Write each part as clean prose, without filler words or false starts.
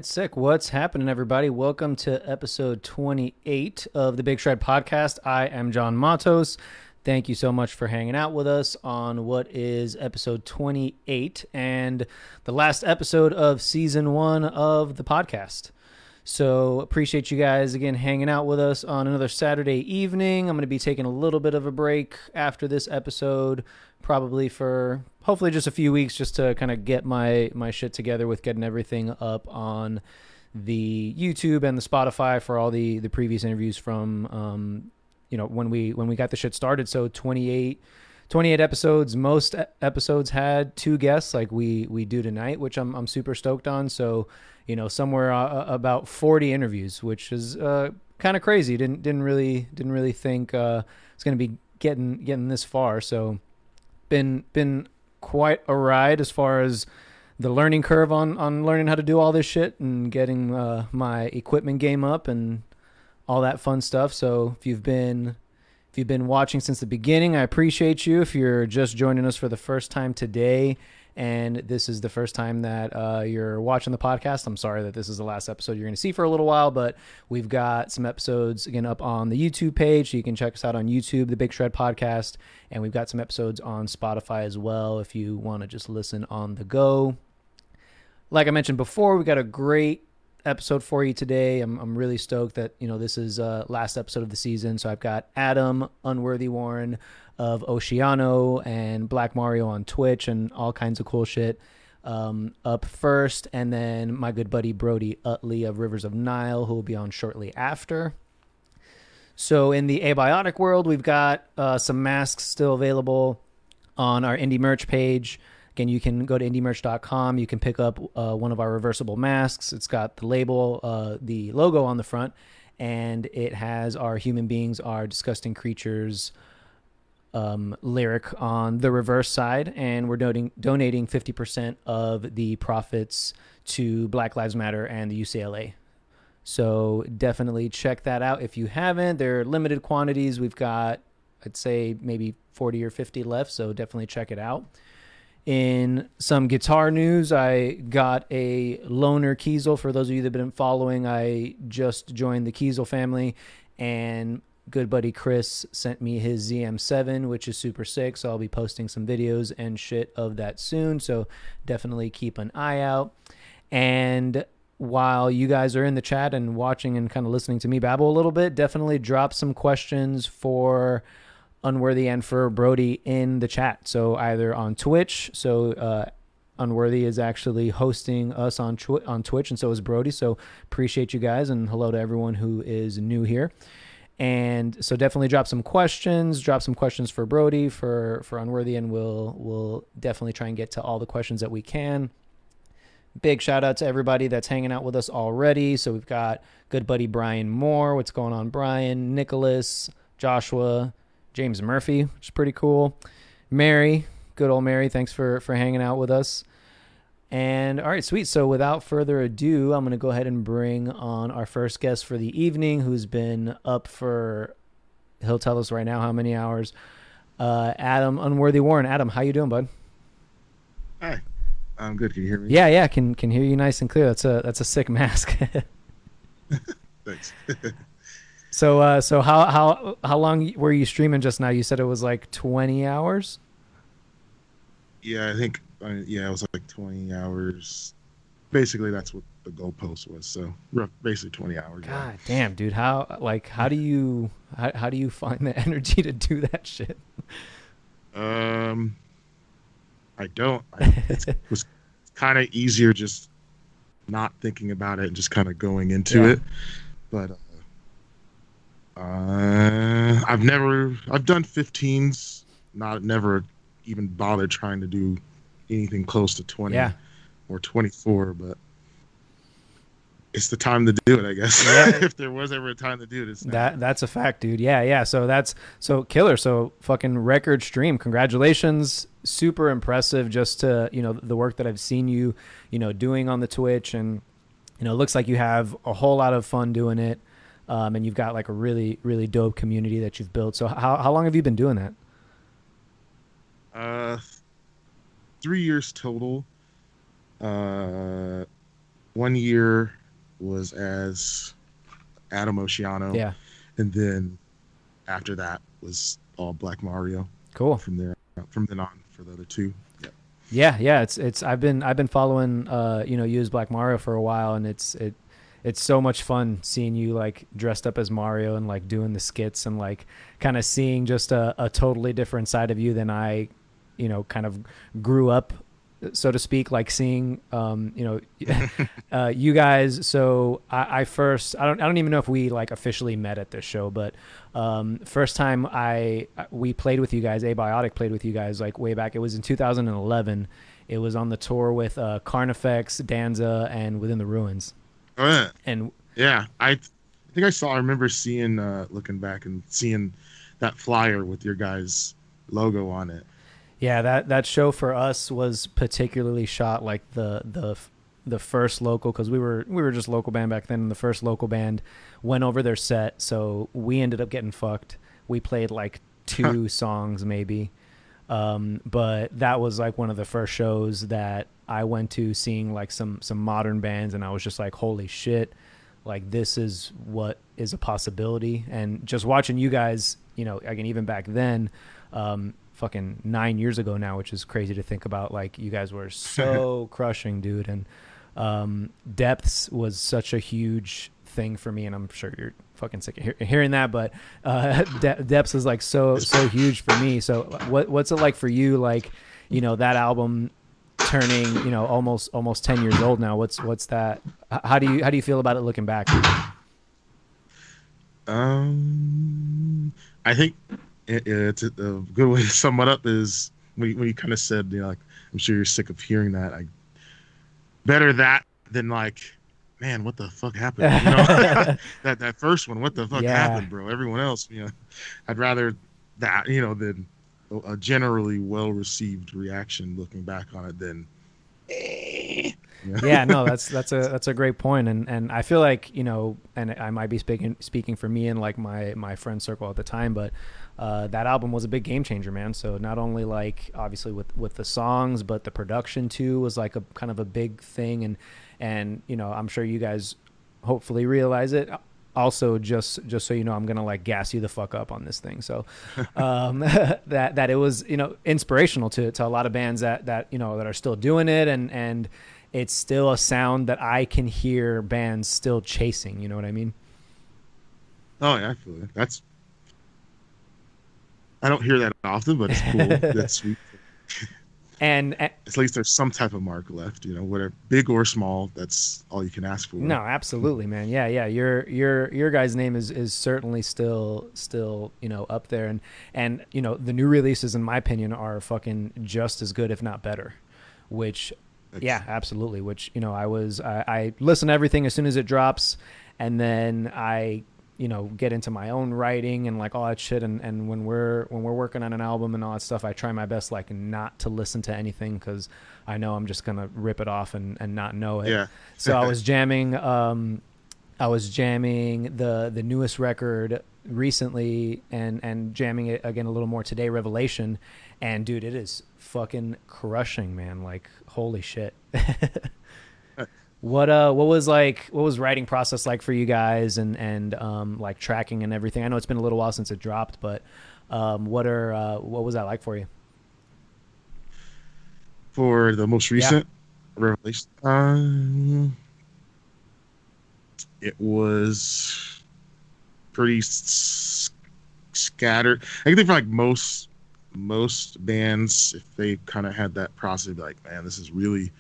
right, sick. What's happening, everybody? Welcome to episode 28 of the Big Shred Podcast. I am John Matos. Thank you so much for hanging out with us on what is episode 28 and the last episode of season 1 of the podcast. So appreciate you guys again hanging out with us on another Saturday evening. I'm going to be taking a little bit of a break after this episode, probably for hopefully just a few weeks, just to kind of get my shit together with getting everything up on the YouTube and the Spotify for all the previous interviews from when we got the shit started. So 28 episodes. Most episodes had 2 guests like we do tonight, which I'm super stoked on. So somewhere about 40 interviews, which is kind of crazy. Didn't really think it's going to be getting this far. So been quite a ride as far as the learning curve on learning how to do all this shit and getting my equipment game up and all that fun stuff. So if you've been watching since the beginning, I appreciate you. If you're just joining us for the first time today and this is the first time that you're watching the podcast, I'm sorry that this is the last episode you're going to see for a little while, but we've got some episodes again up on the YouTube page. So you can check us out on YouTube, the Big Shred Podcast, and we've got some episodes on Spotify as well if you want to just listen on the go. Like I mentioned before, we got a great episode for you today. I'm really stoked that this is last episode of the season. So I've got Adam Unworthy Warren of Oceano and BlaqMario on Twitch and all kinds of cool shit up first, and then my good buddy Brody Uttley of Rivers of Nihil, who will be on shortly after. So in the abiotic world, we've got some masks still available on our indie merch page. Again, you can go to indiemerch.com. You can pick up one of our reversible masks. It's got the label, the logo on the front, and it has our human beings are disgusting creatures lyric on the reverse side. And we're donating 50% of the profits to Black Lives Matter and the UCLA. So definitely check that out if you haven't. They're limited quantities. We've got, I'd say, maybe 40 or 50 left, so definitely check it out. In some guitar news, I got a loaner Kiesel. For those of you that have been following, I just joined the Kiesel family, and good buddy Chris sent me his ZM7, which is super sick, so I'll be posting some videos and shit of that soon, so definitely keep an eye out. And while you guys are in the chat and watching and kind of listening to me babble a little bit, definitely drop some questions for Unworthy and for Brody in the chat. So either on Twitch, so Unworthy is actually hosting us on Twitch, and so is Brody. So appreciate you guys, and hello to everyone who is new here. And so definitely drop some questions for Brody, for Unworthy, and we'll definitely try and get to all the questions that we can. Big shout out to everybody that's hanging out with us already. So we've got good buddy Brian Moore. What's going on, Brian? Nicholas, Joshua, James Murphy, which is pretty cool. Mary, good old Mary, thanks for hanging out with us. And all right, sweet. So without further ado, I'm going to go ahead and bring on our first guest for the evening, who's been up for, he'll tell us right now how many hours. Adam Unworthy Warren. Adam, how you doing, bud? Hi, I'm good. Can you hear me? Yeah, can hear you nice and clear. That's a sick mask. Thanks. So how long were you streaming just now? You said it was like 20 hours? Yeah, I think it was like 20 hours. Basically, that's what the goalpost was. So basically 20 hours. God damn, dude. How do you find the energy to do that shit? I don't. It was kind of easier just not thinking about it and just kind of going into it. But I've done 15s, never even bothered trying to do anything close to 20 or 24, but it's the time to do it, I guess. If there was ever a time to do it, it's now. That's a fact, dude. Yeah. So killer. So fucking record stream. Congratulations. Super impressive just to, the work that I've seen you, doing on the Twitch, and, it looks like you have a whole lot of fun doing it. And you've got like a really, really dope community that you've built. So how long have you been doing that? 3 years total. 1 one year was as Adam Oceano. Yeah. And then after that was all BlaqMario. Cool. From then on for the other two. Yep. Yeah. It's I've been following you as BlaqMario for a while, and it's so much fun seeing you like dressed up as Mario and like doing the skits and like kind of seeing just a totally different side of you than I, kind of grew up, so to speak, like seeing, you guys. So I don't even know if we like officially met at this show, but first time we played with you guys, Abiotic played with you guys like way back. It was in 2011. It was on the tour with Carnifex, Danza, and Within the Ruins. Oh, yeah. And yeah, I remember seeing, looking back and seeing that flyer with your guys' logo on it. Yeah, that show for us was particularly shot like the first local, because we were just local band back then, and the first local band went over their set, so we ended up getting fucked. We played like 2 songs maybe, but that was like one of the first shows that I went to, seeing like some modern bands, and I was just like, holy shit, like this is what is a possibility. And just watching you guys, again, even back then, fucking 9 years ago now, which is crazy to think about, like you guys were so crushing, dude. And Depths was such a huge thing for me, and I'm sure you're fucking sick of hearing that, but Depths is like so huge for me. So what's it like for you, like that album turning almost 10 years old now? What's that, how do you feel about it looking back? I think it's a good way to sum it up is when you kind of said, like, I'm sure you're sick of hearing that. Better that than like, man, what the fuck happened? That first one, what the fuck happened, bro? Everyone else, I'd rather that, than a generally well-received reaction looking back on it than. Yeah, no, that's a great point, and I feel like, and I might be speaking for me and like my friend circle at the time, but that album was a big game changer, man. So not only like obviously with the songs, but the production too was like a kind of a big thing, and I'm sure you guys hopefully realize it. Also, just so you know, I'm gonna like gas you the fuck up on this thing. So that it was inspirational to a lot of bands that that are still doing it, and it's still a sound that I can hear bands still chasing. You know what I mean? Oh yeah, I feel it. I don't hear that often, but it's cool. That's sweet. And at least there's some type of mark left, whether big or small. That's all you can ask for. No, absolutely, man. Yeah. Your guys' name is certainly still up there, and the new releases, in my opinion, are fucking just as good, if not better. Which, yeah, absolutely. Which I listen to everything as soon as it drops, and then I get into my own writing and like all that shit. And when we're working on an album and all that stuff, I try my best like not to listen to anything, because I know I'm just gonna rip it off and not know it. Yeah. So I was jamming the newest record recently, and jamming it again a little more today, Revelation, and dude, it is fucking crushing, man. Like holy shit. What was writing process like for you guys, and like tracking and everything? I know it's been a little while since it dropped, but what was that like for you? For the most recent Revelation, it was pretty scattered. I think for like most bands, if they kind of had that process, they'd be like, man, this is really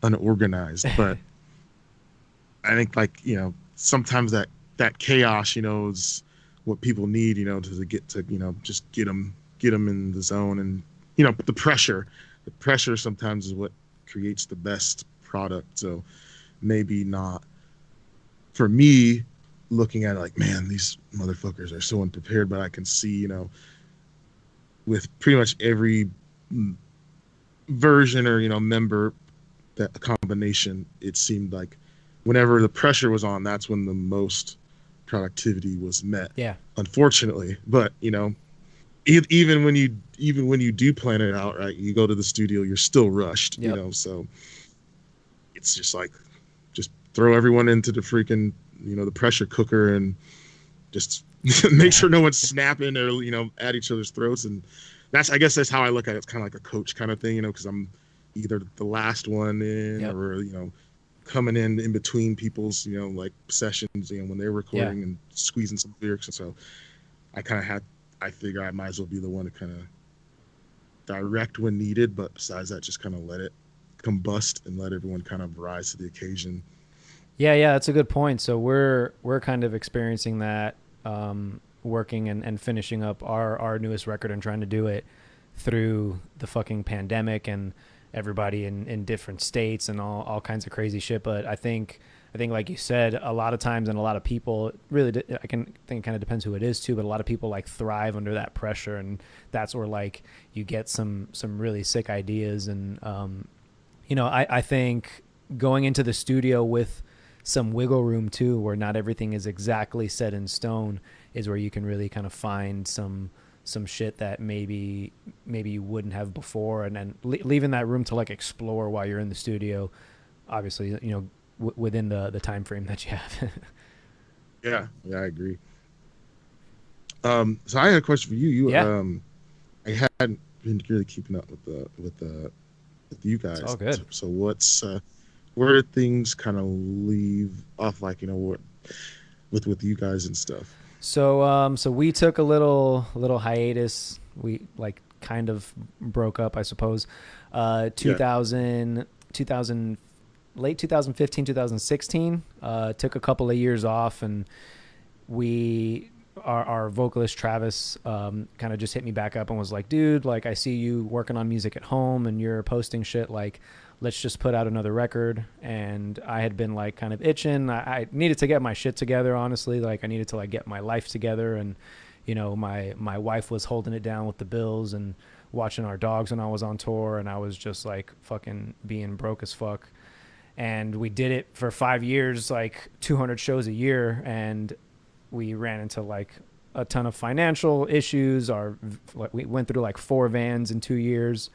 unorganized. But I think like sometimes that chaos is what people need to get to just get them in the zone, and the pressure sometimes is what creates the best product. So maybe not for me looking at it like, man, these motherfuckers are so unprepared, but I can see with pretty much every version or member, that a combination, it seemed like whenever the pressure was on, that's when the most productivity was met. Yeah. Unfortunately, but even when you do plan it out right, you go to the studio, you're still rushed. Yep. So it's just like throw everyone into the freaking, the pressure cooker and just make sure no one's snapping or, at each other's throats. And I guess that's how I look at it. It's kind of like a coach kind of thing, because I'm either the last one in or, coming in between people's, like sessions, when they're recording and squeezing some lyrics. And so I figure I might as well be the one to kind of direct when needed. But besides that, just kind of let it combust and let everyone kind of rise to the occasion. Yeah, that's a good point. So we're kind of experiencing that, working and finishing up our newest record and trying to do it through the fucking pandemic and everybody in different states and all kinds of crazy shit. But I think like you said, a lot of times and a lot of people really, I think it kind of depends who it is too, but a lot of people like thrive under that pressure, and that's where like you get some really sick ideas. And I think going into the studio with some wiggle room too, where not everything is exactly set in stone, is where you can really kind of find some shit that maybe you wouldn't have before, and then leaving that room to like explore while you're in the studio, obviously, within the time frame that you have. Yeah, I agree. So I had a question for you. I hadn't been really keeping up with you guys. It's all good. So what's where did things kind of leave off, like, what with you guys and stuff? So we took a little hiatus. We like kind of broke up, I suppose. 2000 late 2015, 2016, took a couple of years off, and our vocalist Travis kind of just hit me back up and was like, dude, like, I see you working on music at home and you're posting shit, like, let's just put out another record. And I had been like kind of itching. I needed to get my shit together, honestly. Like, I needed to like get my life together, and my wife was holding it down with the bills and watching our dogs when I was on tour, and I was just like fucking being broke as fuck. And we did it for 5 years, like 200 shows a year, and we ran into like a ton of financial issues. We went through like 4 vans in 2 years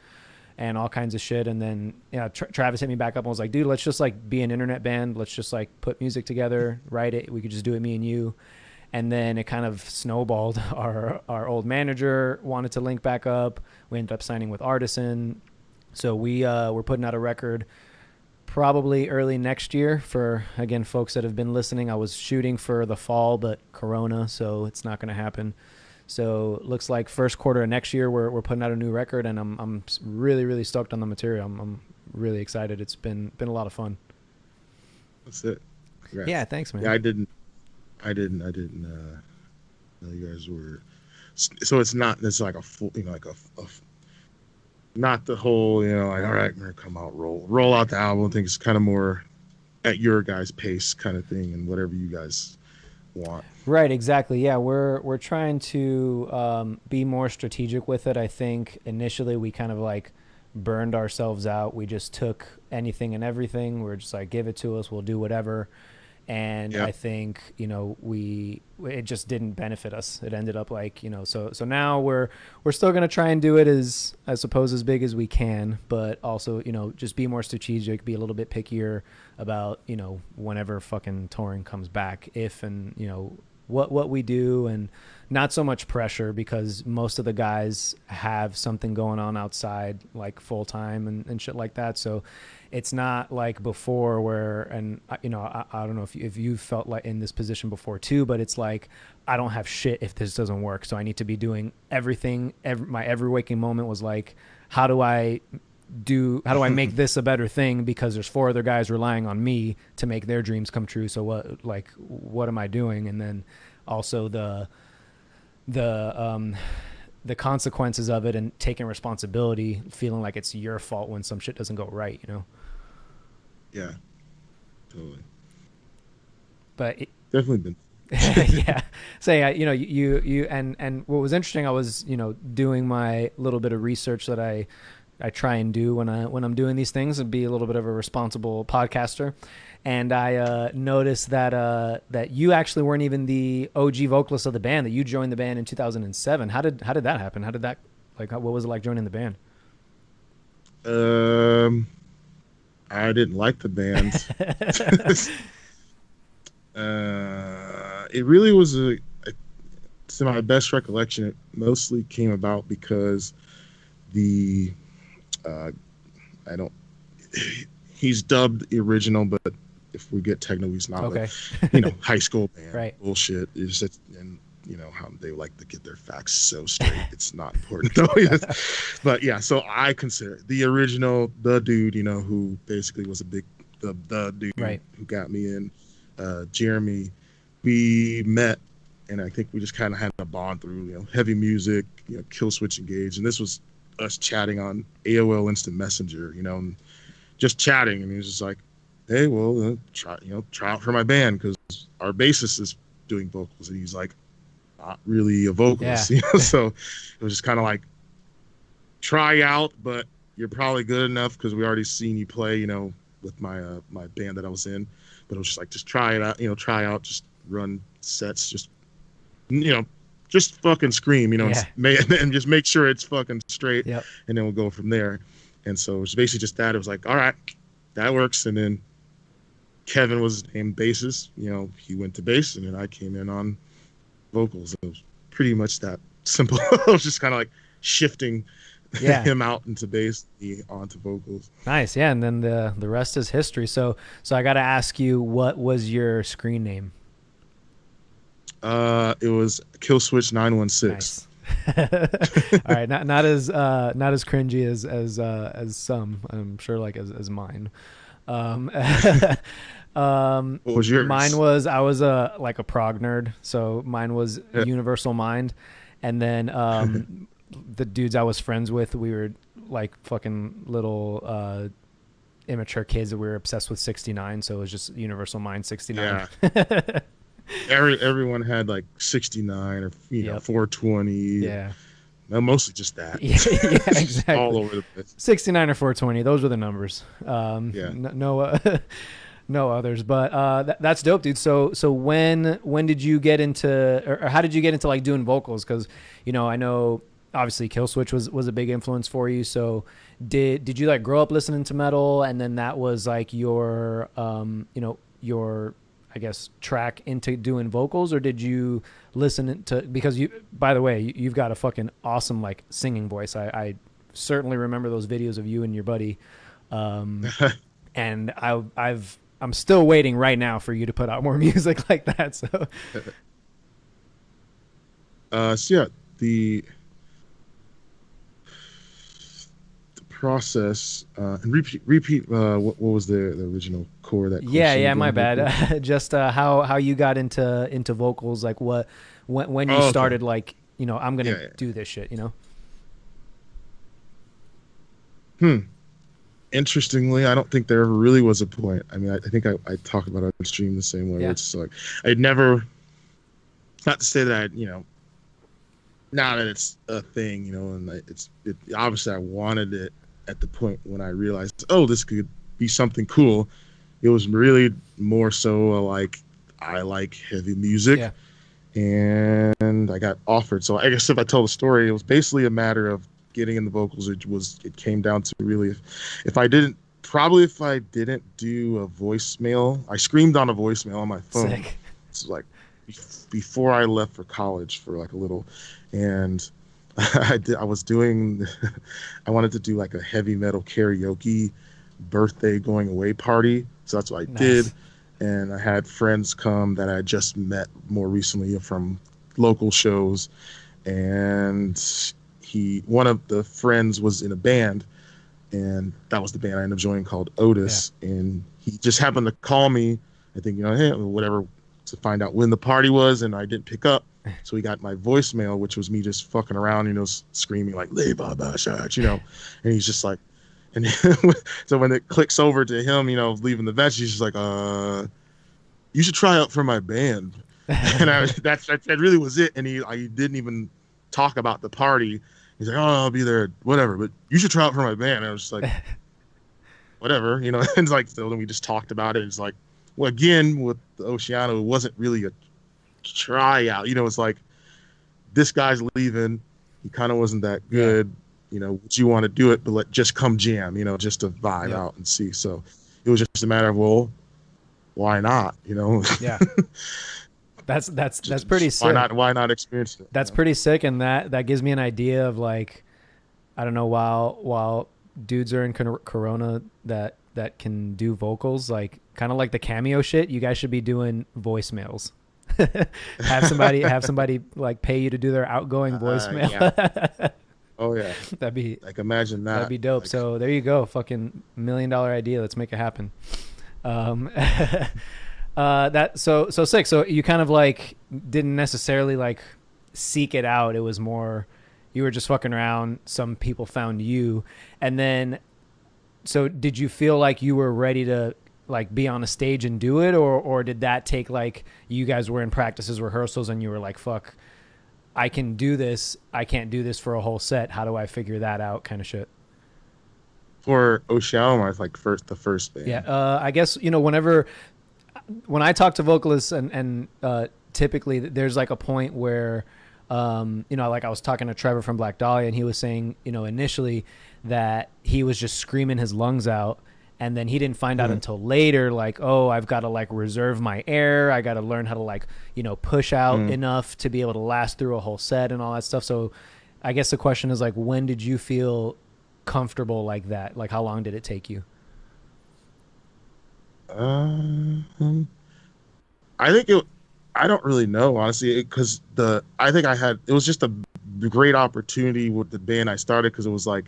and all kinds of shit. And then Travis hit me back up and was like, dude, let's just like be an internet band. Let's just like put music together, write it. We could just do it, me and you. And then it kind of snowballed. Our old manager wanted to link back up. We ended up signing with Artisan. So we're putting out a record probably early next year. For, again, folks that have been listening, I was shooting for the fall, but Corona, so it's not going to happen. So it looks like first quarter of next year we're putting out a new record, and I'm really, really stoked on the material. I'm really excited. It's been a lot of fun. That's it. Congrats. Yeah, thanks, man. Yeah, I didn't know you guys were. So it's like a full, like a not the whole, like, all right, we're gonna come out, roll out the album. I think it's kind of more at your guys' pace kind of thing, and whatever you guys want. Right, exactly. Yeah, we're trying to be more strategic with it. I think initially we kind of like burned ourselves out. We just took anything and everything. We're just like, give it to us, we'll do whatever. And I think, it just didn't benefit us. It ended up like, so now we're still going to try and do it as, I suppose, as big as we can, but also, just be more strategic, be a little bit pickier about, whenever fucking touring comes back, if, and, what we do, and not so much pressure, because most of the guys have something going on outside, like full time and shit like that. So it's not like before where, and I don't know if you felt like in this position before too, but it's like, I don't have shit if this doesn't work. So I need to be doing everything. My every waking moment was like, how do I make this a better thing? Because there's 4 other guys relying on me to make their dreams come true. So what am I doing? And then also the consequences of it, and taking responsibility, feeling like it's your fault when some shit doesn't go right, Yeah, totally. But definitely been. Yeah. Say, you and what was interesting, I was, doing my little bit of research that I try and do when I'm doing these things, and be a little bit of a responsible podcaster. And I noticed that you actually weren't even the OG vocalist of the band, that you joined the band in 2007. How did that happen? How did that, what was it like joining the band? I didn't like the band. It really was to my best recollection, it mostly came about because the I don't he's dubbed the original, but if we get technical, he's not. Okay. High school band Right. bullshit. It's just, and how they like to get their facts so straight. It's not important though. But yeah, so I consider the original, the dude, who basically was the dude Right. who got me in, Jeremy. We met, and I think we just kind of had a bond through heavy music, Kill Switch Engage, and this was us chatting on AOL Instant Messenger, and just chatting, and he was just like, hey, well, try out for my band, because our bassist is doing vocals, and he's like, not really a vocalist. Yeah. So it was just kind of like, try out, but you're probably good enough because we already seen you play, with my my band that I was in. But it was just like, just try it out, just run sets, just just fucking scream, Yeah. and just make sure it's fucking straight. Yep. And then we'll go from there. And so it was basically just that. It was like, all right, that works. And then Kevin was named bassist. He went to bass, and then I came in on vocals. It was pretty much that simple. It was just kind of like shifting him out into bass, me onto vocals. Nice. Yeah. And then the rest is history. So I got to ask you, what was your screen name? It was Kill Switch 916. Nice. All right, not as cringy as some, I'm sure, like as mine. What was yours? Mine was, I was like a prog nerd, so mine was Universal Mind, and then the dudes I was friends with, we were like fucking little immature kids that we were obsessed with 69, so it was just Universal Mind 69. Yeah. Everyone had like 69 or 420. Yeah. No, mostly just that. Yeah, exactly. All over the place. 69 or 420. Those were the numbers. No others. But that's dope, dude. So when did you get into, or how did you get into like doing vocals? Because I know obviously Kill Switch was a big influence for you. So did you like grow up listening to metal, and then that was like your your, I guess, track into doing vocals, or did you listen to, because by the way, you've got a fucking awesome like singing voice. I certainly remember those videos of you and your buddy. And I'm still waiting right now for you to put out more music like that. So, yeah, the process, and repeat what was the original core that my bad. Just how you got into vocals, like when you started, like I'm gonna do this shit. Interestingly, I don't think there ever really was a point. I mean, I think I talk about it on stream the same way. It's like I'd never, not to say that now that it's a thing, and it obviously I wanted it at the point when I realized, this could be something cool. It was really more so like, I like heavy music, and I got offered. So I guess if I tell the story, it was basically a matter of getting in the vocals. It came down to really, if I didn't do a voicemail, I screamed on a voicemail on my phone. Sick. It's like before I left for college for like a little, and I wanted to do like a heavy metal karaoke birthday going away party. So that's what I did. And I had friends come that I just met more recently from local shows. And one of the friends was in a band, and that was the band I ended up joining, called Otis. And he just happened to call me, I think, hey, whatever, to find out when the party was, and I didn't pick up. So he got my voicemail, which was me just fucking around, screaming like "Lay Baba Shach," and he's just like, and so when it clicks over to him, leaving the bench, he's just like, you should try out for my band. And that really was it. And he didn't even talk about the party. He's like, I'll be there, whatever, but you should try out for my band. And I was just like, whatever, and it's like, so then we just talked about it. It's like, well, again, with the Oceano, it wasn't really a tryout. It's like, this guy's leaving. He kind of wasn't that good. Would you want to do it? But just come jam, just to vibe out and see. So it was just a matter of, well, why not? Yeah. That's pretty Just sick. why not experience it? That's pretty sick, and that gives me an idea of like, I don't know, while dudes are in Corona that can do vocals, like kind of like the Cameo shit, you guys should be doing voicemails. have somebody like pay you to do their outgoing voicemail. Yeah. Oh yeah. That'd be Like imagine that. that'd be dope. Like, So there you go, fucking $1 million idea. Let's make it happen. Um, that so sick. So you kind of like didn't necessarily like seek it out. It was more you were just fucking around. Some people found you, and then so did you feel like you were ready to like be on a stage and do it, or did that take like you guys were in practices, rehearsals, and you were like, fuck, I can do this. I can't do this for a whole set. How do I figure that out? Kind of shit. for Oceano, I was like the first band. Yeah. I guess, when I talk to vocalists and typically there's like a point where, like I was talking to Trevor from Black Dahlia, and he was saying, initially that he was just screaming his lungs out. And then he didn't find out until later, like, oh, I've got to like reserve my air. I got to learn how to like, push out enough to be able to last through a whole set and all that stuff. So I guess the question is like, when did you feel comfortable like that? Like, how long did it take you? I think I don't really know, honestly, because I think it was just a great opportunity with the band I started, because it was like,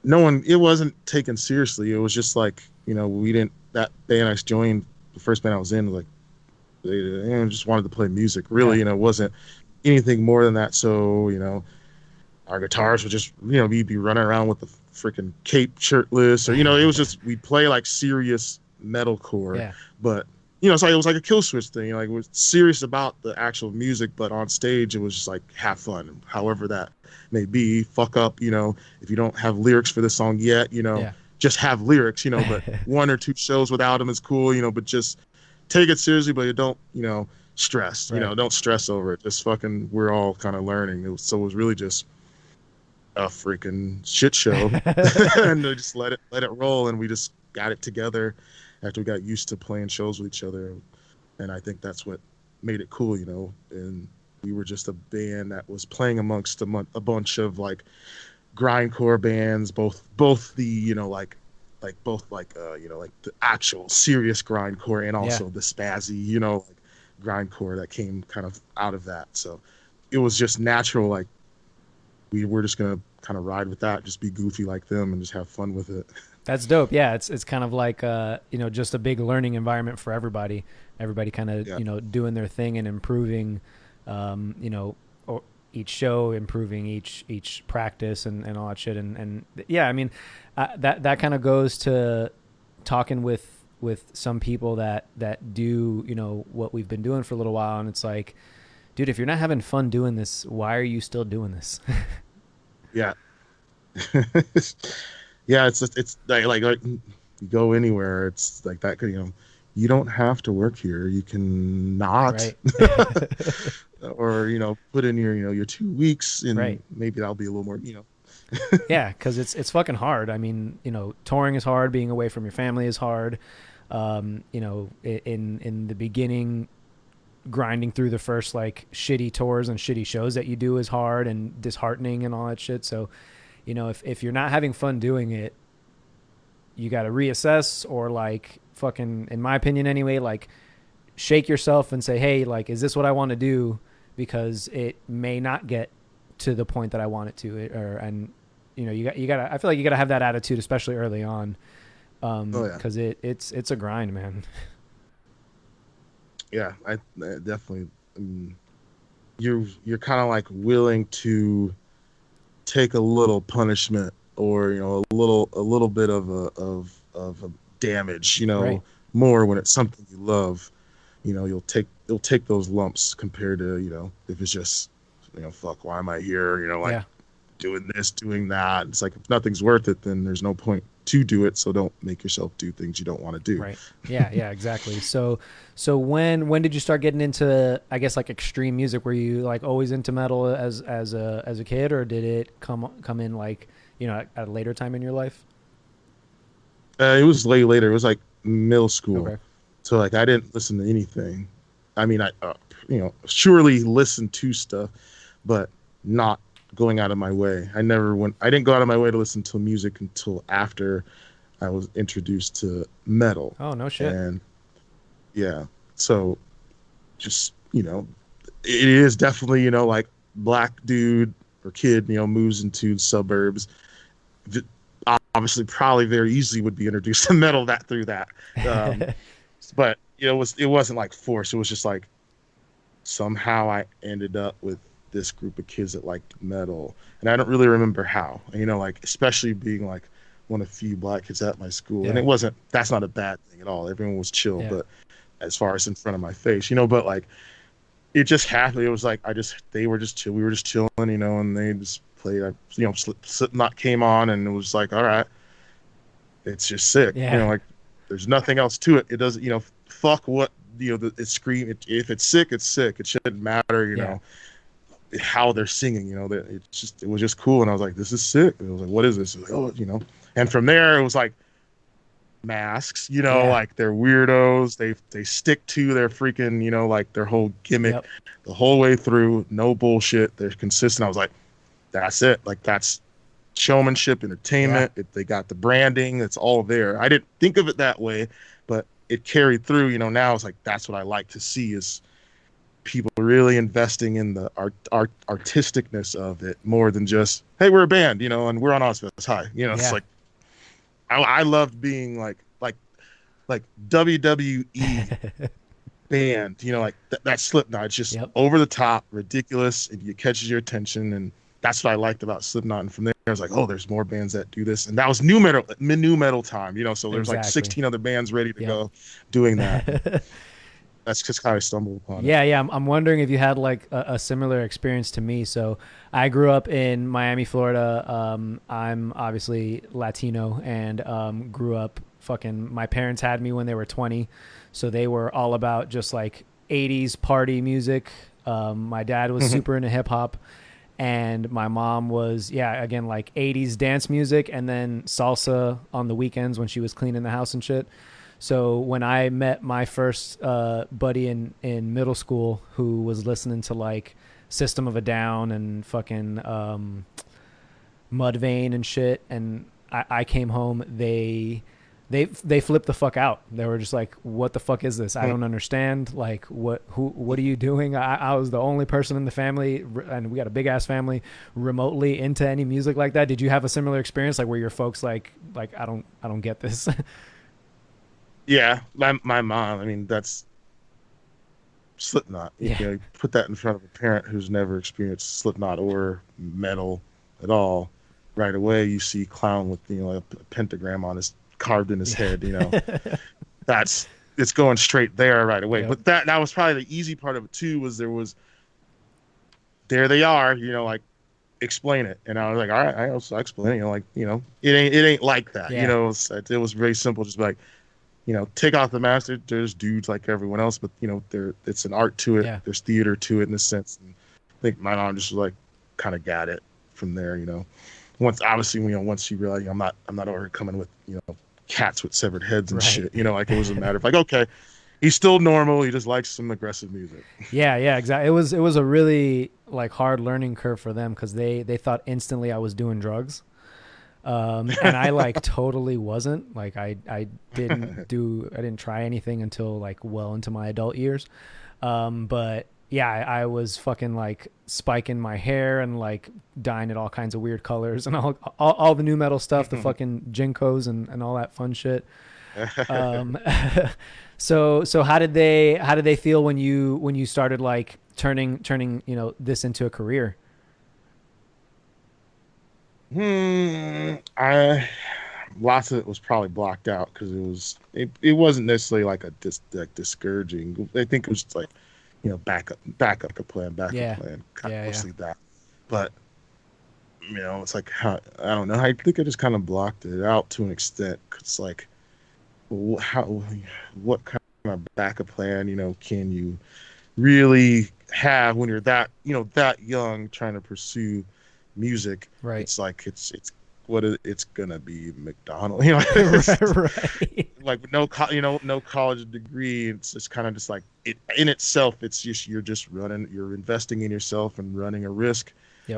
it wasn't taken seriously. It was just like, that band I joined, the first band I was in, like, they just wanted to play music, really. Yeah. It wasn't anything more than that. So, our guitars would just, we'd be running around with the freaking cape shirtless, or, it was just, we'd play like serious metalcore. Yeah. But, so it was like a kill switch thing. Like, we're serious about the actual music, but on stage, it was just like, have fun, however that may be. Fuck up, if you don't have lyrics for this song yet, just have lyrics, but one or two shows without them is cool, but just take it seriously, but you don't, stress, Right. don't stress over it. Just fucking, we're all kind of learning. So it was really just a freaking shit show. And they just let it roll, and we just got it together after we got used to playing shows with each other. And I think that's what made it cool, and we were just a band that was playing amongst a bunch of like grindcore bands, both the like the actual serious grindcore, and also the spazzy like grindcore that came kind of out of that. So it was just natural, like we were just gonna kind of ride with that, just be goofy like them and just have fun with it. That's dope. Yeah, it's kind of like just a big learning environment for everybody. Everybody kind of doing their thing and improving, or each show, improving each practice and all that shit. And yeah, I mean, that kind of goes to talking with some people that do what we've been doing for a little while, and it's like, dude, if you're not having fun doing this, why are you still doing this? Yeah. Yeah, it's like you go anywhere, it's like that. You don't have to work here. You can not, Right. or put in your 2 weeks, and Right. maybe that'll be a little more. Yeah, because it's fucking hard. I mean, touring is hard. Being away from your family is hard. In the beginning, grinding through the first like shitty tours and shitty shows that you do is hard and disheartening and all that shit. So, if you're not having fun doing it, you got to reassess, or like fucking, in my opinion anyway, like shake yourself and say, hey, like, is this what I want to do? Because it may not get to the point that I want it to, you gotta, I feel like you gotta have that attitude, especially early on. Cause it's a grind, man. Yeah, I definitely. You're kind of like willing to take a little punishment, or a little bit of a damage, Right. more when it's something you love. You'll take those lumps compared to if it's just fuck, why am I here, Yeah. doing this, doing that. It's like, if nothing's worth it, then there's no point to do it. So don't make yourself do things you don't want to do. Right. Yeah, exactly. So when did you start getting into, I guess, like extreme music? Were you like always into metal as a kid, or did it come in like, at a later time in your life? It was later. It was like middle school. Okay. So like I didn't listen to anything. I mean, I surely listened to stuff, but not going out of my way. I didn't go out of my way to listen to music until after I was introduced to metal. Oh, no shit. And yeah, so just, it is definitely, like black dude or kid, moves into the suburbs. Obviously, probably very easily would be introduced to metal through that. But it wasn't like forced. It was just like somehow I ended up with this group of kids that liked metal, and I don't really remember how. Like especially being like one of the few black kids at my school, and that's not a bad thing at all. Everyone was chill, but as far as in front of my face, but like it just happened. It was like they were just chill. We were just chilling, and they just played. Slipknot came on, and it was like, all right, it's just sick. Like there's nothing else to it. It doesn't, fuck what it's scream. If it's sick, it's sick. It shouldn't matter, how they're singing. It was just cool, and I was like, this is sick. And I was like, what is this? Like, oh, and from there it was like masks. Like they're weirdos. They stick to their freaking, like their whole gimmick the whole way through. No bullshit. They're consistent. I was like, that's it. Like that's showmanship, entertainment. They got the branding. It's all there. I didn't think of it that way, but it carried through. Now it's like that's what I like to see is people really investing in the artisticness of it more than just, hey, we're a band, and we're on Ozfest. Hi, it's like I loved being like WWE band, like that Slipknot. It's just over the top, ridiculous, and it catches your attention, and that's what I liked about Slipknot. And from there, I was like, oh, there's more bands that do this, and that was new metal time, so there's like 16 other bands ready to go doing that. That's just how I stumbled upon it. Yeah. I'm wondering if you had like a similar experience to me. So I grew up in Miami, Florida. I'm obviously Latino, and grew up my parents had me when they were 20. So they were all about just like 80s party music. My dad was super into hip hop, and my mom was, again, like 80s dance music, and then salsa on the weekends when she was cleaning the house and shit. So when I met my first buddy in middle school who was listening to like System of a Down and fucking Mudvayne and shit, and I came home, they flipped the fuck out. They were just like, what the fuck is this? I don't understand. Like, what are you doing? I was the only person in the family, and we got a big ass family, remotely into any music like that. Did you have a similar experience, like where your folks like I don't get this? Yeah, my mom. I mean, that's Slipknot. You put that in front of a parent who's never experienced Slipknot or metal at all. Right away, you see clown with a pentagram on his carved in his head. It's going straight there right away. But that was probably the easy part of it too. There they are. Like explain it, and I was like, all right, I'll explain it. It ain't like that. It was very simple. Just like, take off the mask. There's dudes like everyone else, but it's an art to it. Yeah. There's theater to it in a sense. And I think my mom just like kind of got it from there. Once she realized I'm not over coming with cats with severed heads and shit. Like it was a matter of like, okay, he's still normal. He just likes some aggressive music. Yeah, exactly. It was a really like hard learning curve for them because they thought instantly I was doing drugs. And I like totally wasn't. Like I didn't try anything until like well into my adult years. But yeah, I was fucking like spiking my hair and like dyeing it all kinds of weird colors and all the new metal stuff, the fucking Jinkos and all that fun shit. So how did they feel when you started like turning this into a career? Lots of it was probably blocked out because it wasn't necessarily like discouraging. I think it was like backup plan, mostly that. But it's like I don't know. I think I just kind of blocked it out to an extent. Cause like, what kind of backup plan can you really have when you're that young trying to pursue music? Right. It's like it's gonna be McDonald's. Right. like with no college degree. It's just kind of just like it in itself. It's just you're investing in yourself and running a risk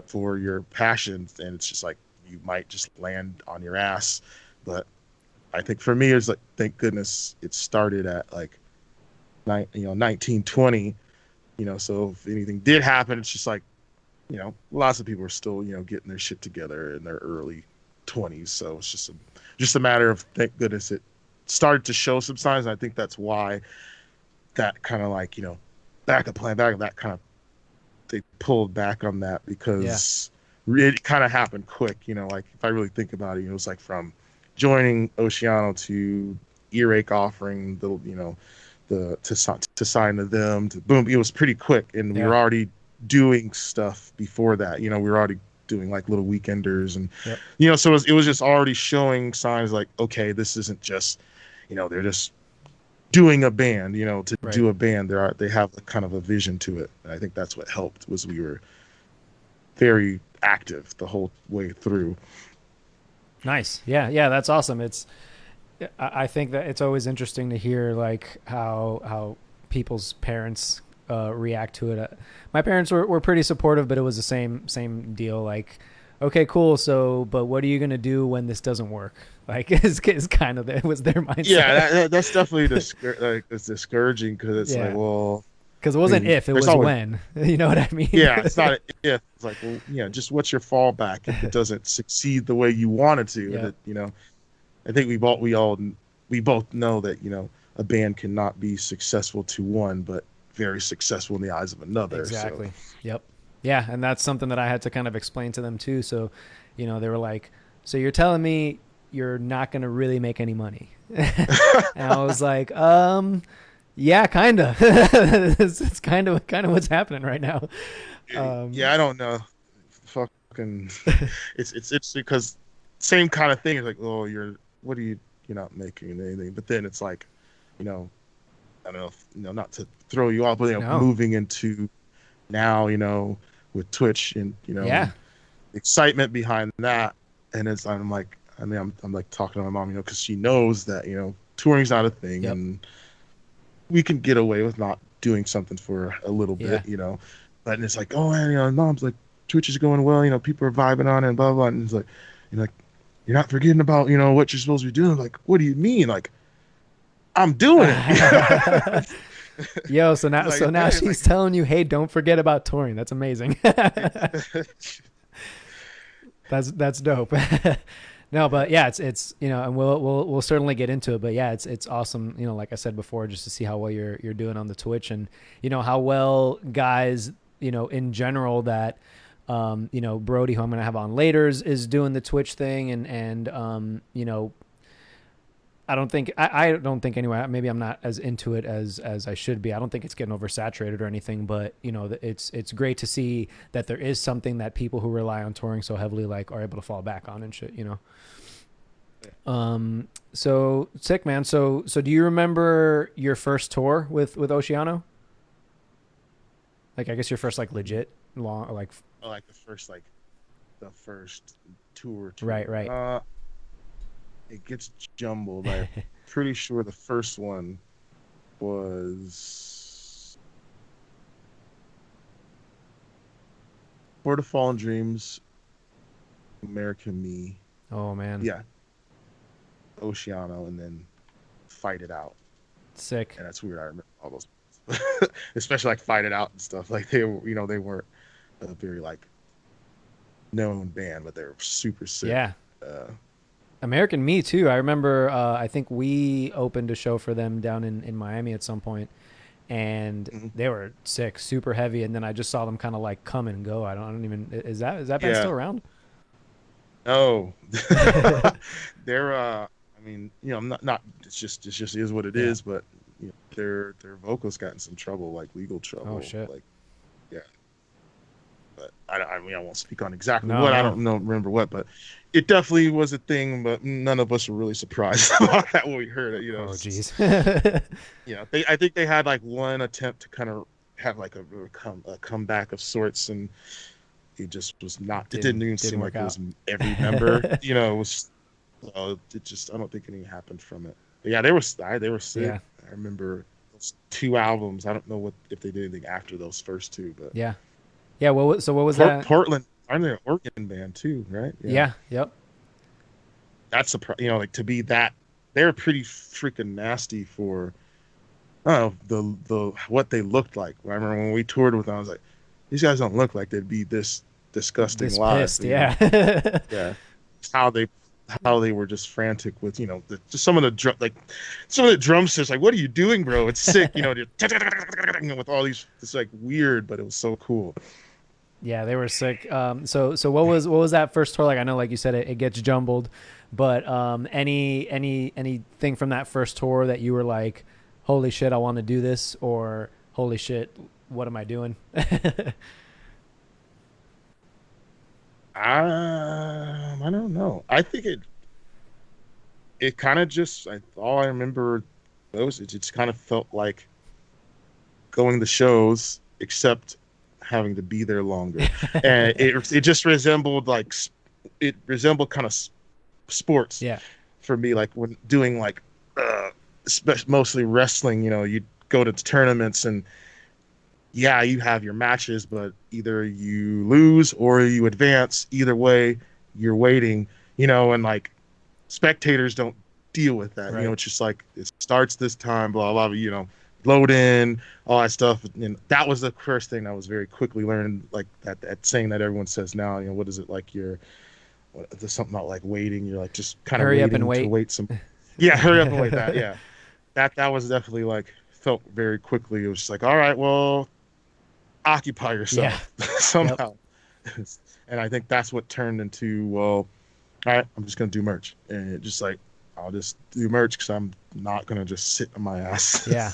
for your passions, and it's just like you might just land on your ass. But I think for me, it's like, thank goodness it started at like 1920. So if anything did happen, it's just like, lots of people are still, getting their shit together in their early 20s. So it's just a matter of, thank goodness it started to show some signs. And I think that's why that kind of like, back of that kind of, they pulled back on that because it kind of happened quick. Like if I really think about it, it was like from joining Oceano to earache offering to sign to them to boom. It was pretty quick, and we were already doing stuff before that. We were already doing like little weekenders, and so it was just already showing signs like, okay, this isn't just they're just doing a band. To do a band, they have a kind of a vision to it, and I think that's what helped was we were very active the whole way through. Nice. Yeah, that's awesome. I think that it's always interesting to hear like how people's parents react to it. My parents were pretty supportive, but it was the same deal. Like, okay, cool. So, but what are you gonna do when this doesn't work? Like, is kind of it was their mindset. Yeah, that's definitely it's discouraging because it's like, well, because it wasn't if, it was when. You know what I mean? Yeah, it's not if. It's like, well, just what's your fallback if it doesn't succeed the way you want it to? That, I think we both know that a band cannot be successful to one, but very successful in the eyes of another. Exactly. So. Yep. Yeah, and that's something that I had to kind of explain to them too. So, they were like, "So you're telling me you're not going to really make any money?" And I was like, yeah, kind of. It's kind of what's happening right now. I don't know. Fucking, it's because same kind of thing. It's like, oh, you're not making anything. But then it's like, I don't know, not to throw you off, but moving into now, with Twitch and excitement behind that, and I'm like talking to my mom, because she knows that touring's not a thing, and we can get away with not doing something for a little bit, but it's like, oh, and mom's like, Twitch is going well, people are vibing on it and blah blah, and it's like, you're not forgetting about what you're supposed to be doing. Like, what do you mean? Like, I'm doing it. Yo, so now she's telling you, hey, don't forget about touring. That's amazing. That's dope. No, but yeah, it's and we'll certainly get into it. But yeah, it's awesome. Like I said before, just to see how well you're doing on the Twitch, and how well guys in general that Brody, who I'm going to have on later, is doing the Twitch thing, and I don't think anyway. Maybe I'm not as into it as I should be. I don't think it's getting oversaturated or anything, but it's great to see that there is something that people who rely on touring so heavily like are able to fall back on and shit. So sick, man. So do you remember your first tour with Oceano? Like, I guess your first like legit long like the first tour. Right. It gets jumbled. I'm pretty sure the first one was For the Fallen Dreams, American Me. Oh man. Yeah. Oceano, and then Fight It Out. Sick. And that's weird. I remember all those, especially like Fight It Out and stuff. Like they weren't a very like known band, but they were super sick. Yeah. American Me too. I remember. I think we opened a show for them down in Miami at some point, and they were sick, super heavy. And then I just saw them kind of like come and go. I don't even. Is that band still around? No, they're. I mean, I'm not. It just is what it is. But their vocals got in some trouble, like legal trouble. Oh shit. Like, yeah. But I mean, I won't speak on exactly what. I don't remember what, but it definitely was a thing. But none of us were really surprised about that when we heard it. Oh jeez. I think they had like one attempt to kind of have like a comeback of sorts, and it just was not. It didn't even seem like it was every member. It was. It just. I don't think anything happened from it. Yeah, they were sick. Yeah. I remember those 2 albums. I don't know if they did anything after those first two, but Yeah. Yeah. What was that? Portland. I'm an Oregon band too, right? Yeah, Yeah. Yep. that's like to be that. They're pretty freaking nasty for I don't know the what they looked like. I remember when we toured with them, I was like, these guys don't look like they'd be this disgusting This live. pissed. Yeah. Yeah. How they were just frantic with just some of the drum sets, like, what are you doing, bro? It's sick, with all these, it's like weird, but it was so cool. Yeah, they were sick. So what was that first tour like? I know, like you said, it gets jumbled, but anything from that first tour that you were like, holy shit, I want to do this, or holy shit, what am I doing? I don't know. I think it kind of just all I remember those, it just kind of felt like going to shows, except having to be there longer, and it just resembled kind of sports Yeah. for me, like when doing mostly wrestling. You'd go to tournaments, and yeah, you have your matches, but either you lose or you advance. Either way, you're waiting, and like spectators don't deal with that. Right. It's just like it starts this time, blah, blah, load in, all that stuff. And that was the first thing I was very quickly learned, like that saying that everyone says now, what is it, like there's something about like waiting. You're like just kind of Hurry up waiting and wait. to wait some. Yeah, hurry up and wait that. Yeah. That was definitely like felt very quickly. It was just like, all right, well, occupy yourself somehow. Yep. And I think that's what turned into, well, all right, I'm just going to do merch. And it just like, I'll just do merch because I'm not going to just sit on my ass Yeah.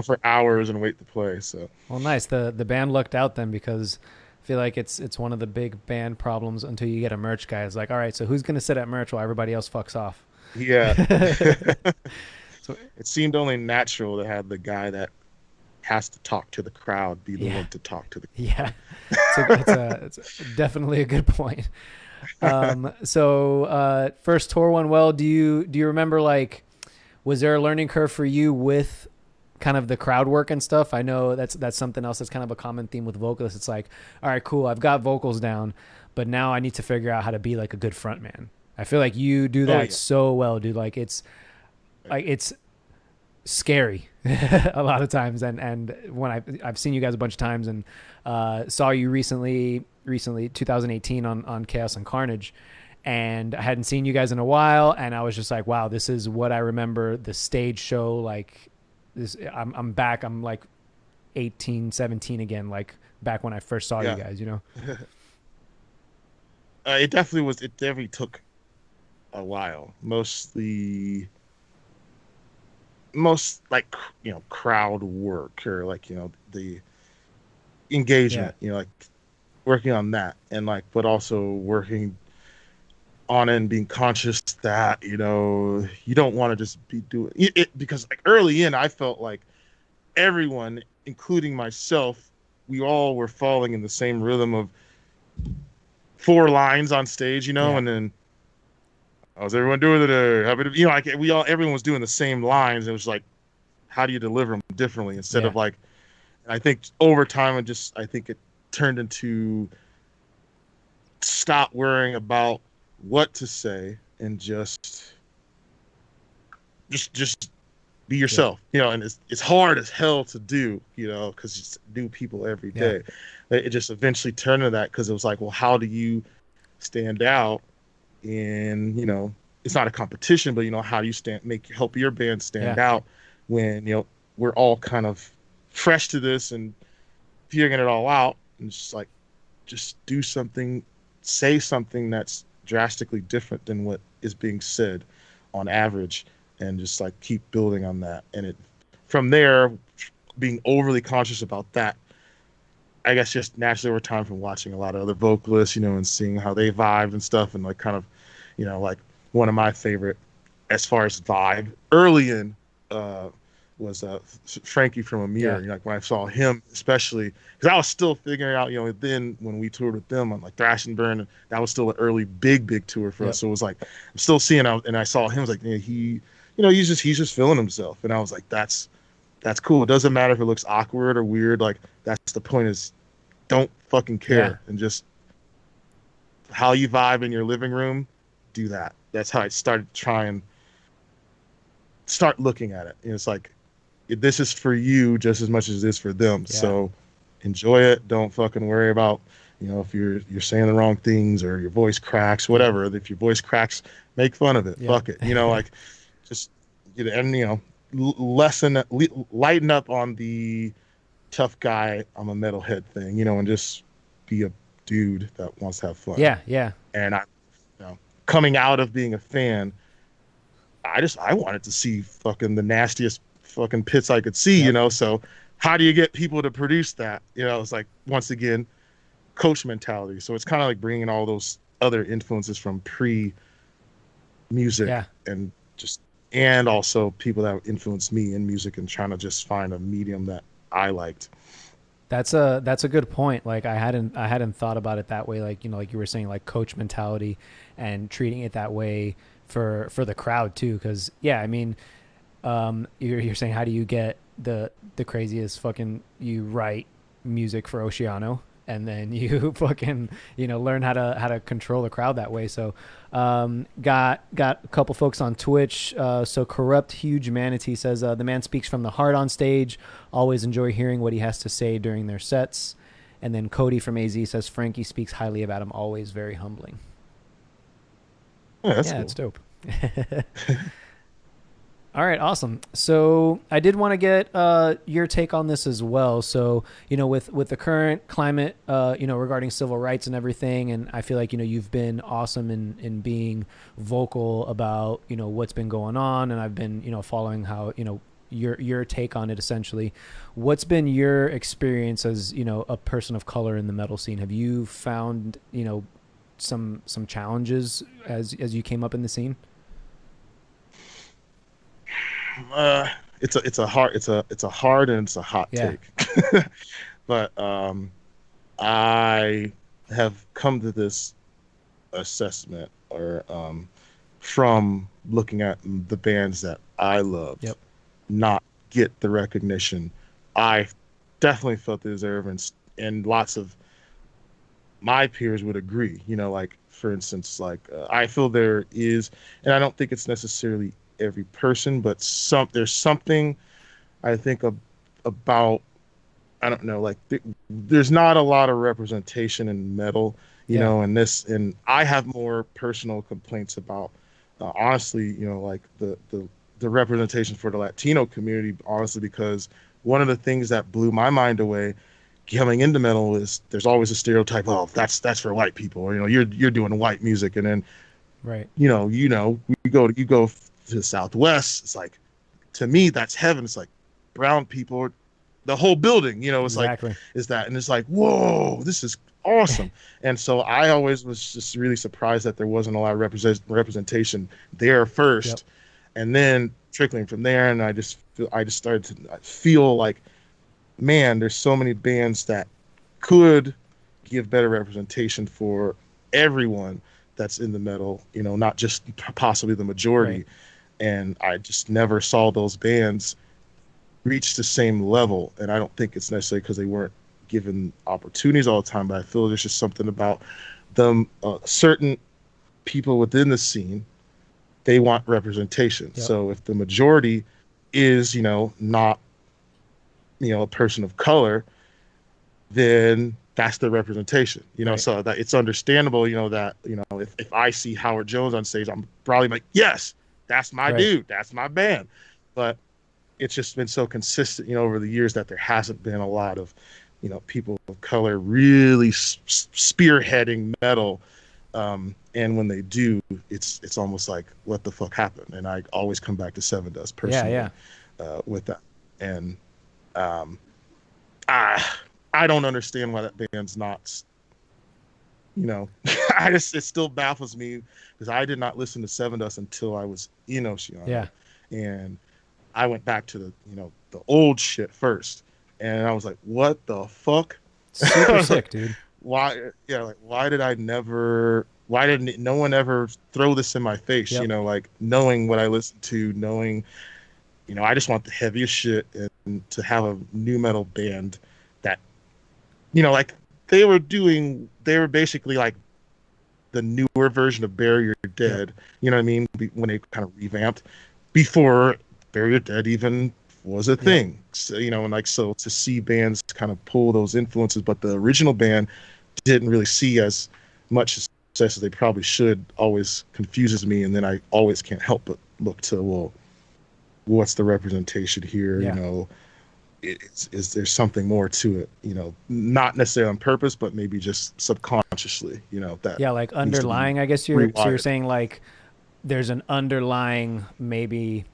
for hours and wait to play. So, well, nice. The band lucked out then, because I feel like it's one of the big band problems until you get a merch guy. It's like, all right, so who's going to sit at merch while everybody else fucks off? Yeah. So it seemed only natural to have the guy that has to talk to the crowd be the one to talk to the crowd. Yeah. It's definitely a good point. So first tour went well. Do you remember, like, was there a learning curve for you with kind of the crowd work and stuff? I know that's something else that's kind of a common theme with vocalists. It's like, all right, cool, I've got vocals down, but now I need to figure out how to be like a good front man. I feel like you do that so well, dude. Like it's scary a lot of times. And when I've seen you guys a bunch of times, and saw you recently 2018 on Chaos and Carnage, and I hadn't seen you guys in a while, and I was just like, wow, this is what I remember the stage show like. This I'm back. I'm like 18, 17 again, like back when I first saw you guys, It definitely took a while. Most like crowd work, or like the engagement, like working on that, and like but also working on it and being conscious that you don't want to just be doing it, because like early in I felt like everyone, including myself, we all were falling in the same rhythm of 4 lines on stage, and then how's everyone doing today? Like everyone was doing the same lines. It was like, how do you deliver them differently instead of like, and I think over time, I think it turned into stop worrying about what to say and just be yourself, and it's hard as hell to do, because it's new people every day. It just eventually turned to that, because it was like, well, how do you stand out? And it's not a competition, but how do you help your band stand out when we're all kind of fresh to this and figuring it all out, and just do something, say something that's drastically different than what is being said on average, and just like keep building on that. And it from there, being overly conscious about that, I guess just naturally over time from watching a lot of other vocalists, and seeing how they vibed and stuff, and like kind of like one of my favorite as far as vibe early in was Frankie from Amir. Like when I saw him, especially because I was still figuring out, then when we toured with them on like Thrash and Burn, that was still an early big tour for us. So it was like I'm still seeing out, and I saw him, was like, he he's just feeling himself. And I was like, that's cool. It doesn't matter if it looks awkward or weird. Like, that's the point, is don't fucking care, and just how you vibe in your living room, do that. That's how I started trying start looking at it. It's like, this is for you just as much as it is for them. Yeah. So enjoy it. Don't fucking worry about, if you're saying the wrong things or your voice cracks, whatever. If your voice cracks, make fun of it. Fuck it. Like, just, and lighten up on the tough guy, I'm a metalhead thing, and just be a dude that wants to have fun. Yeah. And I, coming out of being a fan, I wanted to see fucking the nastiest fucking pits I could see, so how do you get people to produce that? It's like, once again, coach mentality. So it's kind of like bringing all those other influences from pre-music and also people that influenced me in music, and trying to just find a medium that I liked. That's a good point. Like, I hadn't thought about it that way. Like, like you were saying, like coach mentality, and treating it that way for the crowd too. Cause I mean, you're saying, how do you get the craziest fucking, you write music for Oceano, and then you fucking, learn how to control the crowd that way. So, got a couple folks on Twitch. So Corrupt Huge Manatee says, the man speaks from the heart on stage. Always enjoy hearing what he has to say during their sets. And then Cody from AZ says, Frankie speaks highly about him. Always very humbling. Yeah, that's cool. It's dope. All right, awesome. So I did want to get your take on this as well. So, with the current climate, regarding civil rights and everything, and I feel like, you've been awesome in being vocal about, what's been going on, and I've been, following how, your take on it essentially. What's been your experience as, a person of color in the metal scene? Have you found, some challenges as you came up in the scene? It's a hard and it's a hot take. But I have come to this assessment, or from looking at the bands that I love not get the recognition I definitely felt they deserve, and lots of my peers would agree. Like, for instance, like I feel there is, and I don't think it's necessarily every person, but there's something I think about, I don't know, like there's not a lot of representation in metal, and I have more personal complaints about, honestly, like the representation for the Latino community, honestly, because one of the things that blew my mind away coming into metal is there's always a stereotype, oh, that's for white people, or you're doing white music, and then you go to the Southwest, it's like, to me, that's heaven. It's like brown people, the whole building, it's like, is that, and it's like, whoa, this is awesome. And so I always was just really surprised that there wasn't a lot of representation there first, and then trickling from there. And I just started to feel like, man, there's so many bands that could give better representation for everyone that's in the metal, not just possibly the majority. And I just never saw those bands reach the same level. And I don't think it's necessarily because they weren't given opportunities all the time, but I feel there's just something about them, certain people within the scene, they want representation. So if the majority is, not, a person of color, then that's the representation, so that it's understandable, that, if I see Howard Jones on stage, I'm probably like, yes, that's my dude, that's my band. But it's just been so consistent, over the years, that there hasn't been a lot of, people of color really spearheading metal. And when they do, it's almost like, what the fuck happened? And I always come back to Seven Dust personally, with that. And I don't understand why that band's not, it still baffles me, because I did not listen to Seven Dust until I was in Oceano. And I went back to the old shit first, and I was like, what the fuck? Super sick, dude. Why did I never why didn't no one ever throw this in my face? Yep. You know, like knowing what I listen to, knowing, you know, I just want the heaviest shit, and to have a new metal band that, you know, like they were basically like the newer version of Bury Your Dead. Yep. You know what I mean? When they kind of revamped before Bury Your Dead even was a thing. Yep. So, you know, and like, so to see bands kind of pull those influences, but the original band didn't really see as much success as they probably should, always confuses me. And then I always can't help but look to, well, what's the representation here? Yeah. You know, is there something more to it? You know, not necessarily on purpose, but maybe just subconsciously. You know, that Yeah, like underlying. I guess you're saying like there's an underlying maybe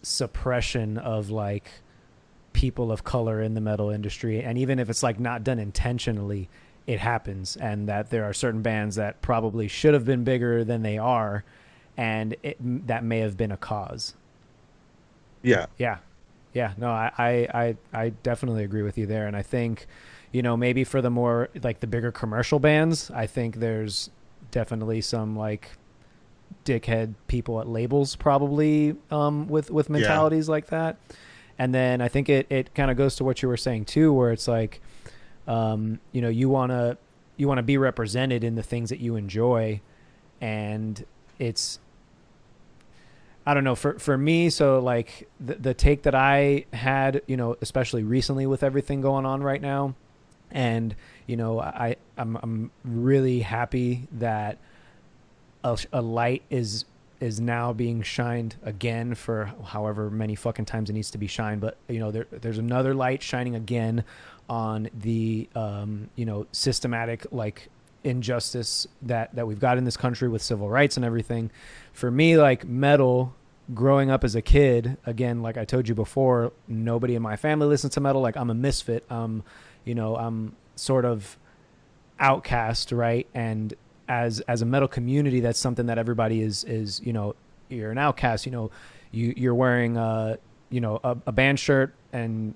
suppression of like people of color in the metal industry, and even if it's like not done intentionally, it happens, and that there are certain bands that probably should have been bigger than they are, and that may have been a cause. Yeah. Yeah. No, I definitely agree with you there. And I think, you know, maybe for the more like the bigger commercial bands, I think there's definitely some like dickhead people at labels probably with mentalities like that. And then I think it kind of goes to what you were saying too, where it's like, you know, you want to be represented in the things that you enjoy. And it's, I don't know, for me. So like the take that I had, you know, especially recently with everything going on right now. And, you know, I'm really happy that a light is now being shined again for however many fucking times it needs to be shined. But, you know, there's another light shining again on the, you know, systematic like injustice that we've got in this country with civil rights and everything. For me, like metal, growing up as a kid, again, like I told you before, nobody in my family listens to metal. Like I'm a misfit. You know, I'm sort of outcast, right? And as a metal community, that's something that everybody is, you know, you're an outcast, you know, you're wearing, you know, a band shirt, and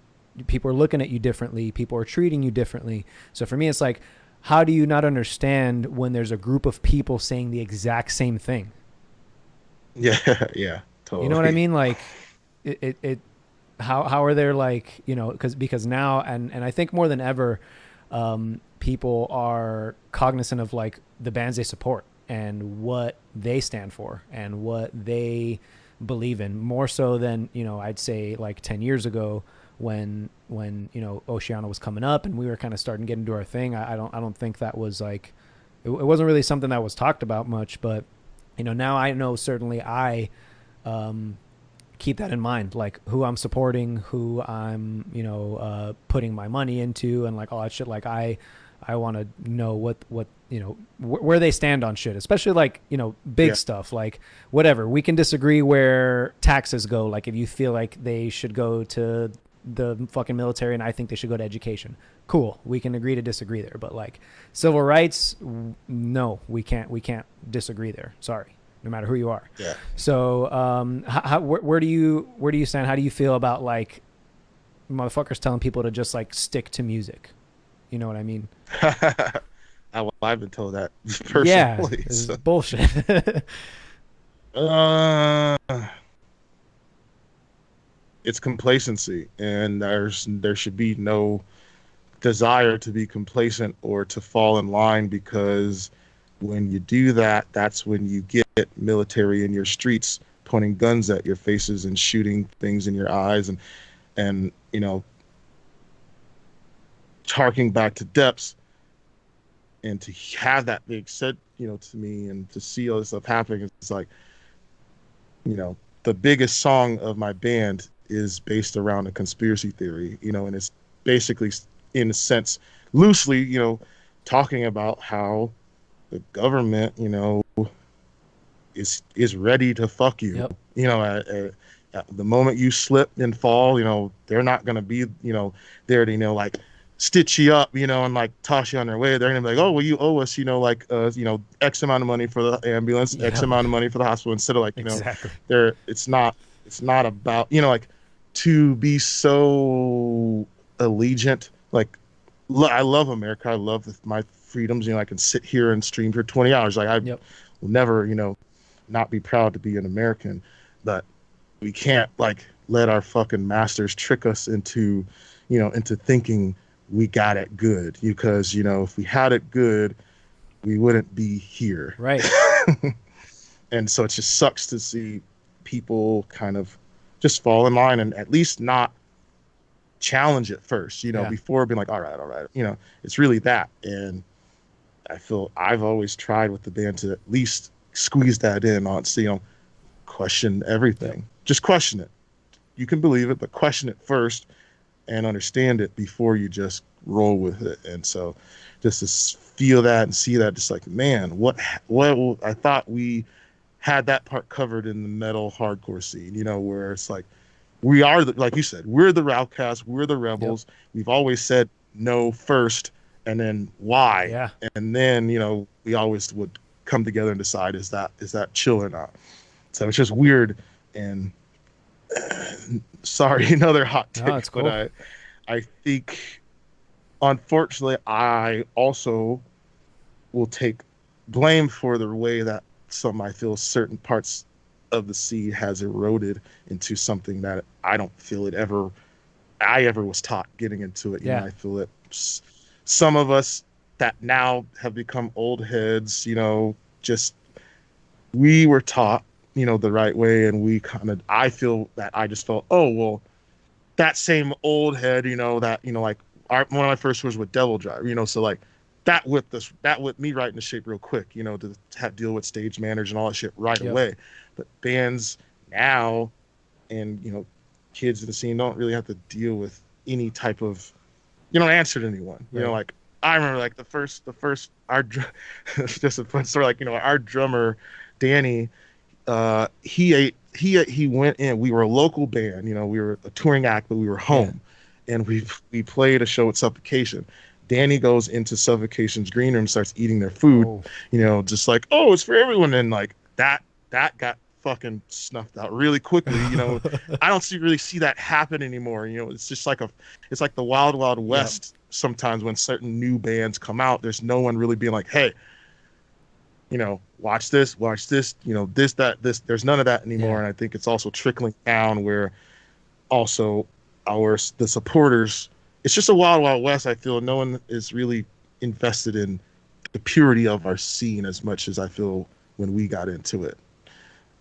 people are looking at you differently. People are treating you differently. So for me, it's like, how do you not understand when there's a group of people saying the exact same thing? Yeah. Yeah. Totally. You know what I mean? Like how are there like, you know, because now, and I think more than ever, people are cognizant of like the bands they support and what they stand for and what they believe in, more so than, you know, I'd say like 10 years ago when, you know, Oceano was coming up and we were kind of starting to get into our thing. I don't think that was like, it wasn't really something that was talked about much, but, you know, now I know certainly I, keep that in mind, like who I'm supporting, who I'm, you know, putting my money into, and like all that shit. Like I want to know what, you know, where they stand on shit, especially like, you know, big stuff, like whatever. We can disagree where taxes go. Like if you feel like they should go to the fucking military and I think they should go to education, cool. We can agree to disagree there. But like civil rights, no, we can't disagree there. Sorry. No matter who you are. Yeah. So, where do you stand? How do you feel about like motherfuckers telling people to just like stick to music? You know what I mean? I've been told that personally. Yeah, it's bullshit. It's complacency, and there should be no desire to be complacent or to fall in line, because when you do that, that's when you get military in your streets pointing guns at your faces and shooting things in your eyes, and you know, harking back to depths, and to have that being said, you know, to me, and to see all this stuff happening, it's like, you know, the biggest song of my band is based around a conspiracy theory, you know, and it's basically, in a sense, loosely, you know, talking about how the government, you know, is ready to fuck you. Yep. You know, at the moment you slip and fall, you know, they're not gonna be, you know, there to, you know, like stitch you up, you know, and like toss you on their way. They're gonna be like, oh, well, you owe us, you know, like, you know, X amount of money for the ambulance, Yep. X amount of money for the hospital, instead of like, you exactly. know, it's not about, you know, like to be so allegiant, like I love America. I love my freedoms. I can sit here and stream for 20 hours. Like I will never, not be proud to be an American, but we can't like let our fucking masters trick us into, into thinking we got it good, because, if we had it good, we wouldn't be here. Right. And so it just sucks to see people kind of just fall in line and at least not challenge it first, before being like, all right. It's really that. And I feel I've always tried with the band to at least squeeze that in on, question everything. Just question it. You can believe it, but question it first and understand it before you just roll with it. And so just to feel that and see that, just like, man, what I thought we had that part covered in the metal hardcore scene, where it's like, we are, like you said, we're the outcasts, we're the rebels. Yep. We've always said no first, and then why. Yeah. And then, we always would come together and decide, is that chill or not? So it's just weird. And sorry, another hot take, it's cool. But I think, unfortunately, I also will take blame for the way that I feel certain parts of the sea has eroded into something that I don't feel I ever was taught getting into it. I feel that some of us that now have become old heads, just we were taught, the right way, and I feel that I just felt, oh well, that same old head, that like one of my first was with Devil Drive, so like that with me writing the shape real quick, to deal with stage managers and all that shit right away. But bands now and, kids in the scene don't really have to deal with any type of, answer to anyone. Right. Like I remember like the first just a fun story, like, our drummer, Danny, he went in, we were a local band, we were a touring act, but we were home and we played a show at Suffocation. Danny goes into Suffocation's green room, starts eating their food, just like, oh, it's for everyone. And like that got fucking snuffed out really quickly. I don't really see that happen anymore. It's just like it's like the wild, wild west. Sometimes when certain new bands come out, there's no one really being like, hey, watch this, this, this, there's none of that anymore. And I think it's also trickling down where also the supporters, it's just a wild, wild west. I feel no one is really invested in the purity of our scene as much as I feel when we got into it.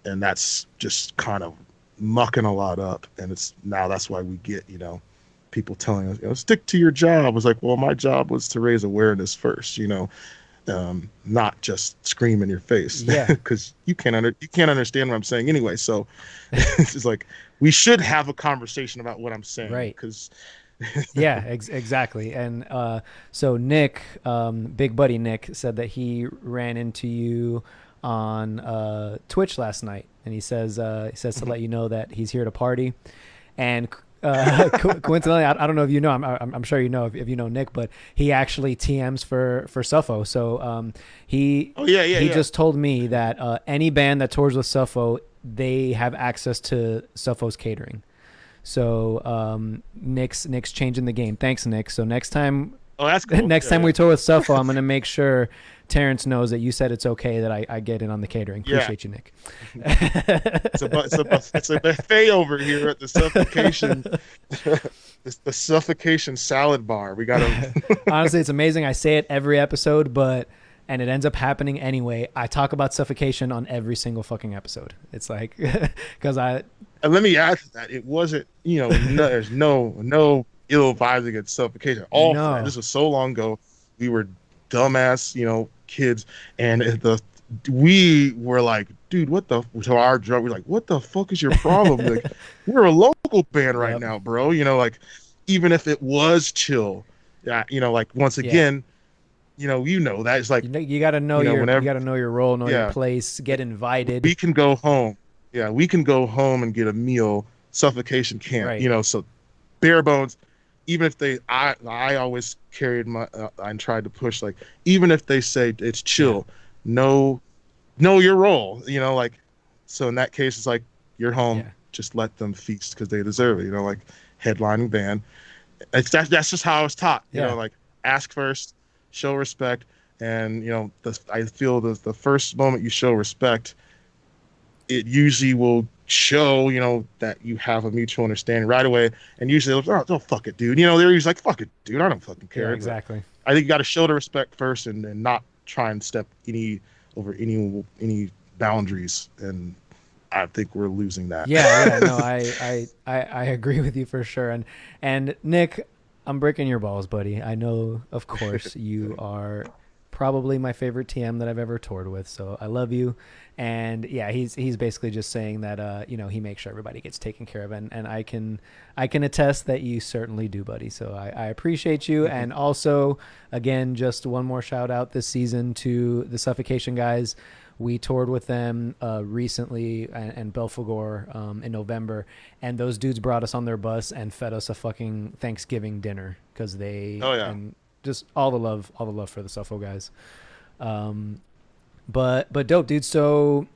And that's just kind of mucking a lot up. And that's why we get, people telling us, stick to your job. I was like, well, my job was to raise awareness first, not just scream in your face. Yeah. Because you can't understand what I'm saying anyway. So it's just like, we should have a conversation about what I'm saying. Right. Because exactly. And so Nick, big buddy Nick, said that he ran into you on Twitch last night, and he says to let you know that he's here to party. And coincidentally, I don't know if you know, I'm sure you know if you know Nick, but he actually TMs for Suffo. So he just told me that any band that tours with Suffo, they have access to Suffo's catering. So Nick's changing the game. Thanks, Nick. So next time, that's cool. Next time we tour with Suffo, I'm gonna make sure Terrence knows that you said it's okay that I get in on the catering. Appreciate you, Nick. It's a buffet over here at the Suffocation. The Suffocation salad bar. We gotta. Honestly, it's amazing. I say it every episode, and it ends up happening anyway. I talk about Suffocation on every single fucking episode. It's like because And let me add to that. It wasn't, there's no ill vibes against Suffocation. This was so long ago. We were dumbass, kids, and we were like, dude, to our drum, we're like, what the fuck is your problem? Like, we're a local band right now, bro. Like, even if it was chill, like once again, that it's like you got to know you got to know your role, know your place, get invited. We can go home. Yeah, we can go home and get a meal. Suffocation can't. Right. So bare bones. Even if I always carried and tried to push, like, even if they say it's chill, know your role. Like, so in that case, it's like, you're home. Just let them feast because they deserve it. Like, headlining band. That's just how I was taught. Like, ask first, show respect, and I feel the first moment you show respect, it usually will show that you have a mutual understanding right away. And usually they'll, oh, fuck it, dude. They're usually like, fuck it, dude. I don't fucking care. Yeah, exactly. But I think you got to show the respect first, and not try and step over any boundaries. And I think we're losing that. Yeah, no, I agree with you for sure. And Nick, I'm breaking your balls, buddy. I know, of course, you are probably my favorite TM that I've ever toured with. So I love you. And yeah, he's basically just saying that he makes sure everybody gets taken care of, and I can attest that you certainly do, buddy. So I appreciate you. Mm-hmm. And also, again, just one more shout out this season to the Suffocation guys. We toured with them recently and Belfagor in November, and those dudes brought us on their bus and fed us a fucking Thanksgiving dinner because they and just all the love for the Suffo guys. But dope, dude. So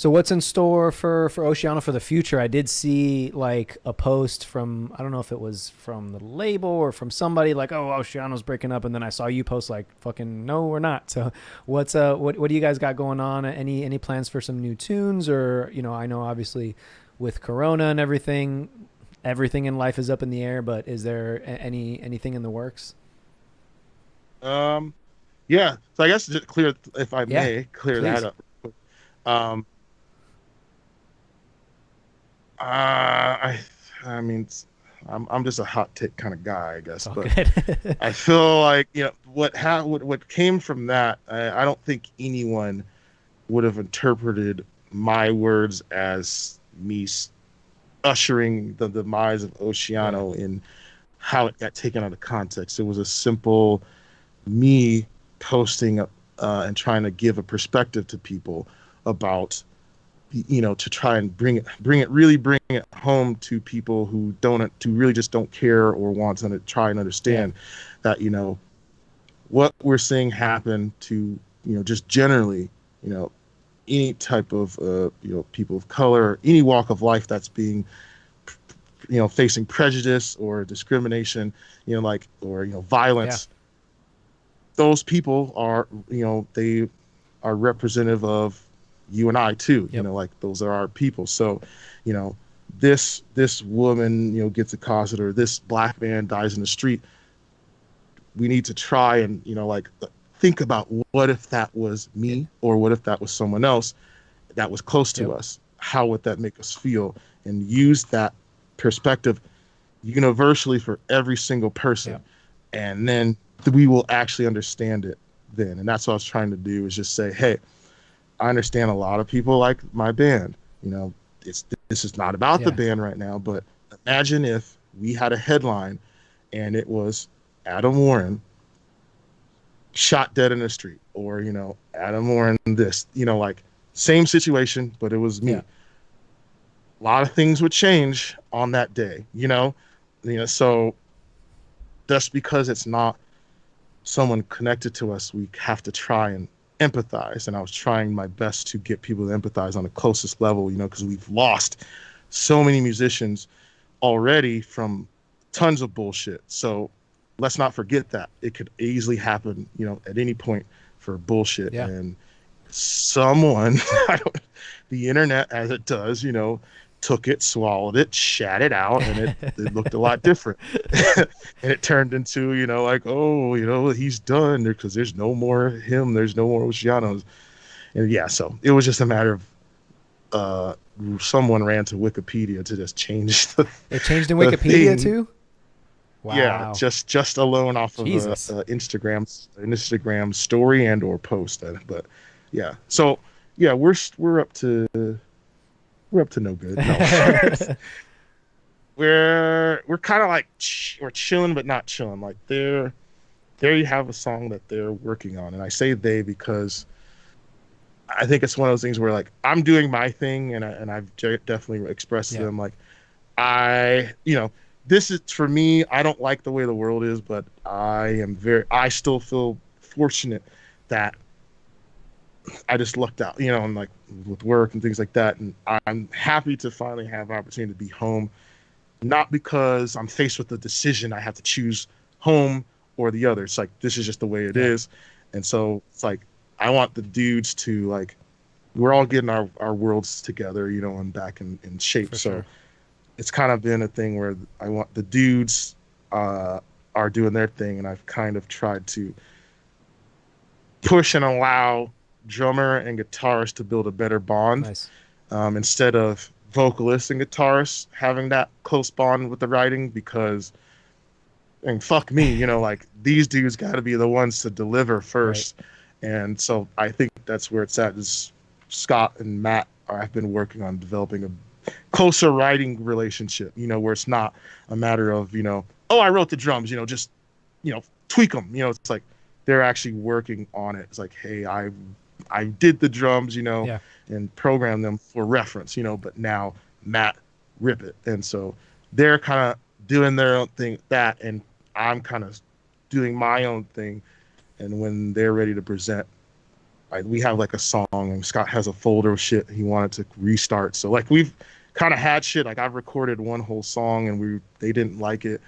what's in store for Oceano for the future? I did see like a post from, I don't know if it was from the label or from somebody, like, oh, Oceano's breaking up, and then I saw you post like, fucking no, we're not. So what do you guys got going on? Any plans for some new tunes? Or I know obviously with Corona and everything in life is up in the air, but is there anything in the works? Yeah, so I guess just clear, if I may, clear please. that up. I mean, I'm just a hot take kind of guy, I guess. But good. I feel like what came from that. I don't think anyone would have interpreted my words as me ushering the demise of Oceano in how it got taken out of context. It was a simple me posting and trying to give a perspective to people about to try and bring it home to people who really just don't care or want to try and understand that what we're seeing happen to just generally any type of people of color, any walk of life that's being facing prejudice or discrimination, or violence. Those people are, they are representative of you and I too. Yep. Those are our people. So, this woman, gets accosted, or this black man dies in the street. We need to try and, think about what if that was me, or what if that was someone else that was close to us? How would that make us feel? And use that perspective universally for every single person. Yep. And then we will actually understand it then. And that's what I was trying to do, is just say, hey, I understand a lot of people like my band. This is not about the band right now, but imagine if we had a headline and it was Adam Warren shot dead in the street, or, Adam Warren this, same situation, but it was me. A lot of things would change on that day, so just because it's not someone connected to us, we have to try and empathize. And I was trying my best to get people to empathize on the closest level, because we've lost so many musicians already from tons of bullshit. So let's not forget that it could easily happen, at any point for bullshit. And someone, the internet, as it does, took it, swallowed it, shat it out, and it looked a lot different. And it turned into, he's done because there's no more him, there's no more Oceanos. And so it was just a matter of someone ran to Wikipedia to just change it changed in Wikipedia too? Wow. Yeah, just alone off of Instagram story and or post. But so we're up to no good. No. we're kind of like we're chilling but not chilling. Like there you have a song that they're working on, and I say they because I think it's one of those things where, like, I'm doing my thing, and I've definitely expressed to them, like, this is for me. I don't like the way the world is, but I still feel fortunate that I just lucked out, and like with work and things like that. And I'm happy to finally have an opportunity to be home, not because I'm faced with the decision I have to choose home or the other. It's like, this is just the way it is. And so it's like, I want the dudes to like, we're all getting our worlds together, you know, and back in shape. For so sure. it's kind of been a thing where I want the dudes are doing their thing, and I've kind of tried to push and allow drummer and guitarist to build a better bond. Nice. Instead of vocalists and guitarists having that close bond with the writing, because and fuck me, you know, like these dudes got to be the ones to deliver first. Right. And so I think that's where it's at. Is Scott and Matt I've been working on developing a closer writing relationship, you know, where it's not a matter of, you know, oh, I wrote the drums, you know, just, you know, tweak them, you know. It's like they're actually working on it. It's like, hey, I did the drums, you know, and programmed them for reference, you know, but now Matt rip it. And so they're kind of doing their own thing, that, and I'm kind of doing my own thing. And when they're ready to present, we have like a song, and Scott has a folder of shit he wanted to restart. So like we've kind of had shit, like I've recorded one whole song and they didn't like it.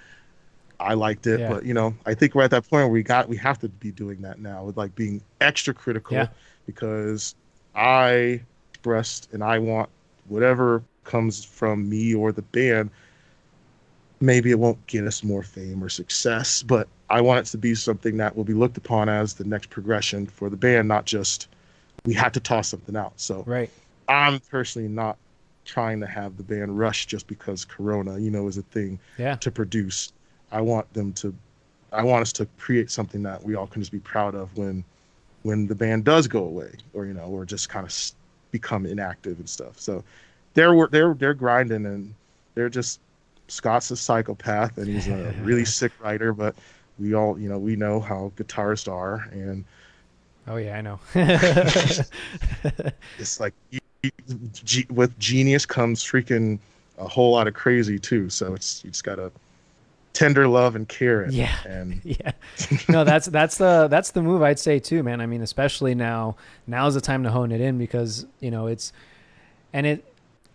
I liked it, but you know, I think we're at that point where we have to be doing that now, with like being extra critical, because I expressed and I want whatever comes from me or the band. Maybe it won't get us more fame or success, but I want it to be something that will be looked upon as the next progression for the band, not just we had to toss something out. So I'm personally not trying to have the band rush just because Corona, you know, is a thing to produce. I want us to create something that we all can just be proud of when the band does go away, or, you know, or just kind of become inactive and stuff. So they're grinding, and they're just, Scott's a psychopath and he's a really sick writer, but we all, you know, we know how guitarists are, and oh yeah, I know. It's like with genius comes freaking a whole lot of crazy too. So you just gotta tender love and care. And no, that's the move, I'd say too, man. I mean, especially now's the time to hone it in, because, you know,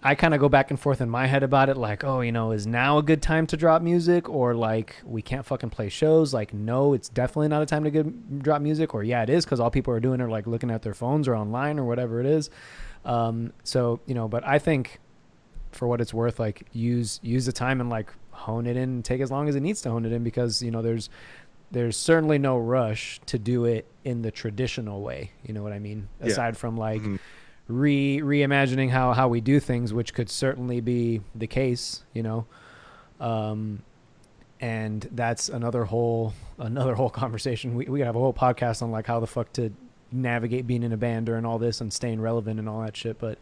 I kind of go back and forth in my head about it, like, oh, you know, is now a good time to drop music, or like we can't fucking play shows? Like, no, it's definitely not a time to drop music, or yeah, it is, because all people are doing are like looking at their phones or online or whatever it is. So, you know, but I think for what it's worth, like use the time and like hone it in and take as long as it needs to hone it in, because, you know, there's certainly no rush to do it in the traditional way. You know what I mean? Aside from like reimagining how we do things, which could certainly be the case, you know. And that's another whole conversation. We could have a whole podcast on like how the fuck to navigate being in a band during all this and staying relevant and all that shit. But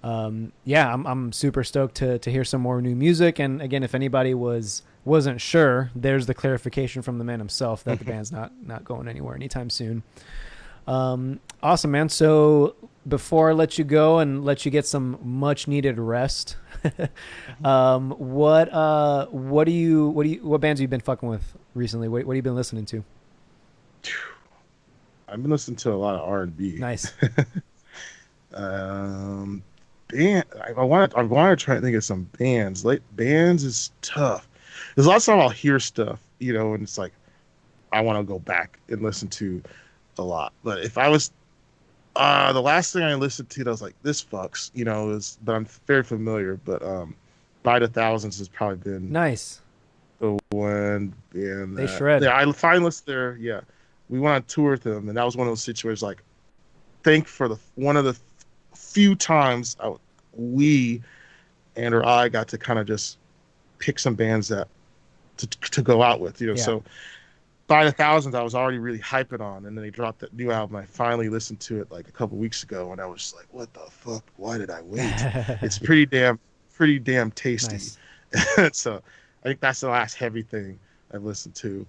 I'm super stoked to hear some more new music. And again, if anybody wasn't sure, there's the clarification from the man himself that the band's not going anywhere anytime soon. Awesome, man. So before I let you go and let you get some much needed rest, what bands have you been fucking with recently? What have you been listening to? I've been listening to a lot of R&B. Nice. Band. I want to try to think of some bands. Like, bands is tough. There's a lot of times I'll hear stuff, you know, and it's like I want to go back and listen to a lot. But if I was the last thing I listened to that was like, this fucks, you know, but I'm very familiar, but By the Thousands has probably been nice. The one band they shred. Yeah, I finally listened there. Yeah, we went on tour with them, and that was one of those situations. Like, one of the few times we or I got to kind of just pick some bands that to go out with, you know. So By the Thousands I was already really hyping on, and then they dropped that new album. I finally listened to it like a couple weeks ago, and I was just like, what the fuck, why did I wait? It's pretty damn tasty. Nice. So I think that's the last heavy thing I've listened to.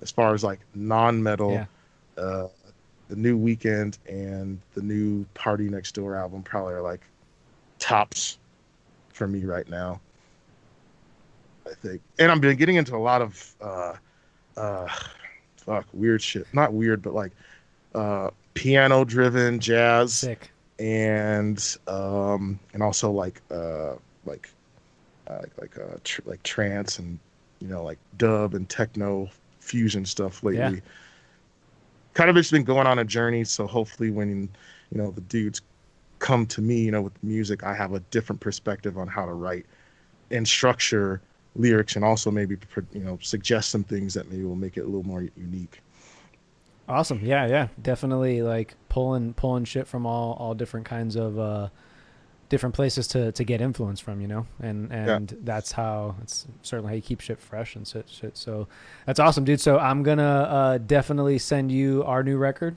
As far as like non-metal, the new Weekend and the new Party Next Door album probably are like tops for me right now, I think. And I've been getting into a lot of weird shit. Not weird, but like piano driven jazz. Sick. And also like trance and, you know, like dub and techno fusion stuff lately. Kind of just been going on a journey. So hopefully when, the dudes come to me, with music, I have a different perspective on how to write and structure lyrics, and also maybe, suggest some things that maybe will make it a little more unique. Awesome. Yeah. Definitely like pulling shit from all different kinds of, different places to get influence from, and that's how, it's certainly how you keep shit fresh and shit. So that's awesome, dude. So I'm gonna definitely send you our new record,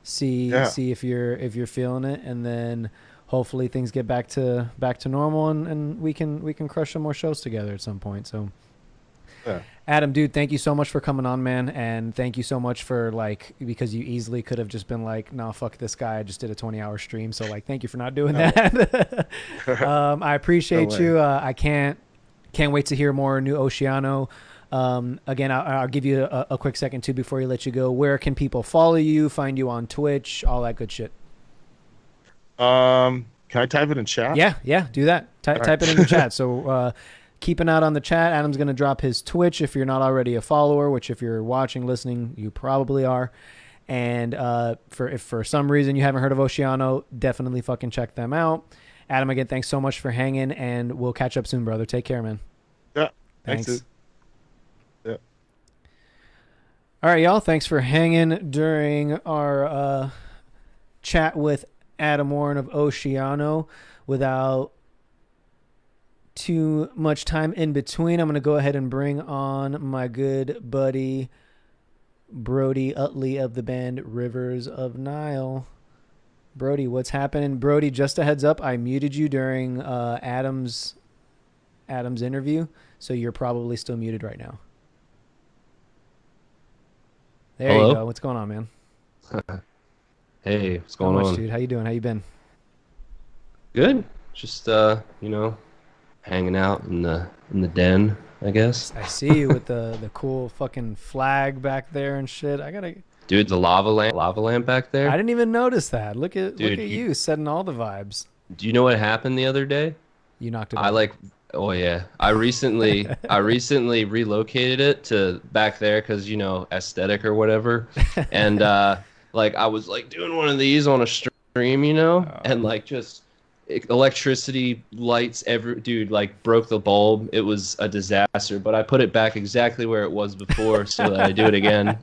see if you're feeling it, and then hopefully things get back to normal, and we can crush some more shows together at some point. So Adam, dude, thank you so much for coming on, man. And thank you so much for because you easily could have just been like, no, fuck this guy. I just did a 20-hour stream. So thank you for not doing that. I appreciate you. I can't wait to hear more new Oceano. Again, I'll give you a quick second too, before you let you go. Where can people follow you, find you on Twitch, all that good shit? Can I type it in chat? Yeah. Do that. Type it in the chat. So, keep an eye on the chat. Adam's going to drop his Twitch if you're not already a follower, which if you're watching, listening, you probably are. And if for some reason you haven't heard of Oceano, definitely fucking check them out. Adam, again, thanks so much for hanging, and we'll catch up soon, brother. Take care, man. Yeah. Thanks. Dude. Yeah. All right, y'all. Thanks for hanging during our chat with Adam Warren of Oceano. Without too much time in between, I'm going to go ahead and bring on my good buddy Brody Uttley of the band Rivers of Nihil. Brody, what's happening? Brody, just a heads up, I muted you during Adam's interview, so you're probably still muted right now. There Hello? you go. What's going on, man? Hey, what's going on? Dude? How you doing? How you been? Good. Just hanging out in the den, I guess. I see you with the cool fucking flag back there and shit. Dude, the lava lamp back there. I didn't even notice that. Look at Dude, you setting all the vibes. Do you know what happened the other day? You knocked it over. Oh yeah. I recently relocated it to back there because aesthetic or whatever. And I was doing one of these on a stream, and just electricity lights broke the bulb. It was a disaster, but I put it back exactly where it was before so that I do it again.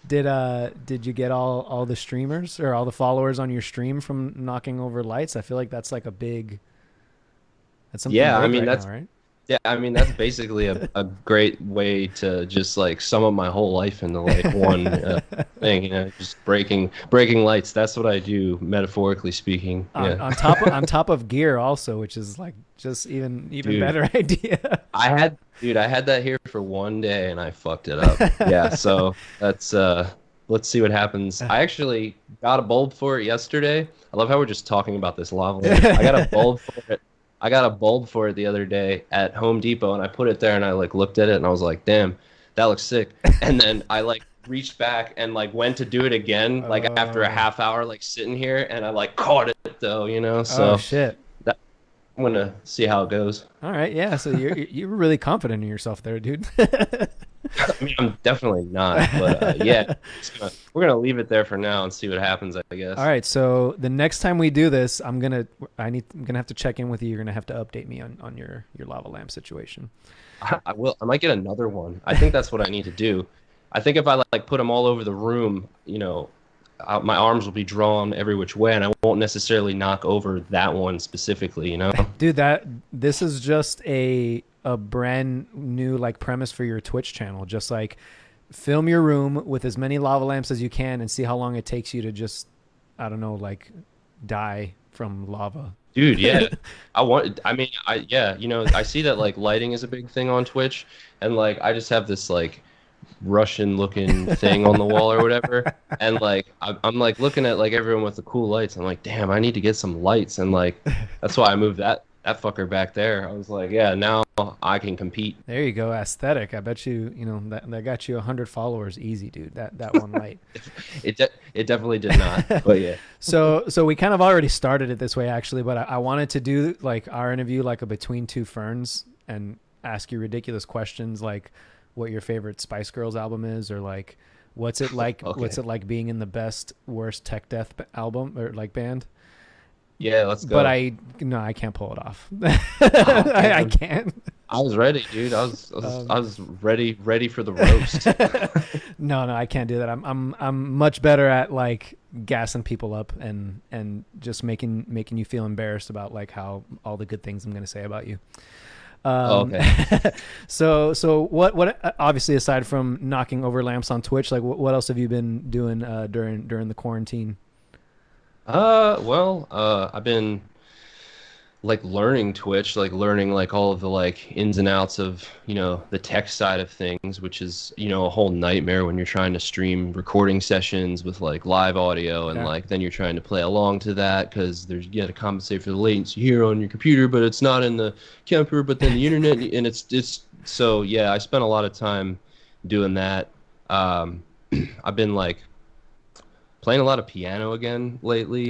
Did you get all the streamers or all the followers on your stream from knocking over lights? I feel like that's like that's something right? Yeah, I mean that's basically a great way to just sum up my whole life into one thing, just breaking lights. That's what I do, metaphorically speaking. On top of gear also, which is just even Dude, better idea. I had that here for one day and I fucked it up. Yeah, so that's let's see what happens. I actually got a bulb for it yesterday. I love how we're just talking about this lava lamp. I got a bulb for it. I got a bulb for it the other day at Home Depot, and I put it there, and I looked at it, and I was like, "Damn, that looks sick." And then I reached back and went to do it again, after a half hour sitting here, and I caught it though, So oh shit! I'm gonna see how it goes. All right, yeah. So you're really confident in yourself there, dude. I mean, I'm definitely not, but we're gonna leave it there for now and see what happens, I guess. All right. So the next time we do this, I'm gonna have to check in with you. You're gonna have to update me on your lava lamp situation. I will. I might get another one. I think that's what I need to do. I think if I put them all over the room, my arms will be drawn every which way, and I won't necessarily knock over that one specifically. Dude, this is just a brand new premise for your Twitch channel. Just film your room with as many lava lamps as you can and see how long it takes you to just, I don't know, die from lava. Dude, yeah. I see that lighting is a big thing on Twitch, and I just have this Russian looking thing on the wall or whatever, and I'm looking at everyone with the cool lights. I'm like, damn, I need to get some lights, and that's why I moved that fucker back there. I was like, yeah, now I can compete. There you go, aesthetic. I bet you that got you 100 followers easy, dude. That one light. It definitely did not, but yeah. So we kind of already started it this way actually, but I wanted to do our interview a between two ferns and ask you ridiculous questions what your favorite Spice Girls album is, or like what's it like? Okay. What's it like being in the best worst tech death album or like band? Yeah, let's go. But I can't pull it off. I can't. I was ready, dude. I was ready for the roast. No, I can't do that. I'm much better at like gassing people up and just making you feel embarrassed about like how all the good things I'm going to say about you. Okay. So what obviously aside from knocking over lamps on Twitch, like what else have you been doing during the quarantine? I've been like learning Twitch, like learning like all of the like ins and outs of, the tech side of things, which is, a whole nightmare when you're trying to stream recording sessions with like live audio and like then you're trying to play along to that because you got to compensate for the latency here on your computer, but it's not in the computer, but then the internet, and it's so yeah, I spent a lot of time doing that. I've been like playing a lot of piano again lately,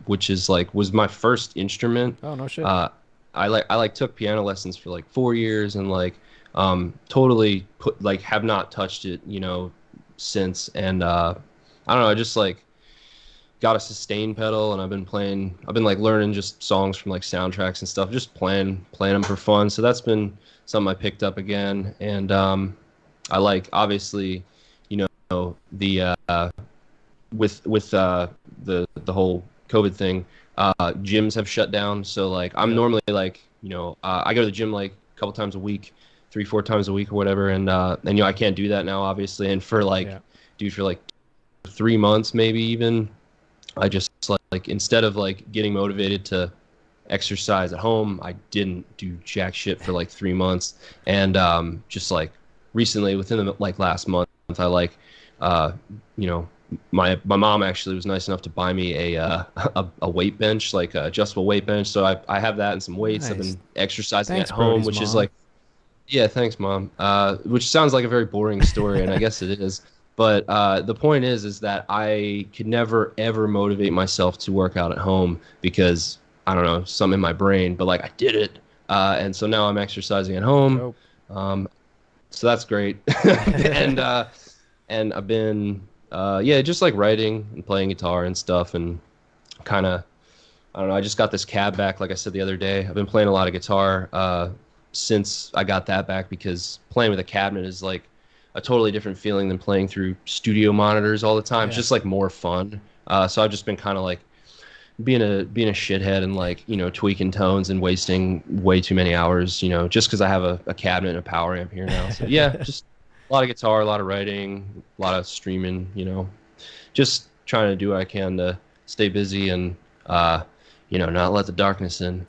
which is like was my first instrument. Oh no shit. I took piano lessons for like 4 years and like totally have not touched it, since. And I don't know, I just like got a sustain pedal and I've been like learning just songs from like soundtracks and stuff, just playing them for fun. So that's been something I picked up again. And I like obviously, the with the whole COVID thing, gyms have shut down. So like I'm normally like, I go to the gym like a couple times a week, 3-4 times a week or whatever. And I can't do that now, obviously. And for like, for like 3 months, maybe even, I just like instead of like getting motivated to exercise at home, I didn't do jack shit for like 3 months. And just like recently within the like last month, I like, my mom actually was nice enough to buy me a weight bench, like a adjustable weight bench. So I have that and some weights. Nice. I've been exercising at home, which is like, yeah, thanks, Mom. Which sounds like a very boring story, and I guess it is. But the point is that I could never ever motivate myself to work out at home because I don't know, something in my brain. But like I did it, and so now I'm exercising at home. So that's great. and I've been. Just like writing and playing guitar and stuff, and kind of, I don't know, I just got this cab back, like I said the other day. I've been playing a lot of guitar since I got that back because playing with a cabinet is like a totally different feeling than playing through studio monitors all the time. It's just like more fun. So I've just been kind of like being a shithead and like, tweaking tones and wasting way too many hours, just because I have a cabinet and a power amp here now. So yeah, just a lot of guitar, a lot of writing, a lot of streaming, just trying to do what I can to stay busy and, not let the darkness in.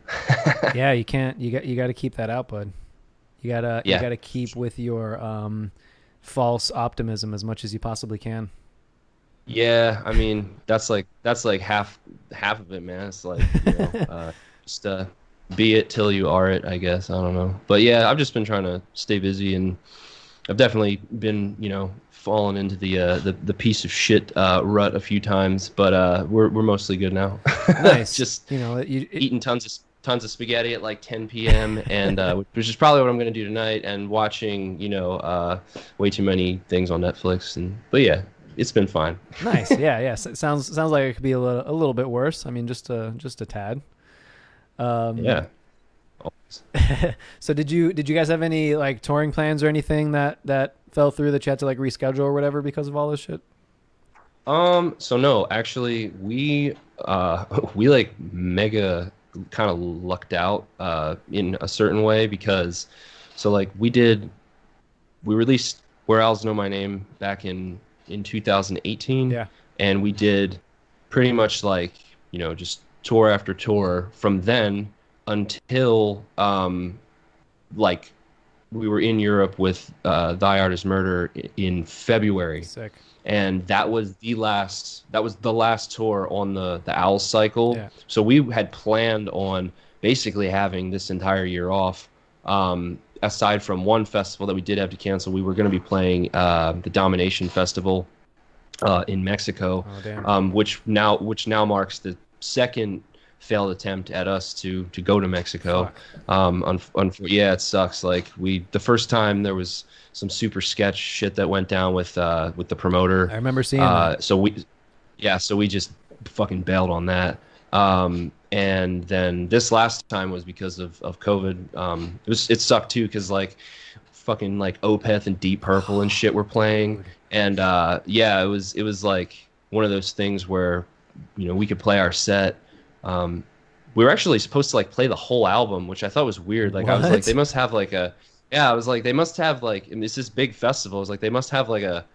Yeah, you can't, you got to keep that out, bud. You gotta keep with your false optimism as much as you possibly can. Yeah, I mean, that's like half of it, man. It's like, just be it till you are it, I guess. I don't know. But yeah, I've just been trying to stay busy, and I've definitely been, fallen into the piece of shit rut a few times, but we're mostly good now. Nice. Just eating tons of spaghetti at like 10 p.m. and which is probably what I'm gonna do tonight, and watching way too many things on Netflix. But yeah, it's been fine. Nice. Yeah. So it sounds like it could be a little bit worse. I mean, just a tad. Yeah. So did you guys have any like touring plans or anything that fell through that you had to like reschedule or whatever because of all this shit? So no, actually we like mega kind of lucked out in a certain way, because so like we released Where Owls Know My Name back in 2018. Yeah. And we did pretty much like, just tour after tour from then until like we were in Europe with Thy Art Is Murder in February. Sick. And that was the last tour on the Owls cycle. Yeah. So we had planned on basically having this entire year off. Aside from one festival that we did have to cancel, we were going to be playing the Domination Festival in Mexico, which now marks the second failed attempt at us to go to Mexico. Fuck. It sucks. Like the first time there was some super sketch shit that went down with the promoter. I remember seeing that. So we just fucking bailed on that. And then this last time was because of COVID. It sucked too, because like fucking like Opeth and Deep Purple and shit were playing, and it was like one of those things where, you know, we could play our set. We were actually supposed to like play the whole album, which I thought was weird. Like, I was like, they must have like I was like, they must have like, and it's this big festival. It's like they must have like a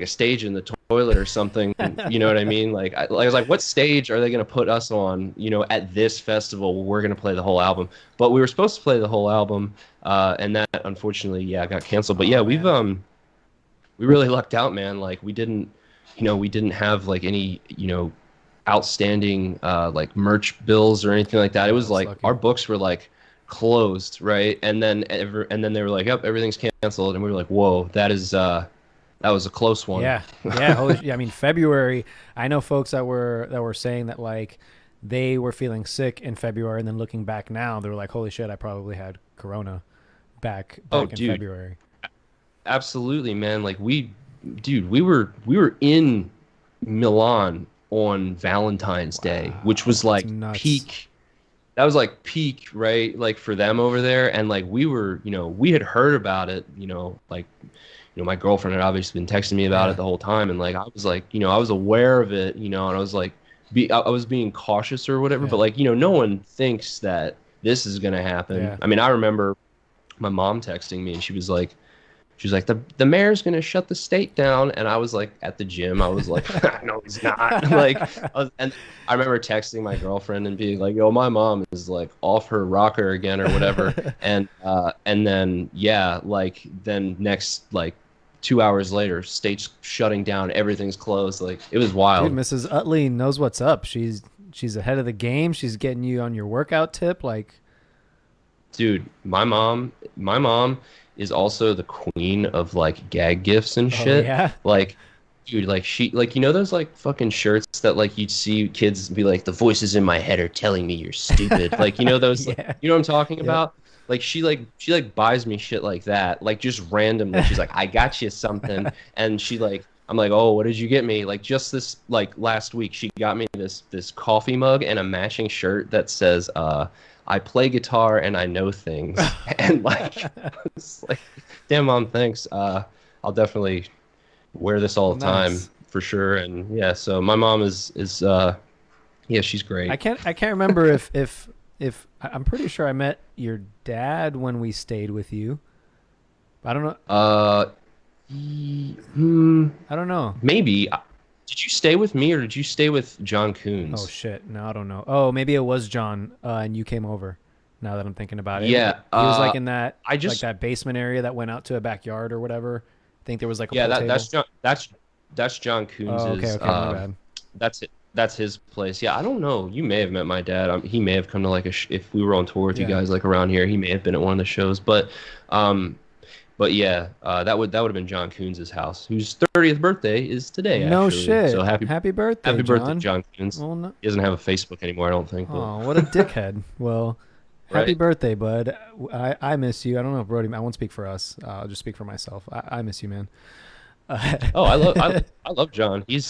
stage in the toilet or something. You know what I mean? Like, I was like, what stage are they going to put us on, you know, at this festival where we're going to play the whole album? But we were supposed to play the whole album, and that unfortunately, got canceled. But we really lucked out, man. Like, we didn't have like any, you know, outstanding like merch bills or anything like that. It was like lucky. Our books were like closed, right? And then they were like, yep, everything's canceled, and we were like, whoa, that was a close one. Yeah. I mean, February, I know folks that were saying that like they were feeling sick in February, and then looking back now, they were like, holy shit, I probably had corona back in February. Absolutely, man. Like we were in Milan on Valentine's Day, which was like peak. That was like peak, right? Like for them over there. And like we were, you know, we had heard about it, you know, like, you know, my girlfriend had obviously been texting me about it the whole time. And like, I was like, you know, I was aware of it, you know, and I was like, I was being cautious or whatever, but like, you know, no one thinks that this is going to happen. Yeah. I mean, I remember my mom texting me, and she was like, the mayor's going to shut the state down. And I was like, at the gym, I was like, no, he's not. Like, and I remember texting my girlfriend and being like, yo, my mom is like off her rocker again or whatever. And then, like then next, like 2 hours later, state's shutting down, everything's closed. Like, it was wild. Dude, Mrs. Uttley knows what's up. She's ahead of the game. She's getting you on your workout tip. Like, dude, my mom is also the queen of like gag gifts and shit. Yeah. Like, dude, like she, like, you know those like fucking shirts that like you'd see kids be like, the voices in my head are telling me you're stupid. Like, you know those, like, you know what I'm talking about? Like she buys me shit like that, like just randomly. She's like, I got you something, and she like, I'm like, oh, what did you get me? Like just this, like last week, she got me this coffee mug and a matching shirt that says, I play guitar and I know things. And like, it's like, damn, Mom, thanks. I'll definitely wear this all the time for sure. And yeah, so my mom is she's great. I can't remember if I'm pretty sure I met your dad when we stayed with you. I don't know. I don't know. Maybe. Did you stay with me or did you stay with John Coons? Oh shit, no, I don't know. Oh, maybe it was John, and you came over. Now that I'm thinking about it, yeah, he was like in that like that basement area that went out to a backyard or whatever. I think there was like a pool table. That's John Coons'. Oh, okay, my bad. That's it. That's his place. Yeah, I don't know. You may have met my dad. He may have come to like if we were on tour with you guys like around here, he may have been at one of the shows. But yeah, that would have been John Coons' house, whose 30th birthday is today. No actually. shit. So happy birthday, happy John. birthday, John Coons. Well, no. He doesn't have a Facebook anymore, I don't think. But. Oh, what a dickhead. Well, happy birthday, bud. I miss you. I don't know if Brody. I won't speak for us. I'll just speak for myself. I miss you, man. I love John. He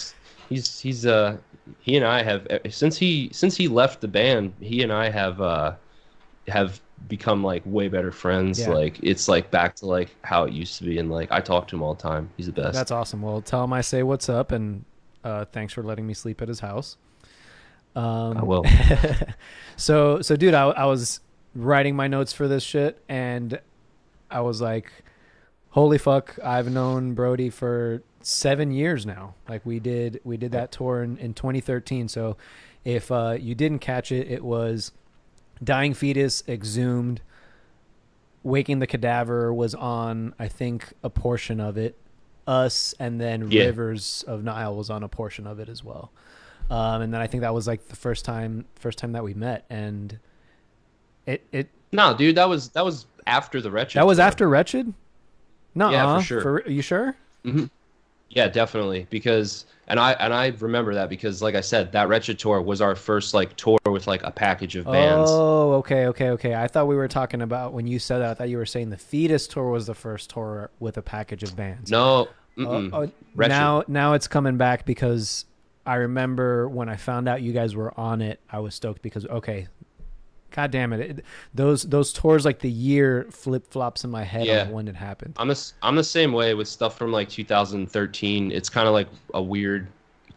and I have since he left the band. He and I have become like way better friends. Yeah. Like it's like back to like how it used to be, and like I talk to him all the time. He's the best. That's awesome. Well, tell him I say what's up, and thanks for letting me sleep at his house. I will. So dude, I was writing my notes for this shit, and I was like, holy fuck, I've known Brody for 7 years now. Like we did that tour in 2013. So if you didn't catch it, it was Dying Fetus, Exhumed, Waking the Cadaver was on, I think, a portion of it. Us, and then Rivers of Nihil was on a portion of it as well. And then I think that was like the first time that we met, and it. No, dude, that was after the Wretched. That was after Wretched. No, yeah, for sure. Are you sure? Mm-hmm. Yeah, definitely. Because and I remember that because like I said, that Wretched tour was our first like tour with like a package of bands. Oh, okay. I thought we were talking about when you said that. I thought you were saying the Fetus tour was the first tour with a package of bands. No, Oh, mm-mm. oh, Wretched. now it's coming back because I remember when I found out you guys were on it, I was stoked because okay, god damn it, those tours like the year flip flops in my head Yeah. on when it happened. I'm the same way with stuff from like 2013. It's kind of like a weird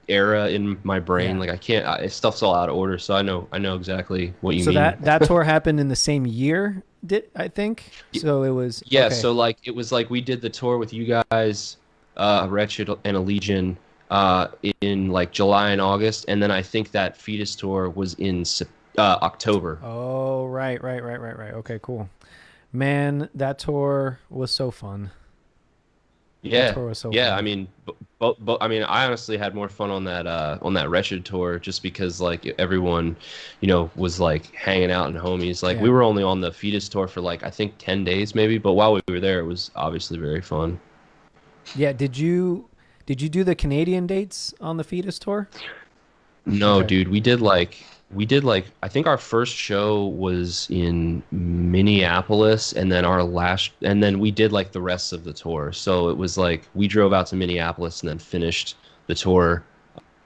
era in my brain. Yeah. Like I can't. Stuff's all out of order. So I know exactly what you So mean. that tour happened in the same year, did I think? So it was Yeah. okay. So like it was like we did the tour with you guys, Wretched and a Legion, in like July and August, and then I think that Fetus tour was in October. Oh, right. Okay, cool. Man, that tour was so fun. That Yeah, tour was so yeah. I fun. mean, I mean, I honestly had more fun on that Wretched tour just because like everyone, was like hanging out and homies. Like we Yeah. were only on the Fetus tour for like I think 10 days maybe, but while we were there, it was obviously very fun. Yeah, did you do the Canadian dates on the Fetus tour? No, Okay. dude, we did like I think our first show was in Minneapolis and then we did like the rest of the tour. So it was like we drove out to Minneapolis and then finished the tour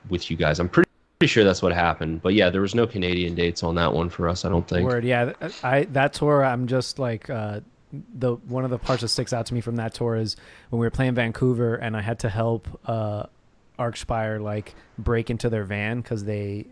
with you guys. I'm pretty sure that's what happened. But yeah, there was no Canadian dates on that one for us, I don't think. Word, yeah. I that tour, I'm just like the one of the parts that sticks out to me from that tour is when we were playing Vancouver and I had to help Archspire like break into their van because they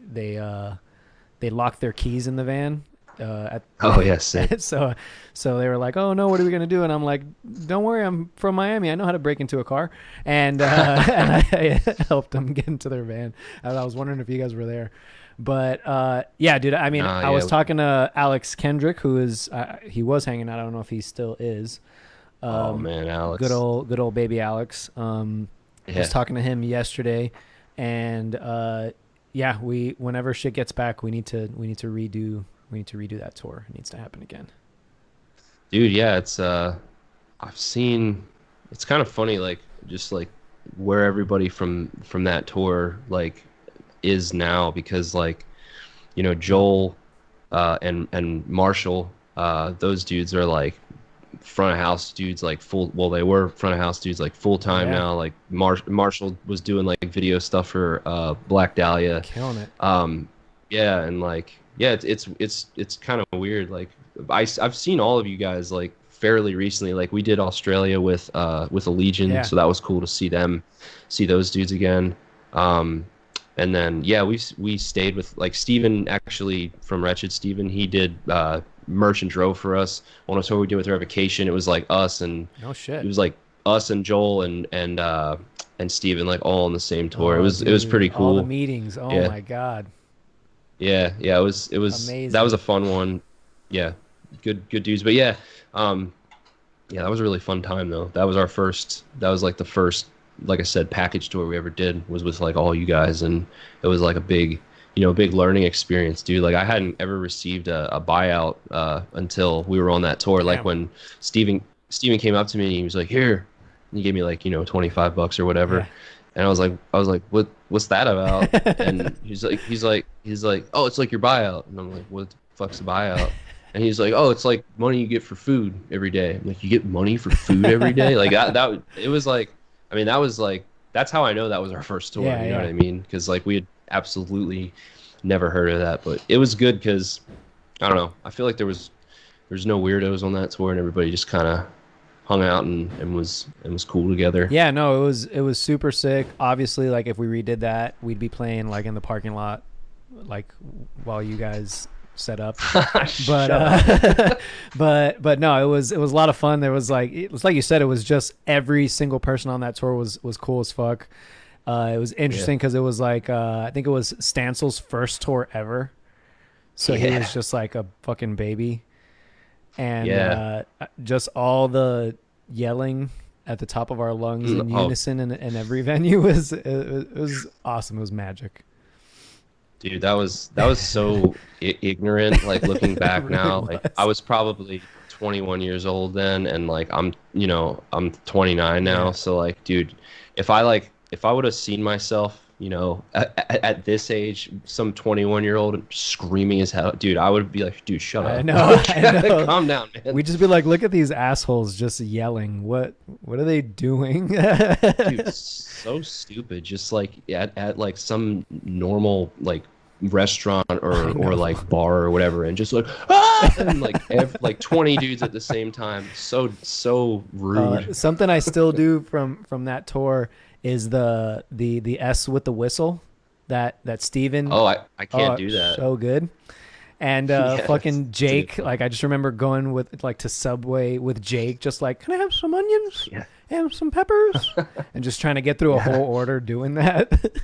locked their keys in the van. At Oh yeah, sick. so they were like, "Oh no, what are we gonna do?" And I'm like, "Don't worry, I'm from Miami. I know how to break into a car." And and I helped them get into their van. And I was wondering if you guys were there, but yeah, dude. I mean, Nah, I was yeah. talking to Alex Kendrick, who is he was hanging out. I don't know if he still is. Oh man, Alex. Good old baby Alex. I Yeah. was talking to him yesterday, and yeah, whenever shit gets back, we need to redo that tour. It needs to happen again. Dude, yeah, I've seen it's kind of funny like just like where everybody from that tour like is now because like Joel and Marshall, those dudes are like front of house dudes like they were front of house dudes like full time Yeah, now. Like Marshall was doing like video stuff for Black Dahlia. killing it. Yeah, and like yeah, it's kind of weird. Like I've seen all of you guys like fairly recently. Like we did Australia with a Legion, Yeah, so that was cool to see those dudes again. And then yeah, we stayed with like Steven actually from Wretched. Steven, he did merch and drove for us on a tour we did with Revocation. It was like us and no it shit. was like us and Joel and Steven like all on the same tour. Oh, It was pretty dude, all the cool. meetings. Oh Yeah. my god, Yeah, it was that was amazing. a fun one. Yeah, good dudes. But yeah, yeah, that was a really fun time though. That was like the first, like I said, package tour we ever did was with like all you guys, and it was like a big learning experience, dude. Like I hadn't ever received a buyout until we were on that tour. Like Damn. when Steven came up to me and he was like, "Here," and he gave me like $25 or whatever. Yeah. And I was like, what's that about? And he's like, oh, it's like your buyout. And I'm like, what the fuck's a buyout? And he's like, oh, it's like money you get for food every day. I'm like, you get money for food every day? Like that it was like, I mean, that was like, that's how I know that was our first tour. Yeah, You know yeah. what I mean? Because like we had absolutely never heard of that, but it was good because I don't know. I feel like there's no weirdos on that tour, and everybody just kind of hung out and was cool together. Yeah, no, it was super sick. Obviously, like if we redid that, we'd be playing like in the parking lot, like while you guys set up. But Shut up. but no, it was a lot of fun. There was like it was like you said, it was just every single person on that tour was cool as fuck. It was Yeah. interesting because it was like I think it was Stansel's first tour ever, so he Yeah. was just like a fucking baby, and Yeah. just all the yelling at the top of our lungs in Oh, unison in every venue was awesome. It was magic. dude, that was so ignorant. Like looking It back really now, like was. I was probably 21 years old then, and like I'm 29 now. Yeah. So like, dude, if I would have seen myself, at this age, some 21-year-old screaming as hell, dude, I would be like, dude, shut up. I know. Calm down, man. We'd just be like, look at these assholes just yelling. What are they doing? Dude, so stupid. Just like at like some normal like restaurant or like bar or whatever, and just like and like 20 dudes at the same time. So rude. Something I still do from that tour is the S with the whistle that Steven. Oh, I can't do that. So good. And Yes, fucking Jake, dude. like I just remember going with like to Subway with Jake, just like, can I have some onions? Yeah. And some peppers? And just trying to get through a whole order doing that.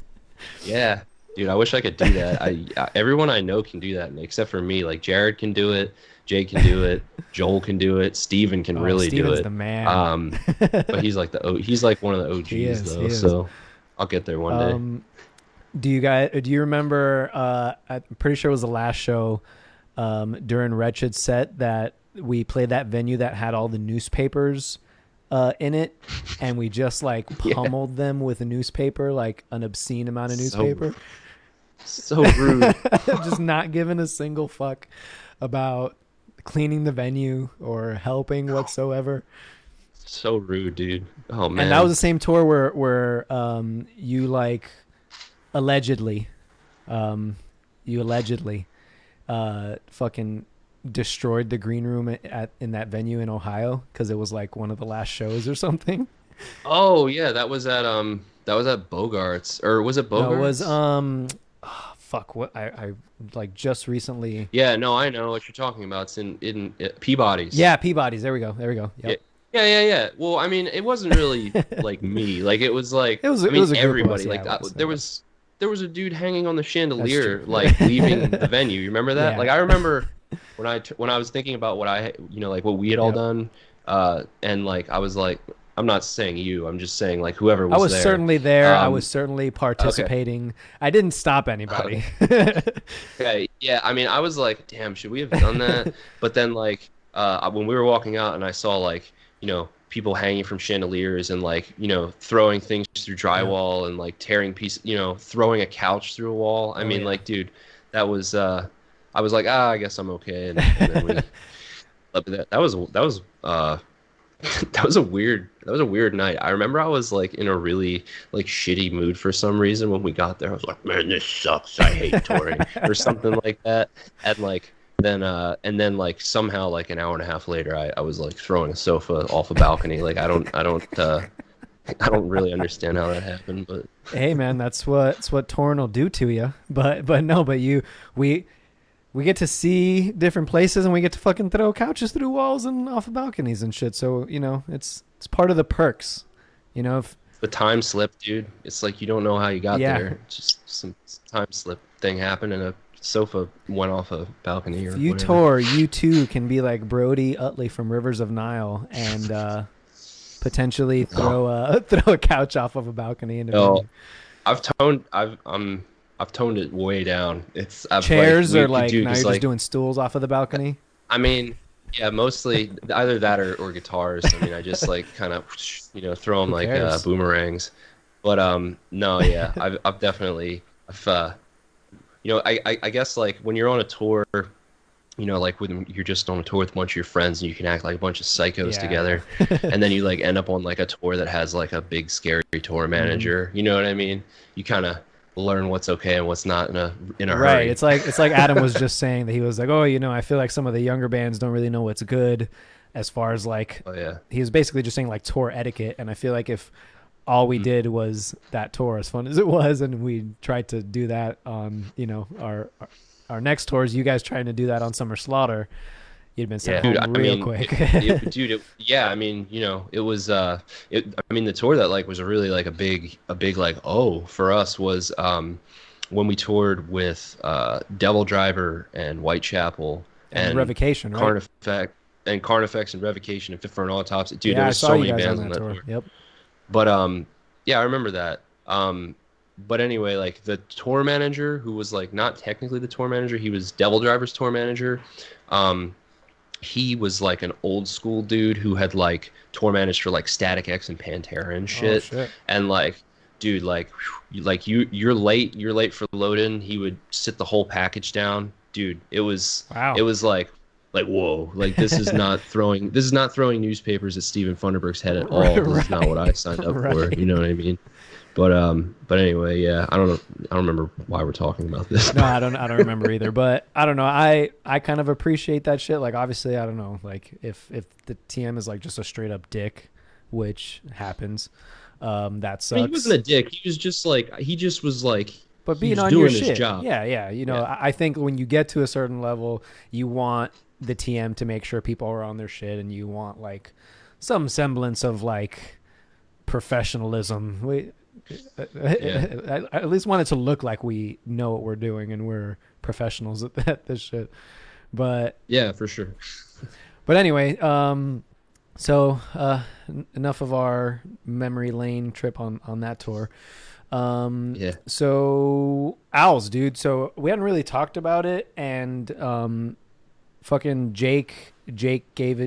Yeah, dude, I wish I could do that. Everyone I know can do that, except for me. Like Jared can do it, Jake can do it, Joel can do it, Steven can really Steven's do it. the man. But he's like one of the OGs He is. So I'll get there one day. Do you remember? I'm pretty sure it was the last show during Wretched's set that we played that venue that had all the newspapers in it, and we just like pummeled them with a newspaper, like an obscene amount of newspaper. So rude. Just not giving a single fuck about cleaning the venue or helping whatsoever. So rude, dude. Oh man. And that was the same tour where you like allegedly fucking destroyed the green room in that venue in Ohio because it was like one of the last shows or something. Oh yeah, that was at Bogart's, or was it Bogart's? No, it was fuck, what I like just recently. Yeah, no, I know what you're talking about. It's in Peabody's. Yeah, Peabody's. There we go. Yep. Yeah. Well, I mean, it wasn't really like me. Like it was like it was a group everybody. of us, Like there was a dude hanging on the chandelier, true. like leaving the venue. You remember that? Yeah. Like I remember when I was thinking about what like what we had all done, and like I was like, I'm not saying you. I'm just saying like whoever was there. I was certainly there. I was certainly participating. Okay. I didn't stop anybody. Okay. Yeah. I mean, I was like, damn, should we have done that? But then like when we were walking out and I saw like, people hanging from chandeliers and like, throwing things through drywall and like tearing pieces, throwing a couch through a wall. I mean, like, dude, that was, I was like, I guess I'm okay. And then that was that was a weird night. I remember I was like in a really like shitty mood for some reason when we got there. I was like, man, this sucks. I hate touring or something like that. And like then like somehow like an hour and a half later, I was like throwing a sofa off a balcony. Like I don't really understand how that happened, but hey man, that's what touring will do to you. But we get to see different places and we get to fucking throw couches through walls and off of balconies and shit. So, it's part of the perks, if the time slip, dude. It's like you don't know how you got there. It's just some time slip thing happened and a sofa went off a balcony or if you whatever. tour, you too can be like Brody Uttley from Rivers of Nihil and potentially throw a couch off of a balcony in a venue. I've toned it way down. It's chairs like, or like dude, now you're just doing stools off of the balcony. I mean, yeah, mostly either that or guitars. I mean, I just like kind of throw them like boomerangs. But no, yeah, I've definitely I guess like when you're on a tour, like when you're just on a tour with a bunch of your friends and you can act like a bunch of psychos together, and then you like end up on like a tour that has like a big scary tour manager. You know what I mean? You kind of learn what's okay and what's not in a hurry. Right. It's like Adam was just saying that he was like, oh, I feel like some of the younger bands don't really know what's good as far as like, he was basically just saying like tour etiquette. And I feel like if all we did was that tour, as fun as it was, and we tried to do that on, our next tours, you guys trying to do that on Summer Slaughter, you'd been sent home real quick. I mean, it was, I mean, the tour that like was really like a big like, for us was when we toured with Devil Driver and Whitechapel and Revocation, right? Carnifex and Revocation and Fit for an Autopsy. Dude, yeah, there was so many bands on that tour. Yep. But yeah, I remember that. But anyway, like the tour manager, who was like not technically the tour manager, he was Devil Driver's tour manager. he was like an old school dude who had like tour managed for like Static X and Pantera and shit. Oh, shit. And like, dude, like, you're late for load-in. He would sit the whole package down, dude. It was like whoa, like this is not throwing newspapers at Steven Funderburg's head at all. This is not what I signed up for. You know what I mean? But anyway, yeah, I don't remember why we're talking about this. No, I don't remember either. But I don't know. I kind of appreciate that shit. Like, obviously, I don't know. Like, if the TM is like just a straight up dick, which happens, that sucks. I mean, he wasn't a dick. He was just like But being on your shit, job. Yeah. You know, I think when you get to a certain level, you want the TM to make sure people are on their shit, and you want like some semblance of like professionalism. I at least want it to look like we know what we're doing and we're professionals at this shit. But yeah, for sure. But anyway, so enough of our memory lane trip on that tour. Yeah. So Owls, dude. So we hadn't really talked about it, and fucking Jake gave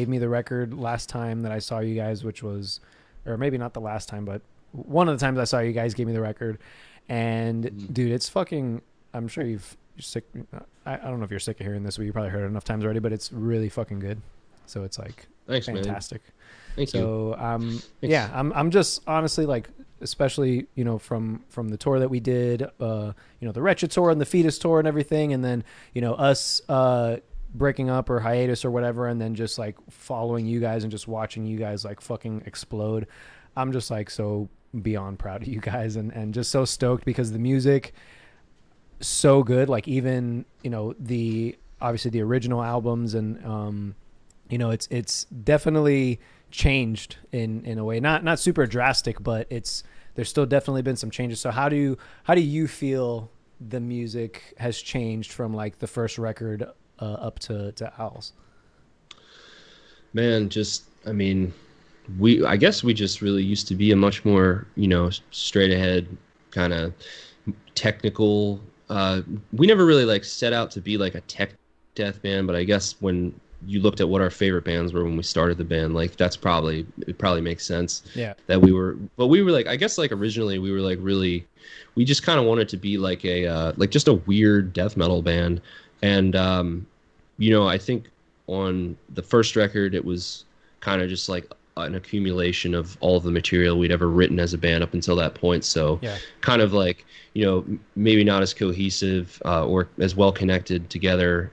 me the record last time that I saw you guys, which was, or maybe not the last time, but one of the times I saw you guys gave me the record. And dude, it's fucking, I'm sure you're sick. I don't know if you're sick of hearing this, but you probably heard it enough times already, but it's really fucking good. So it's like, thanks, fantastic. Man. Thank you. Yeah, I'm just honestly like, especially, you know, from the tour that we did, you know, the Wretched tour and the Fetus tour and everything. And then, you know, us, breaking up or hiatus or whatever. And then just like following you guys and just watching you guys like fucking explode. I'm just like so beyond proud of you guys and just so stoked because the music so good. Like even, you know, obviously the original albums and you know, it's definitely changed in a way, not super drastic, but there's still definitely been some changes. So how do you feel the music has changed from like the first record up to Owls? Man, I mean, I guess we just really used to be a much more, you know, straight ahead kind of technical. We never really like set out to be like a tech death band, but I guess when you looked at what our favorite bands were when we started the band, like it probably makes sense. Yeah. That we were like, I guess like originally we were like really, we just kind of wanted to be like like just a weird death metal band. And, you know, I think on the first record, it was kind of just like an accumulation of all of the material we'd ever written as a band up until that point. So kind of like, you know, maybe not as cohesive or as well connected together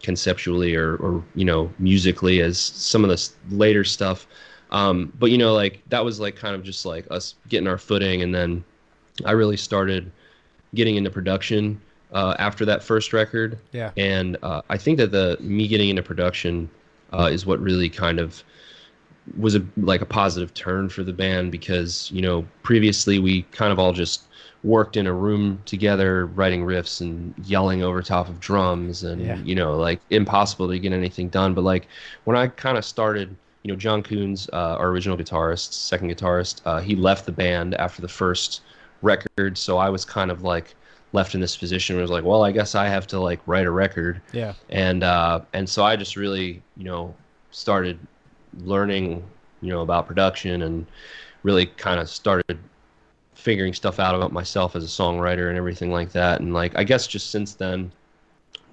conceptually or, you know, musically as some of the later stuff. But, you know, like that was like kind of just like us getting our footing. And then I really started getting into production after that first record. Yeah. And I think that me getting into production is what really kind of was like a positive turn for the band because, you know, previously we kind of all just worked in a room together writing riffs and yelling over top of drums and, you know, like impossible to get anything done. But like when I kind of started, you know, John Coons, our original guitarist, second guitarist, he left the band after the first record. So I was kind of like left in this position where I was like, well, I guess I have to like write a record. Yeah. And so I just really, you know, started learning, you know, about production and really kind of started figuring stuff out about myself as a songwriter and everything like that. And like, I guess just since then,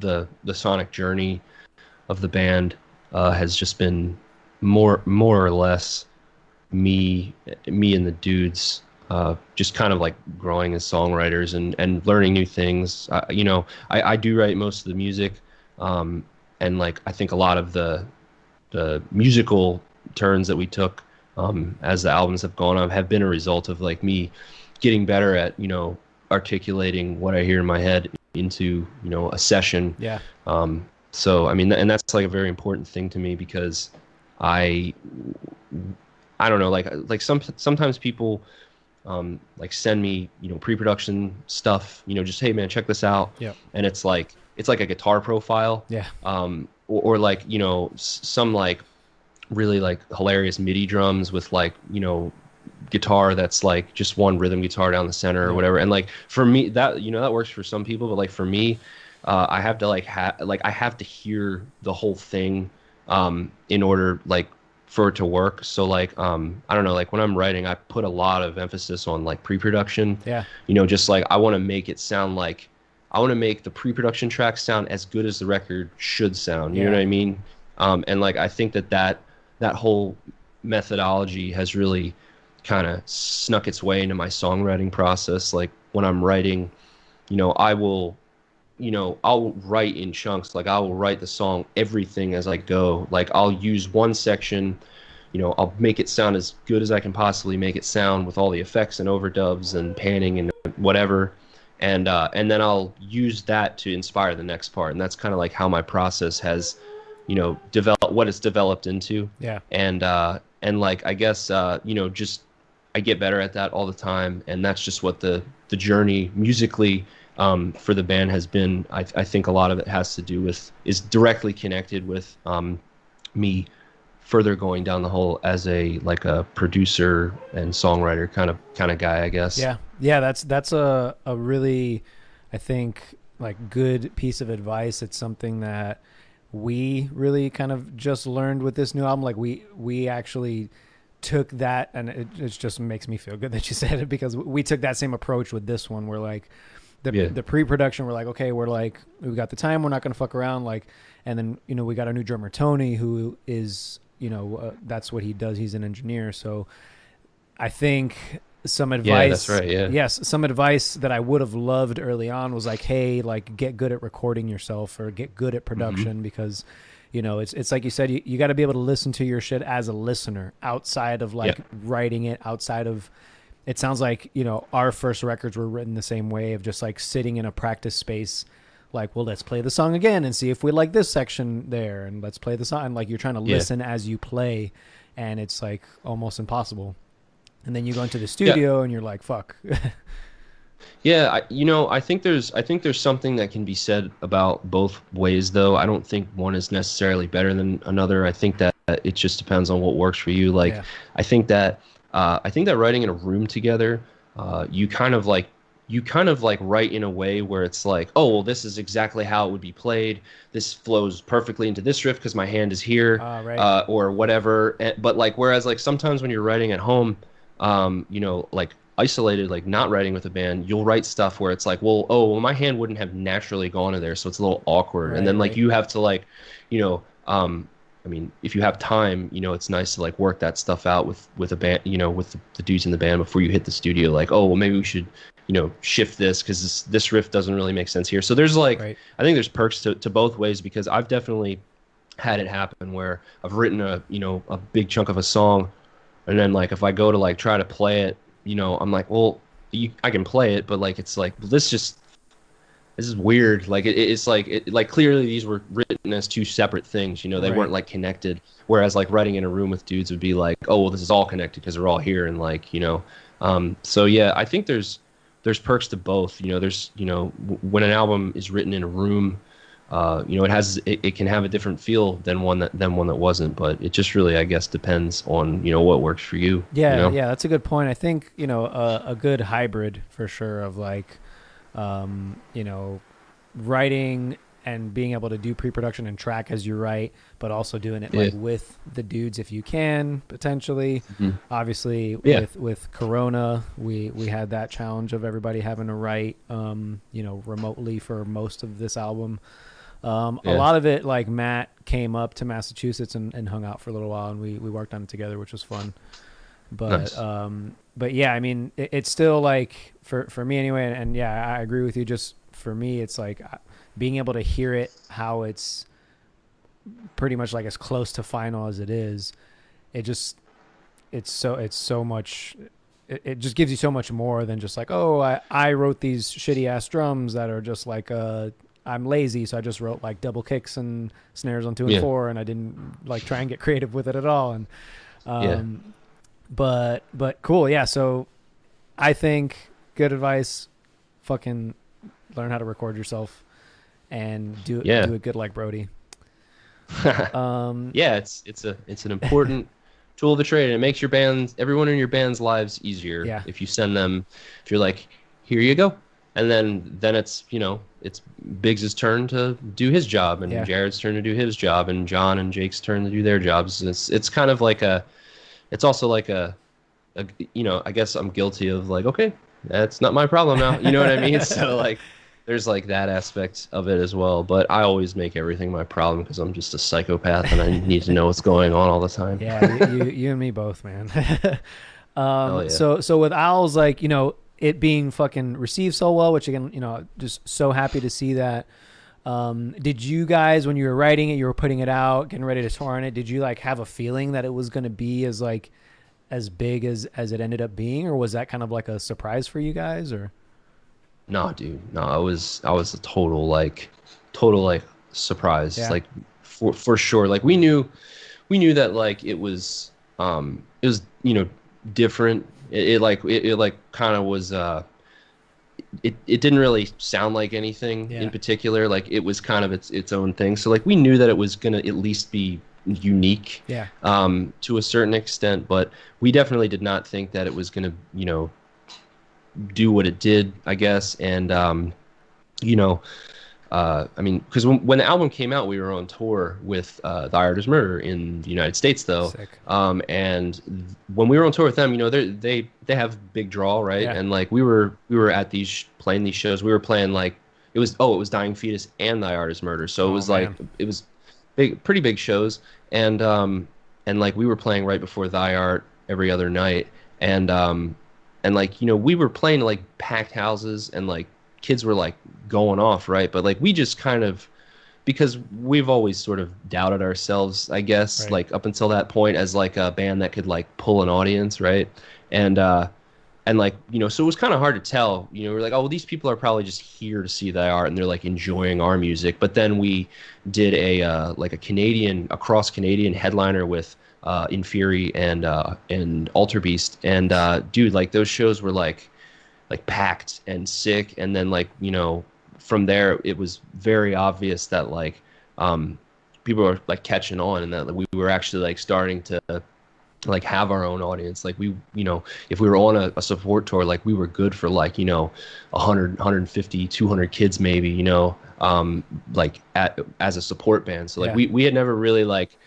the sonic journey of the band has just been more or less me and the dudes just kind of like growing as songwriters and learning new things. You know, I do write most of the music, and like I think a lot of the musical turns that we took as the albums have gone on have been a result of like me getting better at, you know, articulating what I hear in my head into, you know, a session. Yeah. So I mean, and that's like a very important thing to me because I don't know, like sometimes people like send me, you know, pre-production stuff, you know, just, hey man, check this out. Yeah. And it's like a guitar profile. Yeah. Or like, you know, some like really like hilarious MIDI drums with like, you know, guitar that's like just one rhythm guitar down the center or whatever. And like for me, that, you know, that works for some people, but like for me, I have to I have to hear the whole thing in order like for it to work. So like I don't know, like when I'm writing, I put a lot of emphasis on like pre-production. Yeah. You know, just like I want to make it sound like I want to make the pre-production tracks sound as good as the record should sound. You know what I mean? And like I think that whole methodology has really kind of snuck its way into my songwriting process. Like when I'm writing, you know, I'll write in chunks. Like I will write the song, everything as I go. Like I'll use one section, you know, I'll make it sound as good as I can possibly make it sound with all the effects and overdubs and panning and whatever. And then I'll use that to inspire the next part. And that's kind of like how my process has, you know, developed, what it's developed into. Yeah. And like, I guess, you know, just I get better at that all the time. And that's just what the journey musically for the band has been. I think a lot of it has to do with, is directly connected with me further going down the hole as a producer and songwriter kind of guy, I guess. Yeah, that's a really, I think, like good piece of advice. It's something that we really kind of just learned with this new album. Like we actually took that, and it just makes me feel good that you said it, because we took that same approach with this one. We're like the pre-production, we're like, okay, we got the time, we're not going to fuck around. Like, and then, you know, we got a new drummer, Tony, who is, you know, that's what he does. He's an engineer. So I think some advice, yeah, that's right, yeah. Yes, some advice that I would have loved early on was like, hey, like get good at recording yourself or get good at production, because, you know, it's like you said, you got to be able to listen to your shit as a listener outside of like writing it, outside of, it sounds like, you know, our first records were written the same way, of just like sitting in a practice space, like, well, let's play the song again and see if we like this section there, and let's play the song. And like you're trying to listen as you play, and it's like almost impossible. And then you go into the studio and you're like, fuck. Yeah, I think there's something that can be said about both ways, though. I don't think one is necessarily better than another. I think that it just depends on what works for you. Like, I think that writing in a room together, you kind of like write in a way where it's like, oh, well, this is exactly how it would be played. This flows perfectly into this riff because my hand is here, or whatever. But like, whereas like sometimes when you're writing at home, you know, like isolated, like not writing with a band, you'll write stuff where it's like, well, my hand wouldn't have naturally gone to there, so it's a little awkward. And then like you have to like, you know, I mean, if you have time, you know, it's nice to like work that stuff out with a band, you know, with the dudes in the band before you hit the studio. Like, oh, well, maybe we should, you know, shift this because this riff doesn't really make sense here. So there's like, I think there's perks to both ways, because I've definitely had it happen where I've written a big chunk of a song, and then like if I go to like try to play it, you know, I'm like, well, I can play it, but like it's like, well, this is weird. Like it's like clearly these were written as two separate things. You know, they weren't like connected. Whereas like writing in a room with dudes would be like, oh, well, this is all connected because they're all here, and like, you know, so yeah, I think there's perks to both. You know, there's, you know, when an album is written in a room, you know, it can have a different feel than one that wasn't, but it just really, I guess, depends on, you know, what works for you. Yeah, you know? Yeah, that's a good point. I think, you know, a good hybrid for sure of like, you know, writing and being able to do pre-production and track as you write, but also doing it like with the dudes if you can, potentially. Obviously with Corona, we had that challenge of everybody having to write, you know, remotely for most of this album. A lot of it, like Matt came up to Massachusetts and hung out for a little while, and we worked on it together, which was fun. But but yeah, I mean, it's still like for me anyway, and yeah, I agree with you. Just for me, it's like being able to hear it how it's pretty much like as close to final as it is. It just it's so much. It just gives you so much more than just like, oh, I wrote these shitty ass drums that are just like I'm lazy, so I just wrote like double kicks and snares on 2 and 4, and I didn't like try and get creative with it at all. And but cool, yeah. So I think good advice, fucking learn how to record yourself and do it good like Brody. Yeah, it's an important tool of the trade, and it makes everyone in your band's lives easier. If you send them, if you're like, here you go, and then it's it's Biggs's turn to do his job, and Jared's turn to do his job, and John and Jake's turn to do their jobs. It's kind of like it's also like a I guess I'm guilty of like, okay, that's not my problem now, you know what I mean? So like there's like that aspect of it as well, but I always make everything my problem because I'm just a psychopath and I need to know what's going on all the time. Yeah, you and me both, man. Yeah. So with Owls, like, it being fucking received so well, which again, just so happy to see that. Did you guys, when you were writing it, you were putting it out, getting ready to tour on it, did you like have a feeling that it was going to be as big as it ended up being, or was that kind of like a surprise for you guys? Or no, dude, no, I was a total surprise. Yeah. Like for sure. Like we knew that like it was different. It kind of was it didn't really sound like anything in particular. Like it was kind of its own thing. So like we knew that it was gonna at least be unique to a certain extent, but we definitely did not think that it was gonna do what it did, I guess. And I mean, because when the album came out, we were on tour with The Art Is Murder in the United States, though. Sick. And when we were on tour with them, they have big draw, right? Yeah. And like we were at playing these shows. We were playing like it was Dying Fetus and The Art Is Murder, so it was it was pretty big shows. And like we were playing right before Thy Art every other night, and like we were playing like packed houses, and like kids were like going off, right? But like we just kind of, because we've always sort of doubted ourselves, I guess, right, like up until that point as like a band that could like pull an audience, right? And like so it was kind of hard to tell. We're like, oh well, these people are probably just here to see the art and they're like enjoying our music. But then we did a cross Canadian headliner with Inferi and Alter Beast, and dude, like those shows were like packed and sick. And then like from there it was very obvious that like people were like catching on, and that like, we were actually like starting to like have our own audience. Like we if we were on a support tour, like we were good for like 100 150 200 kids maybe, like as a support band. So like we had never really like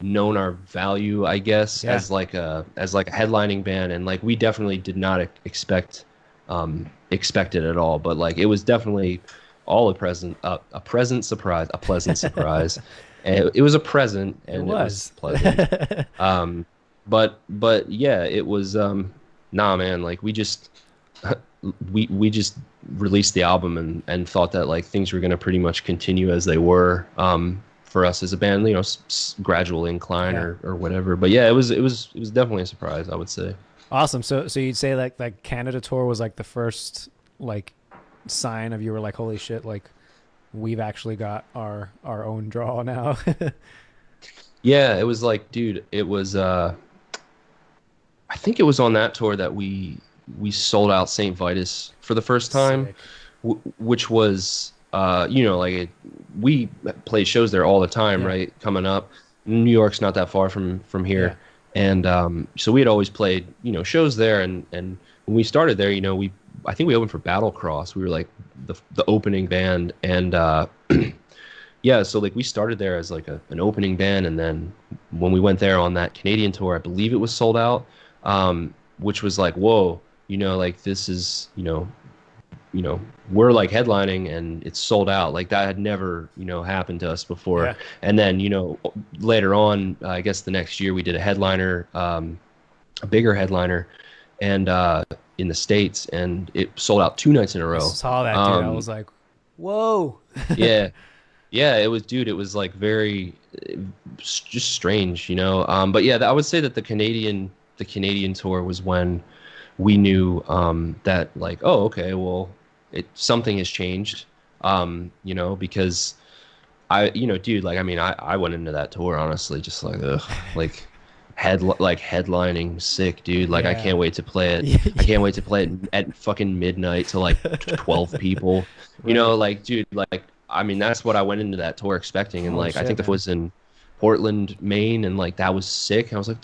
known our value, I guess, as like a headlining band, and like we definitely did not expect it at all. But like it was definitely all a pleasant surprise. And it was a present, and it was pleasant. But yeah, it was man, like we just released the album and thought that like things were going to pretty much continue as they were for us as a band, gradual incline or whatever. But yeah, it was definitely a surprise, I would say. Awesome. So you'd say like Canada tour was like the first like sign of you were like, holy shit, like we've actually got our own draw now. Yeah, it was like, dude, it was I think it was on that tour that we sold out St. Vitus for the first time, which was like we play shows there all the time, right? Coming up, New York's not that far from here, and so we had always played shows there, and when we started there, I think we opened for Battle Cross. We were like the opening band, and yeah, so like we started there as like an opening band, and then when we went there on that Canadian tour, I believe it was sold out, which was like, whoa, like this is we're like headlining and it's sold out. Like that had never happened to us before. Yeah. And then later on, I guess the next year we did a headliner, a bigger headliner, and in the States, and it sold out 2 nights in a row. I saw that, dude. I was like, whoa. Yeah, it was like very just strange, but yeah, I would say that the Canadian tour was when we knew that like, oh, okay, well, something has changed, because dude, like, I mean, I went into that tour honestly just like, ugh, like headlining sick, dude. Like, I can't wait to play it. I can't wait to play it at fucking midnight to like 12 people. Right. Like, dude, like, I mean, that's what I went into that tour expecting, and like, I think that was in Portland, Maine, and like that was sick. I was like,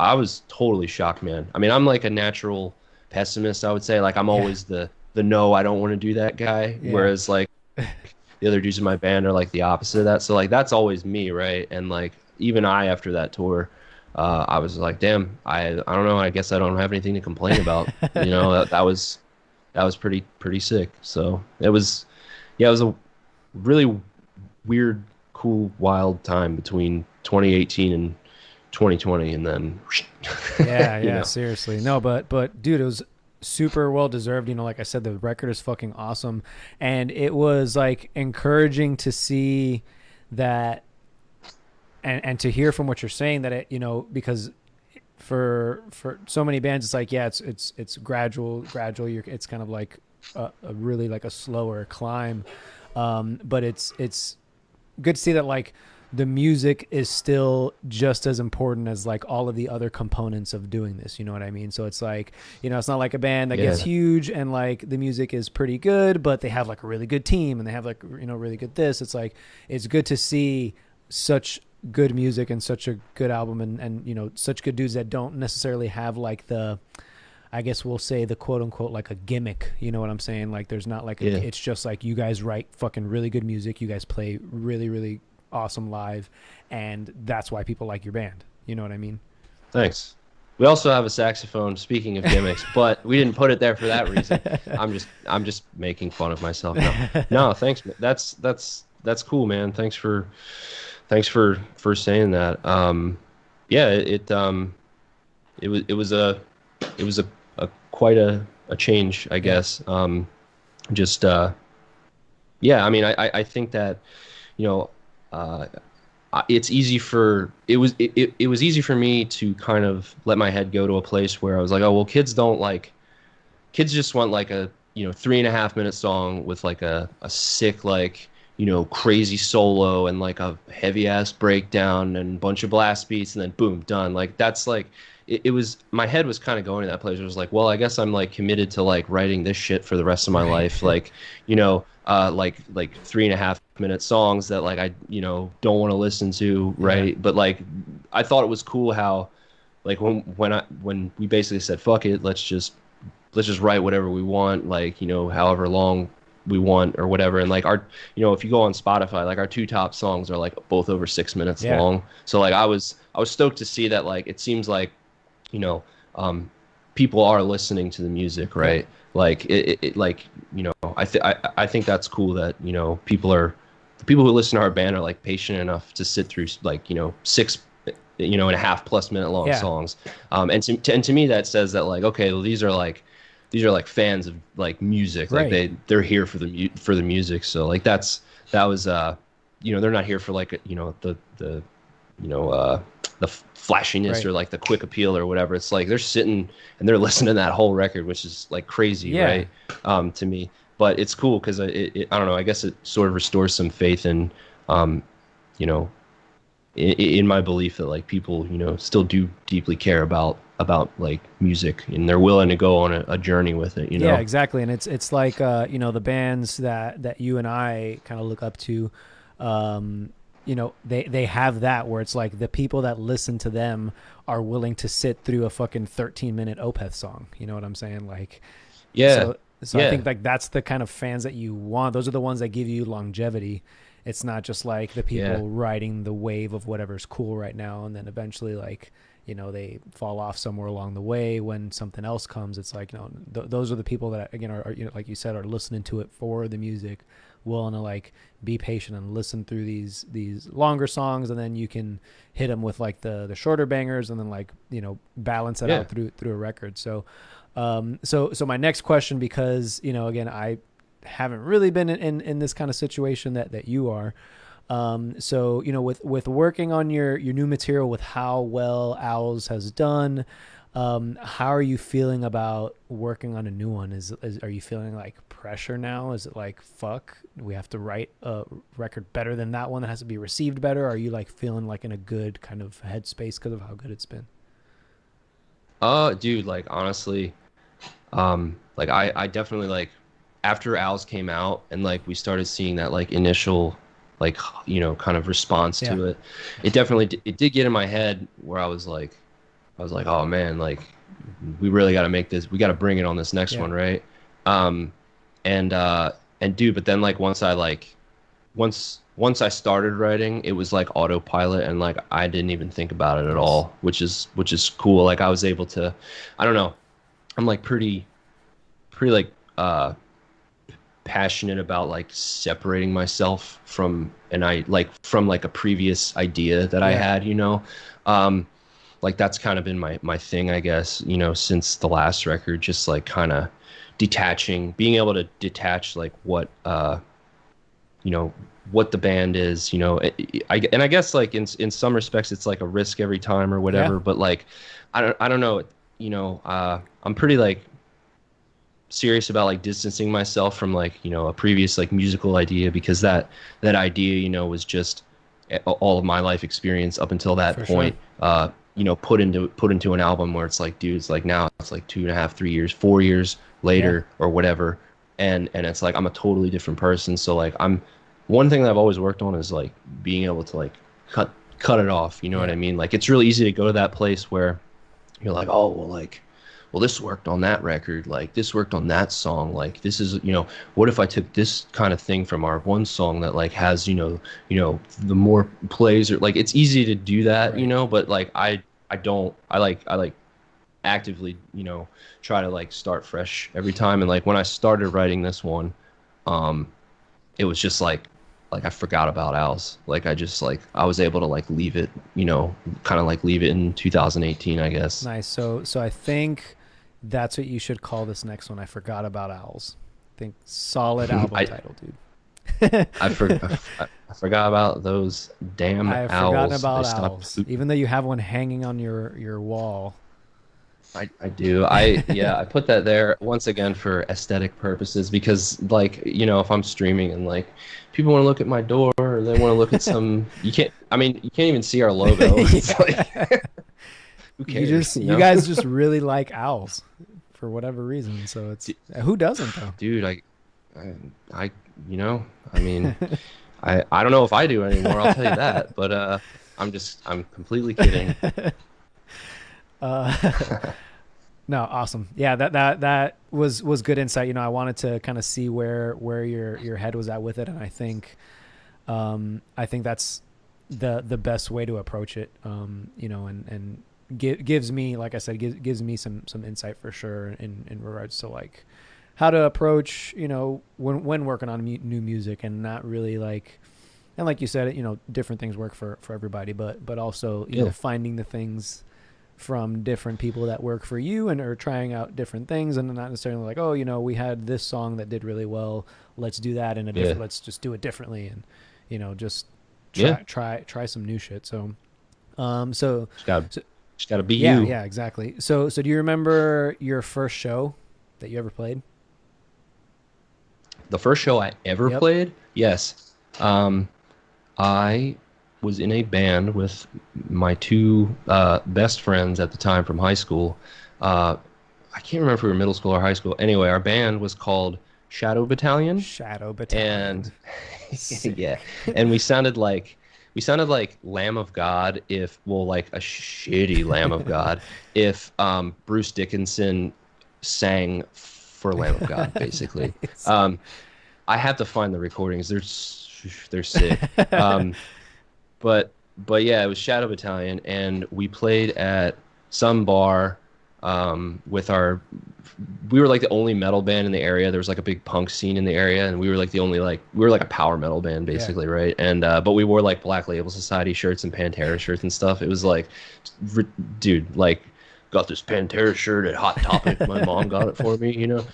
I was totally shocked, man. I mean, I'm like a natural pessimist, I would say. Like I'm always the no, I don't want to do that guy. Yeah. Whereas like the other dudes in my band are like the opposite of that. So like that's always me, right? And like even after that tour, I was like, damn, I don't know. I guess I don't have anything to complain about. You know, that was pretty sick. So it was a really weird, cool, wild time between 2018 and 2020, and then yeah, seriously. No, but dude, it was super well deserved. You know, like I said, the record is fucking awesome, and it was like encouraging to see that, and to hear from what you're saying that it, you know, because for so many bands, it's like, yeah, it's gradual. It's kind of like a really like a slower climb, but it's good to see that like the music is still just as important as like all of the other components of doing this. You know what I mean? So it's like, you know, it's not like a band that gets huge and like the music is pretty good, but they have like a really good team and they have like, you know, really good this. It's like, it's good to see such good music and such a good album and you know, such good dudes that don't necessarily have like the, I guess we'll say the quote unquote like a gimmick, you know what I'm saying? Like there's not like it's just like you guys write fucking really good music, you guys play really, really awesome live, and that's why people like your band. You know what I mean? Thanks. We also have a saxophone, speaking of gimmicks, but we didn't put it there for that reason. I'm just making fun of myself. No, thanks. That's cool, man. Thanks for saying that. It was a quite a change, I guess. I mean, I think that, you know, it was easy for me to kind of let my head go to a place where I was like, oh, well, kids just want like a, you know, 3.5 minute song with like a sick, like, you know, crazy solo and like a heavy ass breakdown and a bunch of blast beats and then boom, done. Like that's like, it was, my head was kind of going to that place. It was like, well, I guess I'm like committed to like writing this shit for the rest of my life. Like, you know, like 3.5 minute songs that like I, you know, don't want to listen to, right? But like I thought it was cool how like when we basically said fuck it, let's just write whatever we want, like, you know, however long we want or whatever. And like our, you know, if you go on Spotify, like our 2 top songs are like both over 6 minutes long. So like I was stoked to see that. Like it seems like, you know, people are listening to the music, right? Like it like, you know, I think that's cool that, you know, the people who listen to our band are like patient enough to sit through like, you know, 6.5+ minute long songs. And to me that says that like, okay, well, these are like fans of like music, right. Like they're here for the music. So like that was you know, they're not here for like, you know, the flashiness, right, or like the quick appeal or whatever. It's like they're sitting and they're listening to that whole record, which is like crazy, right? To me, but it's cool because I don't know. I guess it sort of restores some faith in, you know, in my belief that like people, you know, still do deeply care about like music and they're willing to go on a journey with it, you know? Yeah, exactly. And it's like, you know, the bands that you and I kind of look up to, you know, they have that where it's like the people that listen to them are willing to sit through a fucking 13-minute Opeth song. You know what I'm saying? Like, so I think like that's the kind of fans that you want. Those are the ones that give you longevity. It's not just like the people riding the wave of whatever's cool right now, and then eventually like, you know, they fall off somewhere along the way when something else comes. It's like, you know, those are the people that again are, you know, like you said, are listening to it for the music, willing to like be patient and listen through these longer songs, and then you can hit them with like the shorter bangers, and then like, you know, balance it out through a record. So so my next question, because, you know, again, I haven't really been in this kind of situation that you are. So, you know, with working on your new material, with how well Owls has done, how are you feeling about working on a new one? Are you feeling like pressure now? Is it like, fuck, we have to write a record better than that one that has to be received better? Are you like feeling like in a good kind of headspace because of how good it's been? Dude, like honestly, like I definitely like after Owls came out and like we started seeing that like initial like, you know, kind of response to it, it definitely it did get in my head where I was like, oh man, like we really got to make this. We got to bring it on this next one, right? And dude, but then like once I started writing, it was like autopilot, and like I didn't even think about it at all, which is cool. Like I was able to, I don't know, I'm like pretty like passionate about like separating myself from a previous idea that I had, you know. Like that's kind of been my thing, I guess, you know, since the last record, just like kind of being able to detach like what you know, what the band is, you know. I guess like in some respects it's like a risk every time or whatever, but like I don't know, you know, I'm pretty like serious about like distancing myself from like, you know, a previous like musical idea, because that idea, you know, was just all of my life experience up until that point. Sure. You know, put into an album where it's like, dude, it's like now it's like 2.5, 3 years, 4 years later or whatever, and it's like I'm a totally different person. So like one thing that I've always worked on is like being able to like cut it off, you know what I mean? Like it's really easy to go to that place where you're like, oh well this worked on that record, like this worked on that song, like this is, you know, what if I took this kind of thing from our one song that like has, you know the more plays, or like it's easy to do that, you know, but like I like actively, you know, try to like start fresh every time. And like when I started writing this one, it was just like I forgot about Owls. Like I was able to like leave it, you know, kind of like leave it in 2018, I guess. Nice. So I think that's what you should call this next one. I forgot about Owls. I think solid album title, dude. I forgot about those damn owls. I forgot about owls. Even though you have one hanging on your wall. I do. I put that there once again for aesthetic purposes, because like, you know, if I'm streaming and like people want to look at my door, or they want to look at some, you can't even see our logo. It's like, who cares? You guys just really like owls for whatever reason. So it's, who doesn't though? Dude, I you know, I mean, I don't know if I do anymore, I'll tell you that, but I'm completely kidding. No, awesome. Yeah, that was good insight. You know, I wanted to kind of see where your head was at with it, and I think that's the best way to approach it. You know, and gives me, like I said, gives me some insight for sure in regards to like how to approach, you know, when working on new music, and not really like, and like you said, you know, different things work for everybody, but also, you know, finding the things from different people that work for you and are trying out different things, and not necessarily like, oh, you know, we had this song that did really well, let's do that in a different, let's just do it differently, and, you know, just try some new shit. So just gotta be you. Yeah, exactly. So do you remember your first show that you ever played? The first show I ever played? Yes. I was in a band with my two best friends at the time from high school. I can't remember if we were middle school or high school. Anyway, our band was called Shadow Battalion. And yeah, and we sounded like Lamb of God, like a shitty Lamb of God, if Bruce Dickinson sang for Lamb of God, basically. Nice. I have to find the recordings. They're sick. But yeah, it was Shadow Battalion, and we played at some bar we were like the only metal band in the area. There was like a big punk scene in the area, and we were like the only we were like a power metal band basically, right? And but we wore like Black Label Society shirts and Pantera shirts and stuff. It was like, dude, like, got this Pantera shirt at Hot Topic. My mom got it for me, you know.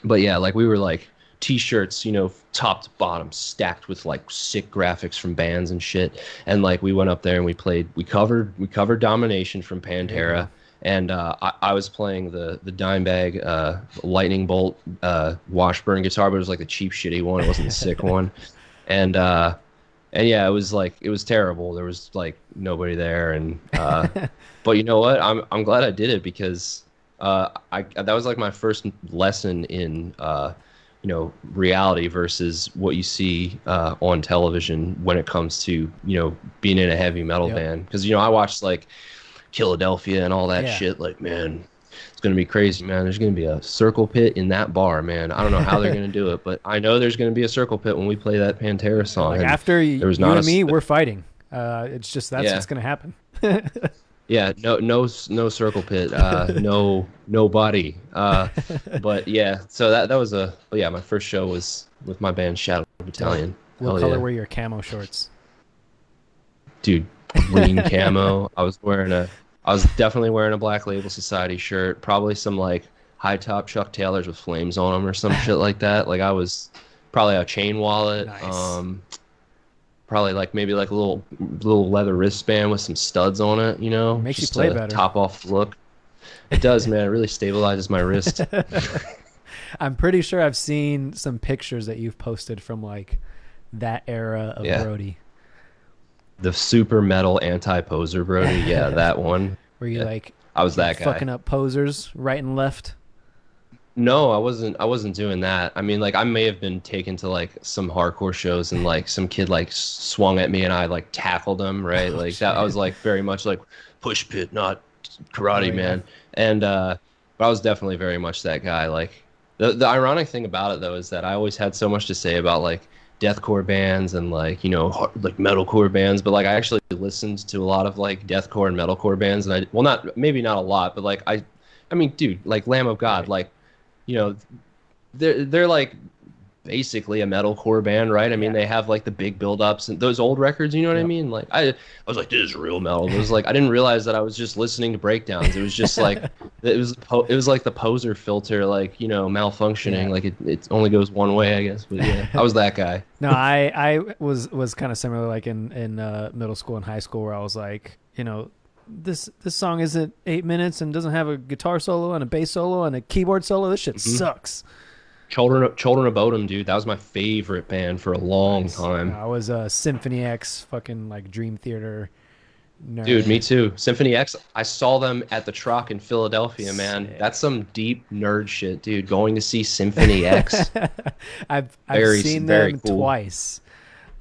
But yeah, like we were like t-shirts, you know, top to bottom, stacked with like sick graphics from bands and shit. And like we went up there and we covered Domination from Pantera. And I was playing the Dimebag Lightning Bolt Washburn guitar, but it was like the cheap shitty one. It wasn't the sick one. And yeah, it was terrible. There was like nobody there, and but you know what? I'm glad I did it, because that was like my first lesson in you know, reality versus what you see on television when it comes to, you know, being in a heavy metal band. Because, you know, I watched like Philadelphia and all that shit. Like, man, it's gonna be crazy, man. There's gonna be a circle pit in that bar, man. I don't know how they're gonna do it, but I know there's gonna be a circle pit when we play that Pantera song. Like, after you and me, we're fighting. It's just that's what's gonna happen. Yeah, no circle pit, nobody. But yeah, so that was my first show was with my band Shadow Battalion. What color were your camo shorts? Dude, green camo. I was definitely wearing a Black Label Society shirt, probably some like high top Chuck Taylors with flames on them or some shit like that. Like I was probably a chain wallet. Nice. Probably like maybe like a little leather wristband with some studs on it, you know, makes just you play better. Top off look. It does, man. It really stabilizes my wrist. I'm pretty sure I've seen some pictures that you've posted from like that era of Brody. The super metal anti-poser Brody, that one. Were you like I was that guy fucking up posers right and left? No, I wasn't doing that. I mean, like, I may have been taken to like some hardcore shows and like some kid like swung at me and I like tackled him, right? Like that. I was like very much like push pit, not karate, man. And but I was definitely very much that guy. Like the ironic thing about it though is that I always had so much to say about like deathcore bands and like, you know, like metalcore bands, but like I actually listened to a lot of like deathcore and metalcore bands, and maybe not a lot, but like I mean, dude, like Lamb of God, like, you know, they're like basically a metalcore band, right? I mean, they have like the big build-ups and those old records, you know what I mean? Like I was like, this is real metal. It was like I didn't realize that I was just listening to breakdowns. It was just like it was like the poser filter, like, you know, malfunctioning. Like it only goes one way, I guess. But yeah, I was that guy. No, I was kind of similar, like in middle school and high school, where I was like, you know, this song isn't 8 minutes and doesn't have a guitar solo and a bass solo and a keyboard solo. This shit sucks. Children of Bodom, dude. That was my favorite band for a long time. I was a Symphony X fucking like Dream Theater nerd. Dude, me too. Symphony X, I saw them at the Truck in Philadelphia, man. Sick. That's some deep nerd shit, dude. Going to see Symphony X. I've seen them twice.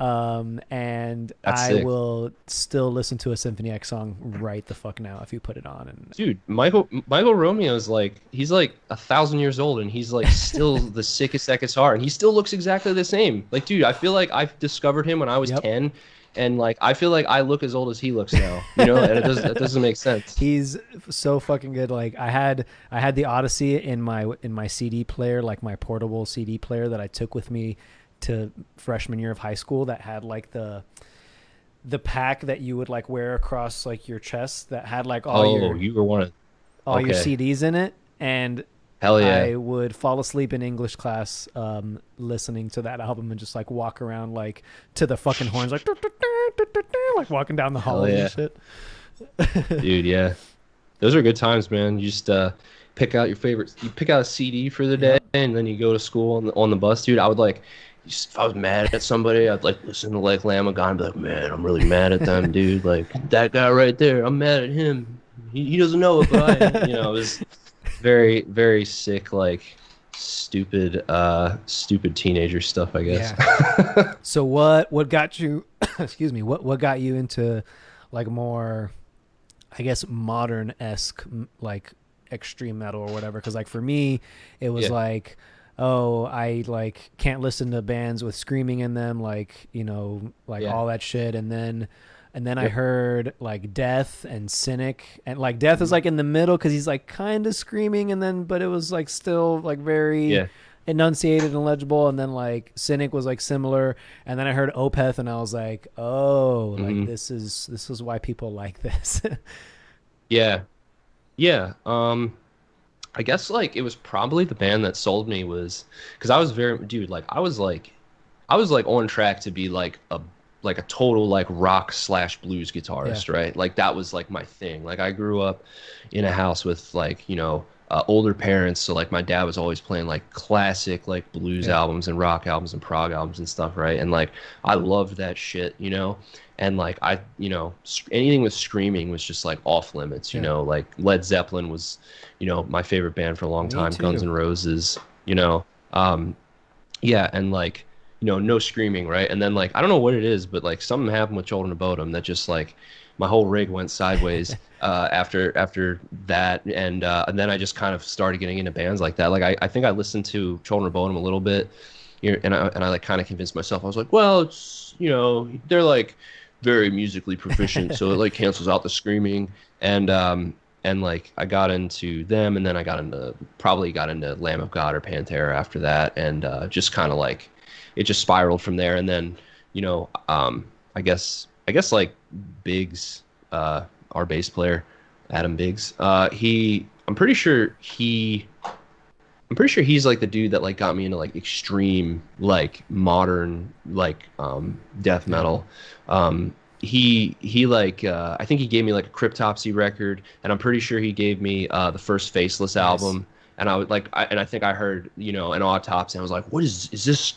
And That's I sick. will still listen to a Symphony X song right the fuck now if you put it on. And dude, Michael Romeo is like, he's like 1,000 years old and he's like still the sickest at guitar and he still looks exactly the same. Like, dude, I feel like I've discovered him when I was 10 and like I feel like I look as old as he looks now. You know, and it doesn't make sense. He's so fucking good. Like I had the Odyssey in my CD player, like my portable CD player that I took with me to freshman year of high school, that had like the pack that you would like wear across like your chest that had like all your CDs in it, and hell yeah, I would fall asleep in English class listening to that album and just like walk around like to the fucking horns like like walking down the hall and shit. Dude, yeah, those are good times, man. You just pick out your favorites. You pick out a CD for the day and then you go to school on the bus, dude. I would like, if I was mad at somebody, I'd like listen to like Lamb of God and be like, man, I'm really mad at them, dude. Like that guy right there, I'm mad at him. He doesn't know it, but I, you know, it was very, very sick, like stupid teenager stuff, I guess. Yeah. So what got you? Excuse me. What got you into like more, I guess, modern-esque like extreme metal or whatever? Because like for me, it was like, oh, I like can't listen to bands with screaming in them, like, you know, like all that shit. And then I heard like Death and Cynic, and like Death is like in the middle because he's like kind of screaming, and then but it was like still like very enunciated and legible. And then like Cynic was like similar, and then I heard Opeth, and I was like, oh, like this is why people like this. Yeah. I guess like it was probably the band that sold me was because I was I was on track to be like a total like rock / blues guitarist, right? Like that was like my thing. Like I grew up in a house with like, you know, older parents, so like my dad was always playing like classic like blues albums and rock albums and prog albums and stuff, right? And like I loved that shit, you know. And like I, you know, anything with screaming was just like off limits, you know. Like Led Zeppelin was, you know, my favorite band for a long time. Guns N' Roses, you know, and like, you know, no screaming, right? And then like I don't know what it is, but like something happened with Children of Bodom that just like my whole rig went sideways after that, and then I just kind of started getting into bands like that. Like I think I listened to Children of Bodom a little bit, and I like kind of convinced myself. I was like, well, it's they're like very musically proficient, so it like cancels out the screaming, and like I got into them, and then I got into Lamb of God or Pantera after that, and just kind of like it just spiraled from there. And then I guess like Biggs, our bass player, Adam Biggs, I'm pretty sure he's like the dude that like got me into like extreme like modern like death metal. He like I think he gave me like a Cryptopsy record, and I'm pretty sure he gave me the first Faceless album. And I would like I think I heard an Autopsy, and I was like, what is this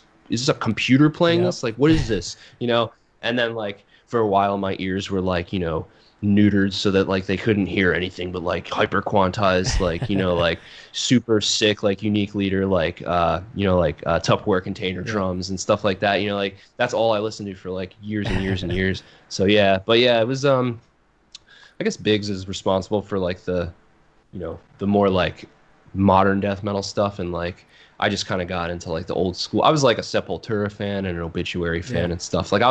a computer playing this? Like, what is this? And then like for a while my ears were like neutered so that like they couldn't hear anything but like hyper quantized like like super sick like Unique Leader like Tupperware container drums and stuff like that. Like that's all I listened to for like years and years and years. So yeah, but yeah, it was I guess Biggs is responsible for like the the more like modern death metal stuff, and like I just kind of got into like the old school. I was like a Sepultura fan and an Obituary fan and stuff. Like I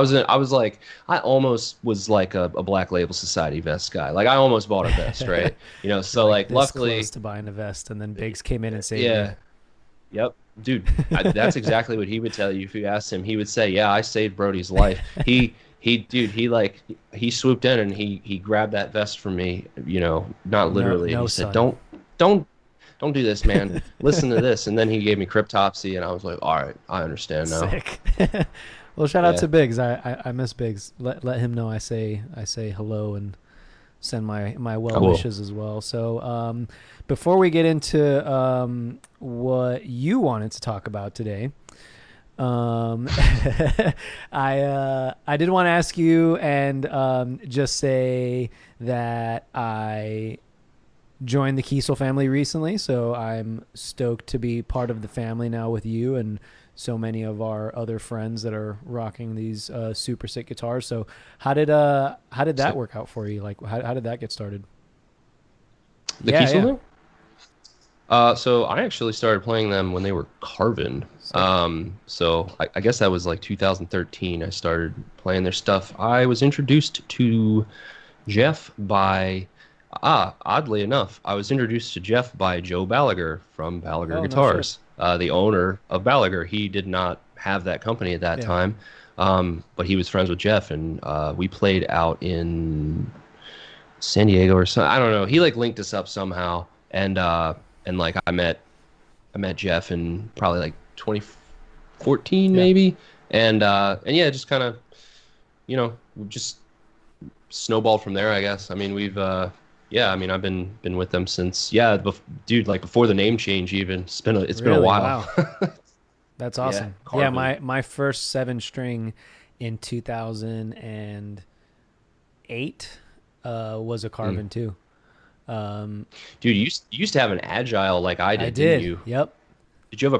almost was like a Black Label Society vest guy. Like I almost bought a vest, right? So like luckily close to buying a vest, and then Biggs came in and saved me. Yep, dude, that's exactly what he would tell you if you asked him. He would say, "Yeah, I saved Brody's life." He swooped in and he grabbed that vest from me. Not literally. No, he said, son. Don't do this, man. Listen to this. And then he gave me Cryptopsy, and I was like, all right, I understand now. Sick. Well, shout out to Biggs. I miss Biggs. Let him know I say hello and send my well wishes as well. So before we get into what you wanted to talk about today, I did want to ask you and just say that I joined the Kiesel family recently, so I'm stoked to be part of the family now with you and so many of our other friends that are rocking these super sick guitars. So how did that work out for you? Like how did that get started? The Kiesel thing? So I actually started playing them when they were Carvin. So I guess that was like 2013. I started playing their stuff. I was introduced to Jeff by oddly enough, I was introduced to Jeff by Joe Balaguer from Balaguer Guitars, the owner of Balaguer. He did not have that company at that time, but he was friends with Jeff, and we played out in San Diego or something. I don't know. He like linked us up somehow, and like I met Jeff in probably like 2014 maybe, and yeah, just kind of just snowballed from there, I guess. I mean, we've I've been with them since dude, like before the name change even. It's been a while. Wow. That's awesome. Yeah, my first 7-string in 2008 was a Carvin too. Dude, you used to have an Agile like I did, didn't you? Yep. Did you have a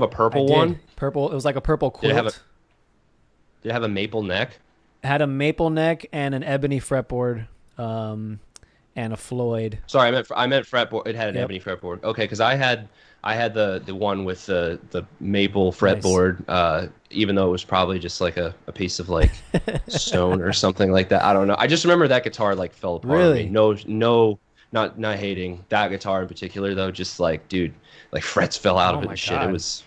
purple one? Purple. It was like a purple quilt. Did it have a maple neck? It had a maple neck and an ebony fretboard. And a Floyd. Sorry, I meant fretboard. It had an ebony fretboard. Okay, because I had the one with the maple fretboard. Even though it was probably just like a piece of like stone or something like that. I don't know. I just remember that guitar like fell apart. Really? No, not hating that guitar in particular though. Just like, dude, like frets fell out of it and shit. It was.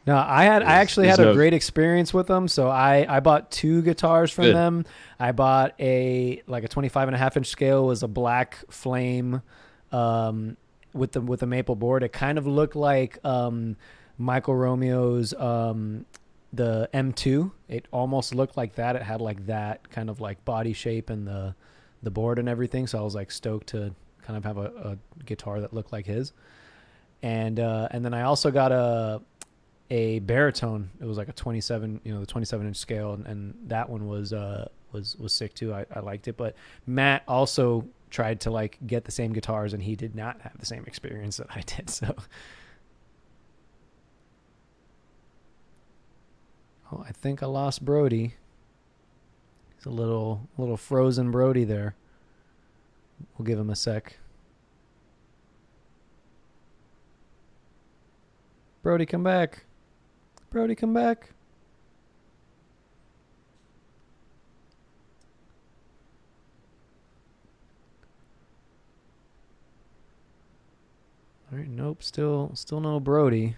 No, I actually had a great experience with them. So I bought 2 guitars from them. I bought a 25.5-inch scale, was a black flame with the maple board. It kind of looked like Michael Romeo's the M2. It almost looked like that. It had like that kind of like body shape and the board and everything. So I was like stoked to kind of have a guitar that looked like his. And then I also got a baritone. It was like a 27, the 27-inch scale, and that one was sick too. I liked it. But Matt also tried to like get the same guitars, and he did not have the same experience that I did. So, I think I lost Brody. The little frozen Brody there. We'll give him a sec. Brody, come back. Brody, come back. All right, nope, still no Brody.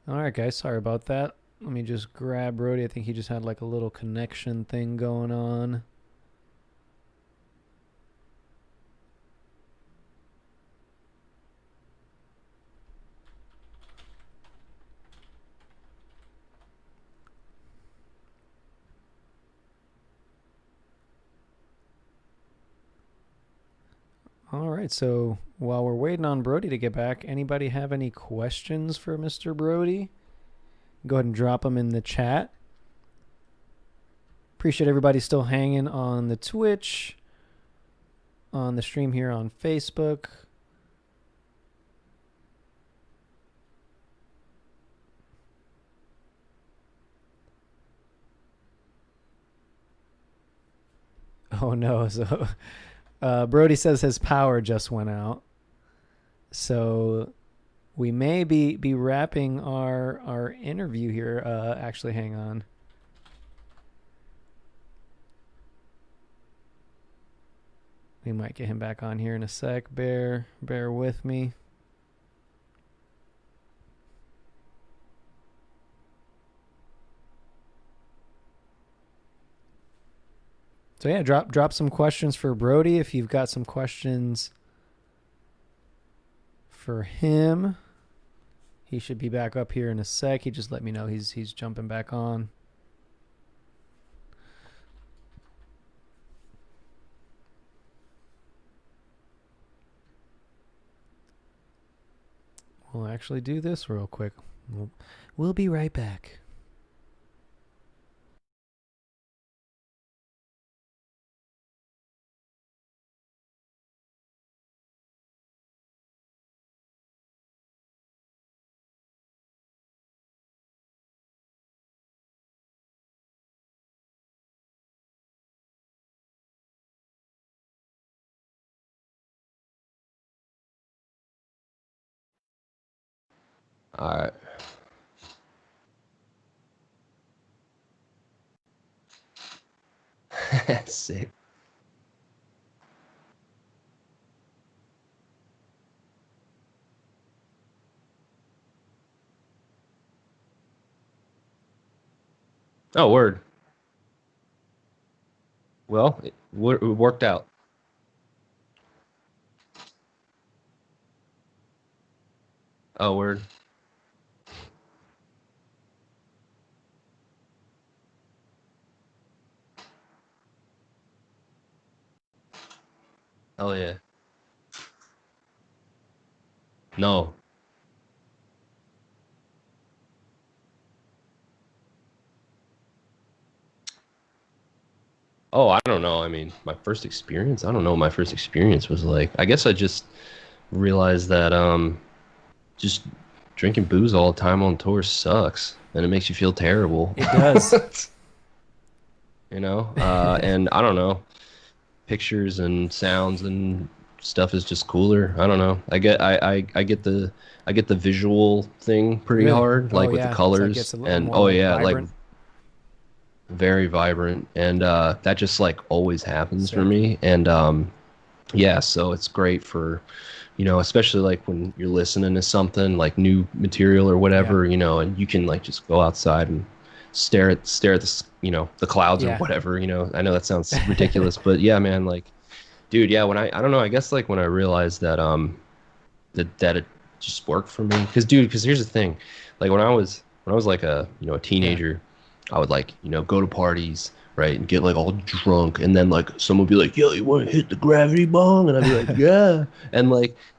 All right, guys, sorry about that. Let me just grab Brody. I think he just had like a little connection thing going on. All right, so while we're waiting on Brody to get back, anybody have any questions for Mr. Brody? Go ahead and drop them in the chat. Appreciate everybody still hanging on the Twitch, on the stream here on Facebook. Oh no, so Brody says his power just went out. So we may be wrapping our interview here. Actually, hang on. We might get him back on here in a sec. Bear with me. So yeah, drop some questions for Brody if you've got some questions for him. He should be back up here in a sec. He just let me know he's jumping back on. We'll actually do this real quick. We'll be right back. All right. Sick. Oh, word. Well, it worked out. Oh, word. Oh, yeah. No. Oh, I don't know. I mean, my first experience, I don't know what my first experience was like. I guess I just realized that just drinking booze all the time on tour sucks and it makes you feel terrible. It does. You know? And I don't know. Pictures and sounds and stuff is just cooler. I don't know. I get the visual thing pretty Really? hard, like with yeah. the colors It's like and vibrant. like very vibrant, and that just like always happens for me. And yeah, so it's great for, you know, especially like when you're listening to something like new material or whatever, you know, and you can like just go outside and stare at the, you know, the clouds or whatever, you know. I know that sounds ridiculous, but yeah, man, like, dude, yeah, when I don't know, I guess like when I realized that that it just worked for me, because here's the thing, like when I was like a, you know, a teenager, I would like, you know, go to parties, right, and get like all drunk, and then like someone would be like, yo, you want to hit the gravity bong? And I'd be like, yeah, and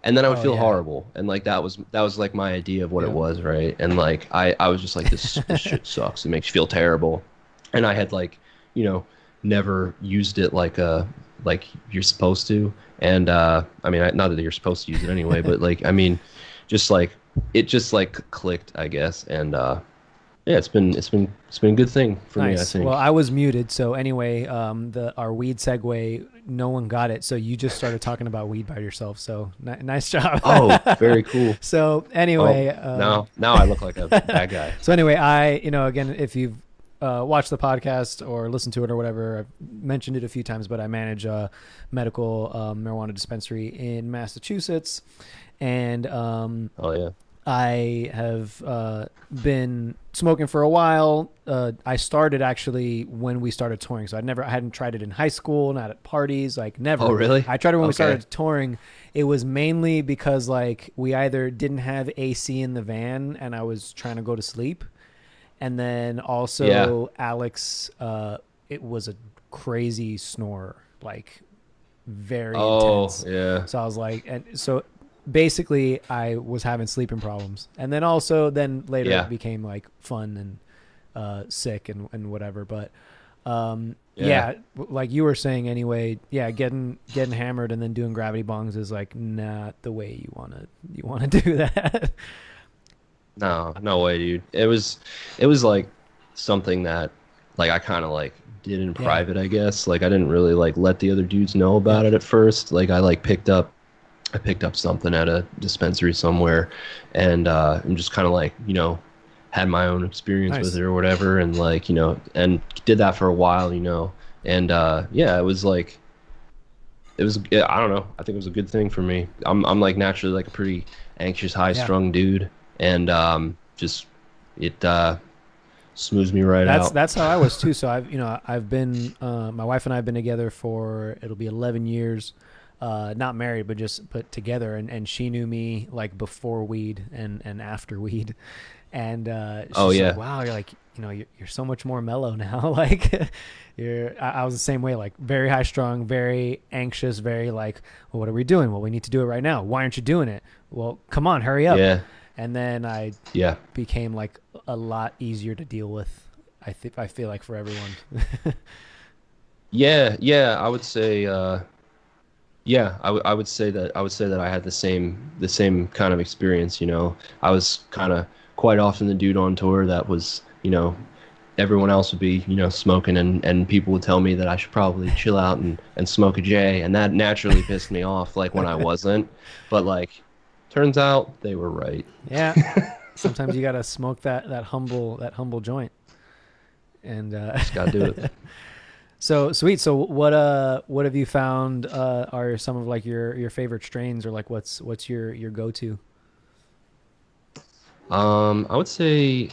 then I would feel horrible, and like that was like my idea of what it was, right? And like I was just like, this shit sucks, it makes you feel terrible. And I had like, you know, never used it like a like you're supposed to. And I mean, not that you're supposed to use it anyway, but like, I mean, just like it just like clicked, I guess. And yeah, it's been a good thing for me, I think. Well, I was muted, so anyway, our weed segue, no one got it, so you just started talking about weed by yourself. So nice job. Oh, very cool. So anyway, now I look like a bad guy. So anyway, again, if you've watched the podcast or listened to it or whatever, I've mentioned it a few times, but I manage a medical marijuana dispensary in Massachusetts, and oh yeah. I have been smoking for a while. I started actually when we started touring, so I hadn't tried it in high school, not at parties, like never. Oh really? I tried it when we started touring. It was mainly because like we either didn't have AC in the van and I was trying to go to sleep, and then also Alex, it was a crazy snorer, like very intense. Yeah. So I was like, and so basically I was having sleeping problems, and then later it became like fun and sick and whatever, but like you were saying anyway, getting hammered and then doing gravity bongs is like not the way you want to do that. No way, dude. It was like something that like I kind of like did in private, I guess. Like I didn't really like let the other dudes know about it at first. Like I picked up something at a dispensary somewhere, and I'm just kind of like, you know, had my own experience with it or whatever, and like, you know, and did that for a while, you know, and it was like, I don't know, I think it was a good thing for me. I'm like naturally like a pretty anxious, high-strung dude, and just it smooths me out. That's how I was too. So I've been my wife and I have been together for, it'll be 11 years. Not married, but just put together, and she knew me like before weed and after weed, and she's like, wow, you're like, you know, you're so much more mellow now. Like I was the same way, like very high strung, very anxious, very like, well, what are we doing? Well, we need to do it right now. Why aren't you doing it? Well, come on, hurry up. Yeah. And then I became like a lot easier to deal with. I feel like for everyone. I would say. I would say that I had the same kind of experience. You know, I was kind of quite often the dude on tour that was, you know, everyone else would be, you know, smoking, and people would tell me that I should probably chill out and smoke a J, and that naturally pissed me off, like when I wasn't. But like, turns out they were right. Yeah, sometimes you gotta smoke that humble joint, and just gotta do it. So sweet. So what have you found are some of like your favorite strains, or like what's your go-to? I would say,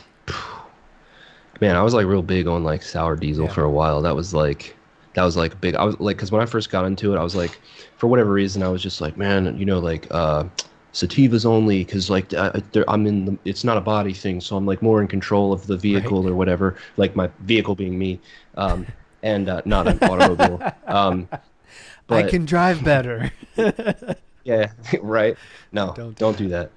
man, I was like real big on like sour diesel for a while. That was like big. I was like, because when I first got into it, I was like, for whatever reason, I was just like, man, you know, like sativas only, because like it's not a body thing, so I'm like more in control of the vehicle or whatever, like my vehicle being me. And not an automobile. I can drive better. Yeah, right. No, don't do that.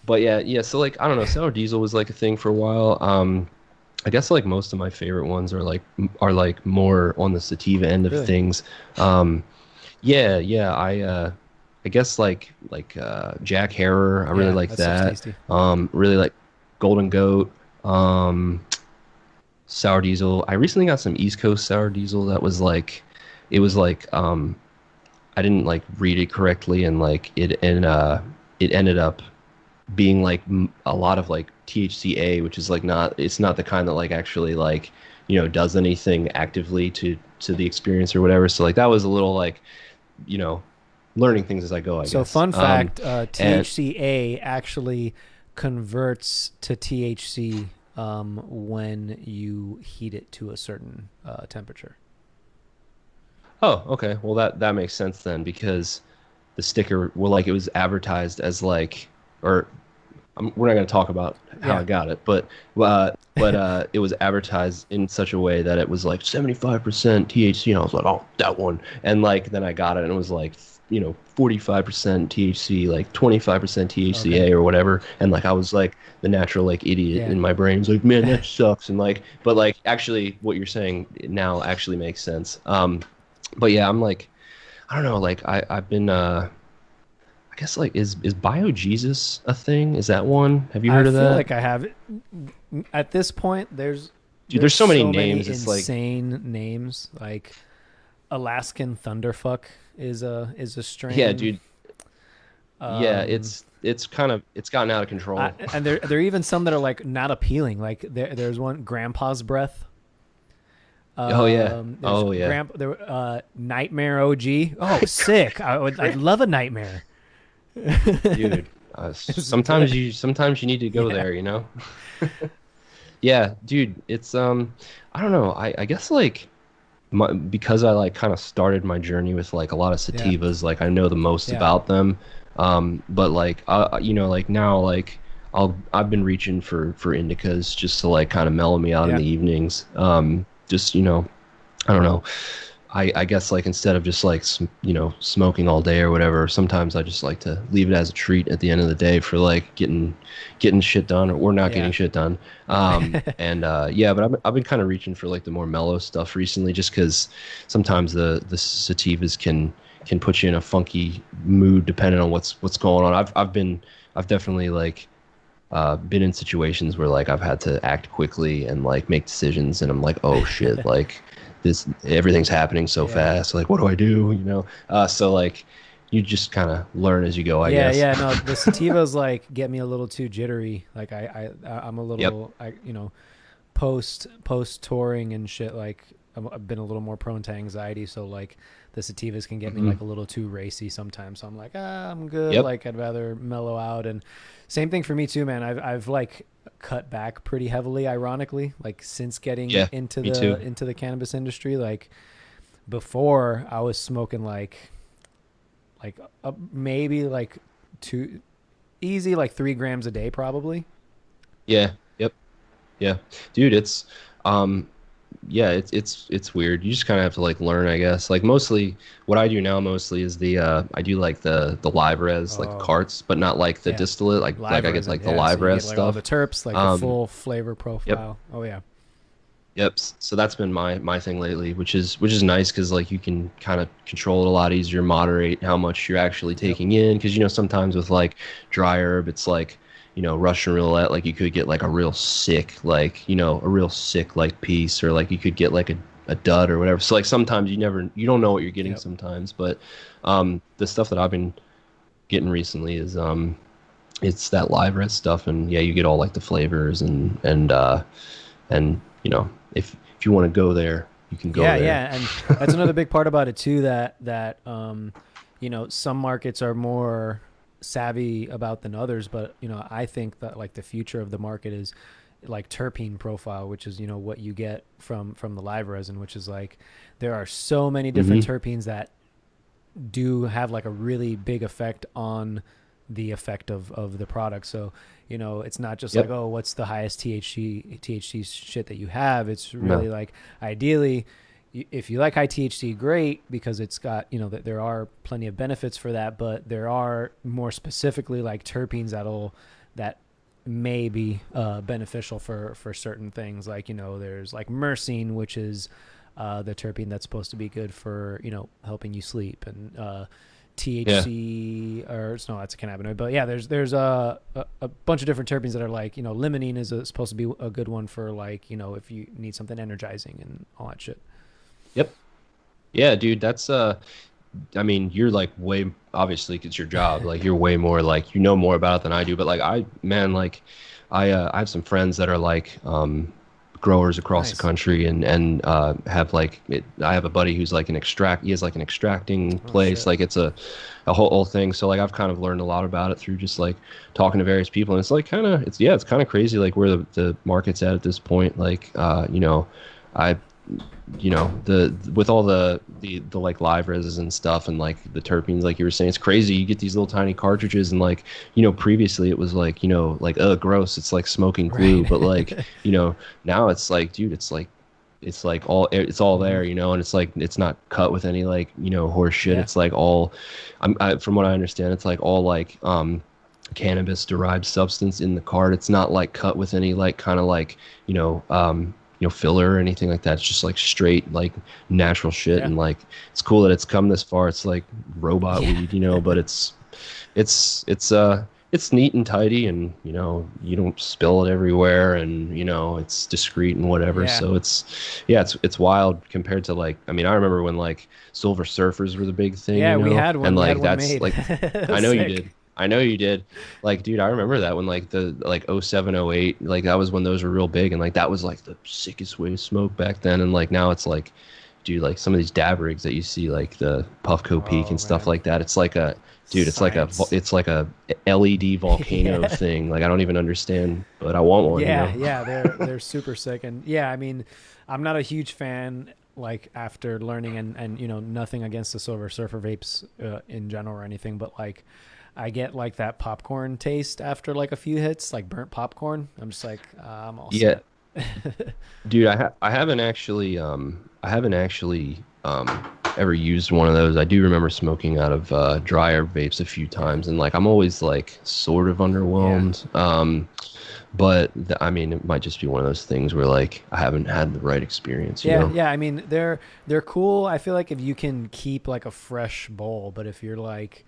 But yeah. So like, I don't know. Sour diesel was like a thing for a while. I guess like most of my favorite ones are like more on the sativa end of things. I guess like Jack Harrer. I really like that. So really like Golden Goat. Sour diesel. I recently got some East Coast sour diesel that was like, it was like, I didn't like read it correctly, and like it ended up being like a lot of like THCA, which is like it's not the kind that like actually like, you know, does anything actively to the experience or whatever. So like that was a little like, you know, learning things as I go, I guess. So fun fact, THCA actually converts to THC when you heat it to a certain temperature. Oh, okay. Well, that makes sense then, because the sticker, well, like it was advertised as like, or we're not going to talk about how I got it, but it was advertised in such a way that it was like 75% THC, and I was like, oh, that one. And like then I got it, and it was like, you know, 45% THC, like 25% THCA or whatever, and like I was like the natural like idiot in my brain. It's like, man, that sucks, and like, but like actually what you're saying now actually makes sense. But yeah, I'm like, I don't know, like I've been I guess like is Bio Jesus a thing? Is that one? Have you heard of I feel that? like I have it. At this point, Dude, there's so many so names. many It's like, insane names. Like Alaskan Thunderfuck is a yeah, strain. dude. Yeah, Um, it's kind of it's gotten out of control. and there are even some that are like not appealing. Like there's one Grandpa's Breath. Oh yeah. There's Oh yeah. Nightmare OG. Oh, sick! I'd love a nightmare. Dude, sometimes you need to go Yeah. there, you know? Yeah, dude, it's I don't know. I guess like because I like kind of started my journey with like a lot of Yeah. sativas, like I know the most Yeah. about them. But like you know, like now like I've been reaching for indicas just to like kind of mellow me out in Yeah. the evenings. Just, you know, I don't know. I guess like instead of just like you know, smoking all day or whatever, sometimes I just like to leave it as a treat at the end of the day for like getting shit done, or not Yeah. getting shit done. And yeah, but I've been kind of reaching for like the more mellow stuff recently, just because sometimes the sativas can put you in a funky mood depending on what's going on. I've definitely like been in situations where like I've had to act quickly and like make decisions, and I'm like, oh shit, like this everything's happening so Yeah. fast. Like, what do I do? You know? So like, you just kind of learn as you go, I Yeah, guess. yeah, no, the sativas like get me a little too jittery. Like I'm a Yep. little, you know, post touring and shit. Like I've been a little more prone to anxiety, so like the sativas can get me Mhm. like a little too racy sometimes. So I'm like, I'm good. Yep. Like I'd rather mellow out. And same thing for me too, man. I've like cut back pretty heavily, ironically, like since getting Yeah. into Me too. the cannabis industry. Like before, I was smoking like maybe like two easy like 3 grams a day probably. Yeah. Yep. Yeah. Dude, it's um yeah, it's weird. You just kind of have to like learn, I guess. Like mostly what I do now mostly is the I do like the live res like Oh, carts, but not like the yeah. distillate, like I get Resin, like the yeah, live so you res get like all stuff. the terps, like the Um full flavor yep. profile. Oh yeah. Yep. So that's been my thing lately, which is nice because like you can kind of control it a lot easier, moderate how much you're actually Yep. taking in. Because you know sometimes with like dry herb, it's like, you know, Russian roulette. Like you could get like a real sick, like, you know, a real sick like piece, or like you could get like a dud or whatever. So like sometimes you don't know what you're getting Yep. sometimes. But the stuff that I've been getting recently is it's that live res stuff, and yeah, you get all like the flavors and you know, if you want to go there, you can go Yeah, there. yeah, and that's another big part about it too. That you know, some markets are more savvy about than others, but you know, I think that like the future of the market is like terpene profile, which is, you know, what you get from the live resin, which is like there are so many different Hmm. terpenes that do have like a really big effect on the effect of the product. So, you know, it's not just Yep. like, oh, what's the highest THC shit that you have. It's No. really like ideally if you like high THC, great, because it's got, you know, that there are plenty of benefits for that, but there are more specifically like terpenes that may be beneficial for certain things. Like, you know, there's like myrcene, which is the terpene that's supposed to be good for, you know, helping you sleep, and THC, or no, that's a cannabinoid. But yeah, there's a bunch of different terpenes that are like, you know, limonene is supposed to be a good one for like, you know, if you need something energizing and all that shit. Yep. Yeah, dude, that's I mean, you're like way obviously it's your job. Like you're way more like you know more about it than I do. But like I have some friends that are like growers across the Nice. country and have like I have a buddy who's like he has like an extracting Oh place. shit. Like it's a whole thing. So like I've kind of learned a lot about it through just like talking to various people. And it's like it's kind of crazy like where the market's at this point. Like you know, I you know the with all the like live reses and stuff and like the terpenes, like you were saying, it's crazy. You get these little tiny cartridges, and like, you know, previously it was like, you know, like gross, it's like smoking glue. Right. But like, you know, now it's like, dude, it's like it's all there, you know. And it's like it's not cut with any like, you know, horse shit. Yeah. It's like all from what I understand, it's like all like cannabis derived substance in the card. It's not like cut with any like kind of like, you know, filler or anything like that. It's just like straight like natural shit, Yeah. and like it's cool that it's come this far. It's like robot weed, but it's neat and tidy, and you don't spill it everywhere, and it's discreet and whatever. Yeah. So it's wild compared to like, I mean, I remember when like Silver Surfers were the big thing. Yeah, we had one. And We like had one that's made. like I know you did. I know you did. Like, dude, I remember that when like the like 07, 08, like that was when those were real big, and like that was like the sickest way to smoke back then. And like now it's like, dude, like some of these dab rigs that you see, like the Puffco Peak and stuff like that. It's like a dude, it's like a LED volcano thing. Like I don't even understand, but I want one. Yeah, they're super sick. And yeah, I mean, I'm not a huge fan like after learning and nothing against the Silver Surfer vapes in general or anything, but like I get like that popcorn taste after like a few hits, like burnt popcorn. I'm just like I'm all set. Dude, I haven't actually ever used one of those. I do remember smoking out of dryer vapes a few times, and like I'm always like sort of underwhelmed. But I mean, it might just be one of those things where like I haven't had the right experience. You know? Yeah. I mean, they're cool. I feel like if you can keep like a fresh bowl, but if you're like,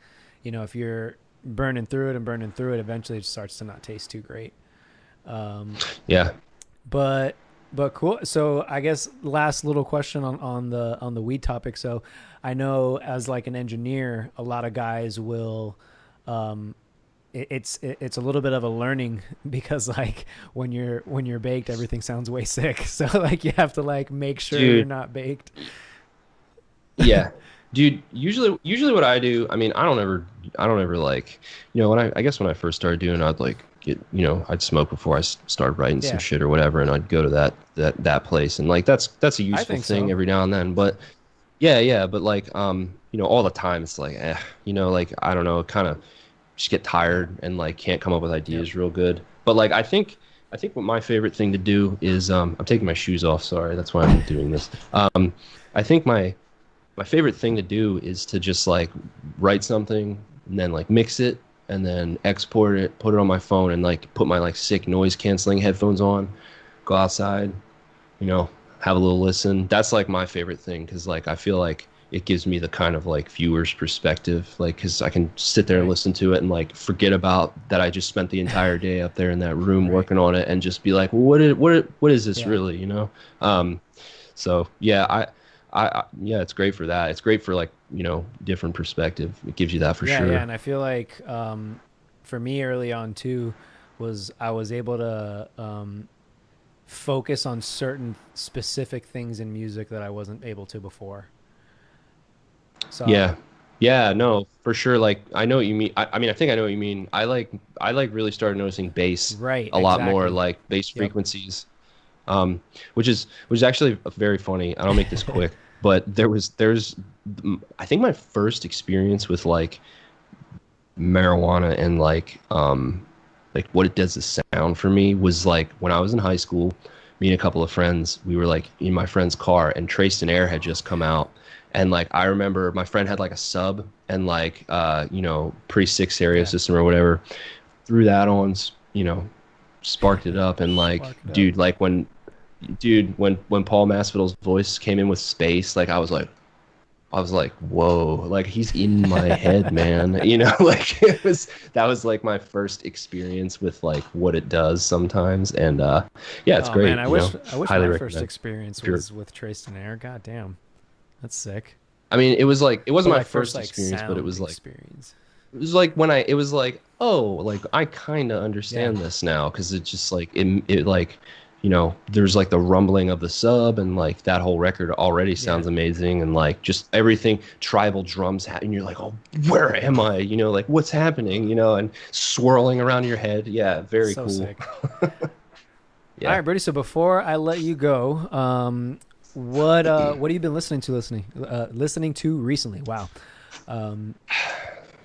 if you're burning through it, eventually it starts to not taste too great. Yeah. But cool. So I guess last little question on the weed topic. So I know as like an engineer, a lot of guys will, it's a little bit of a learning because like when you're baked, everything sounds way sick. So like you have to like make sure you're not baked. Yeah. Dude, usually what I do, I mean, I don't ever like, when I guess when I first started doing it, I'd like get, I'd smoke before I started writing some shit or whatever, and I'd go to that place, and like that's a useful thing every now and then. But but like all the time it's like like I don't know, kind of just get tired and like can't come up with ideas real good. But like I think what my favorite thing to do is I'm taking my shoes off, sorry, that's why I'm doing this. I think my favorite thing to do is to just like write something and then like mix it and then export it, put it on my phone, and like put my like sick noise canceling headphones on, go outside, have a little listen. That's like my favorite thing, because like I feel like it gives me the kind of like viewer's perspective, like because I can sit there and listen to it and like forget about that I just spent the entire day up there in that room working on it, and just be like, well, what is this really, So yeah, yeah, it's great for that. It's great for like, different perspective. It gives you that for sure. Yeah, and I feel like for me early on too, I was able to focus on certain specific things in music that I wasn't able to before. So yeah, no, for sure. Like I know what you mean. I mean, I think I know what you mean. I like really started noticing bass a lot more, like bass frequencies. Which is actually very funny. I don't make this quick, but there's I think my first experience with like marijuana and like what it does to sound for me was like when I was in high school. Me and a couple of friends, we were like in my friend's car, and Traced and Air had just come out, and like I remember my friend had like a sub and like pre-6 stereo system or whatever, threw that on, sparked it up, and like like when Paul Masvidal's voice came in with Space, like I was like, whoa, like he's in my head, man. Like that was like my first experience with like what it does sometimes. And it's great. Man, I wish my first experience was with Traced and Air. God damn. That's sick. I mean, it wasn't my first experience, but it was like experience. It was like when it was like, oh, like I kind of understand this now, because it's just like it like there's like the rumbling of the sub, and like that whole record already sounds amazing, and like just everything, tribal drums, and you're like, oh, where am I? Like what's happening? And swirling around your head. Yeah, very cool. Sick. All right, Brody. So before I let you go, what have you been listening to recently? Wow.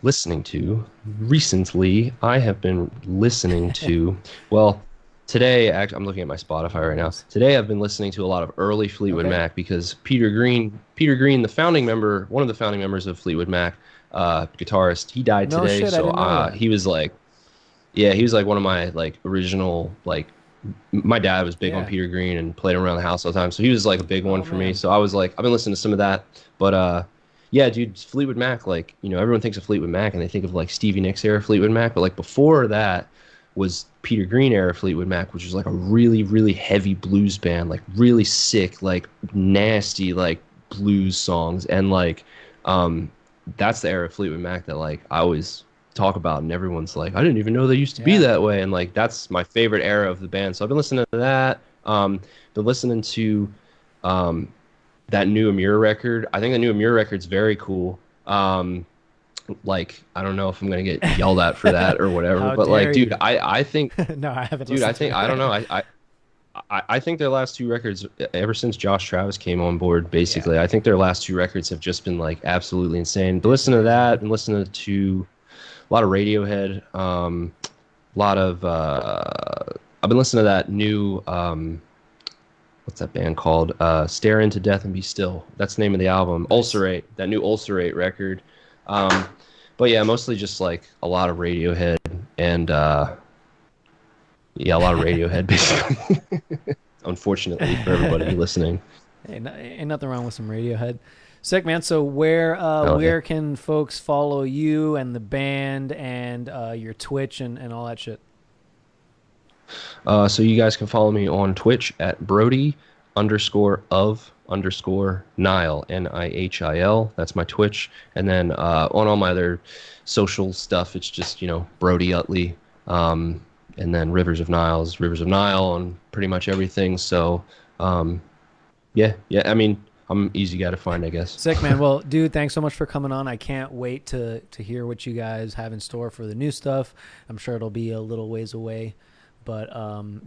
Listening to recently, I have been listening to well. Today, actually, I'm looking at my Spotify right now. Today, I've been listening to a lot of early Fleetwood Mac, because Peter Green, one of the founding members of Fleetwood Mac, guitarist, he died today. So he was like one of my like original like my dad was big on Peter Green and played around the house all the time, so he was like a big one for me. So I was like, I've been listening to some of that, but yeah, dude, Fleetwood Mac, like, you know, everyone thinks of Fleetwood Mac and they think of like Stevie Nicks era Fleetwood Mac, but like before that was Peter Green era Fleetwood Mac, which was like a really, really heavy blues band, like really sick, like nasty, like blues songs. And like, that's the era of Fleetwood Mac that like I always talk about, and everyone's like, I didn't even know they used to be that way. And like, that's my favorite era of the band. So I've been listening to that. Been listening to, that new Amir record. I think the new Amir record's very cool. Like, I don't know if I'm gonna get yelled at for that or whatever, but like, dude, I think no, I haven't. Dude, I think I don't know. I think their last two records, ever since Josh Travis came on board, basically, I think their last two records have just been like absolutely insane. But listen to that and listen to a lot of Radiohead, a lot of I've been listening to that new what's that band called? Stare Into Death and Be Still. That's the name of the album. Ulcerate, that new Ulcerate record. But yeah, mostly just like a lot of Radiohead and yeah, a lot of Radiohead basically. Unfortunately for everybody listening. Hey, ain't nothing wrong with some Radiohead. Sick, man. So where can folks follow you and the band and your Twitch and all that shit? So you guys can follow me on Twitch at Brody_of_Nihil, Nihil. That's my Twitch. And then on all my other social stuff, it's just, you know, Brody Uttley. And then Rivers of Nihil is Rivers of Nihil on pretty much everything. So yeah. I mean, I'm an easy guy to find, I guess. Sick, man. Well, dude, thanks so much for coming on. I can't wait to hear what you guys have in store for the new stuff. I'm sure it'll be a little ways away. But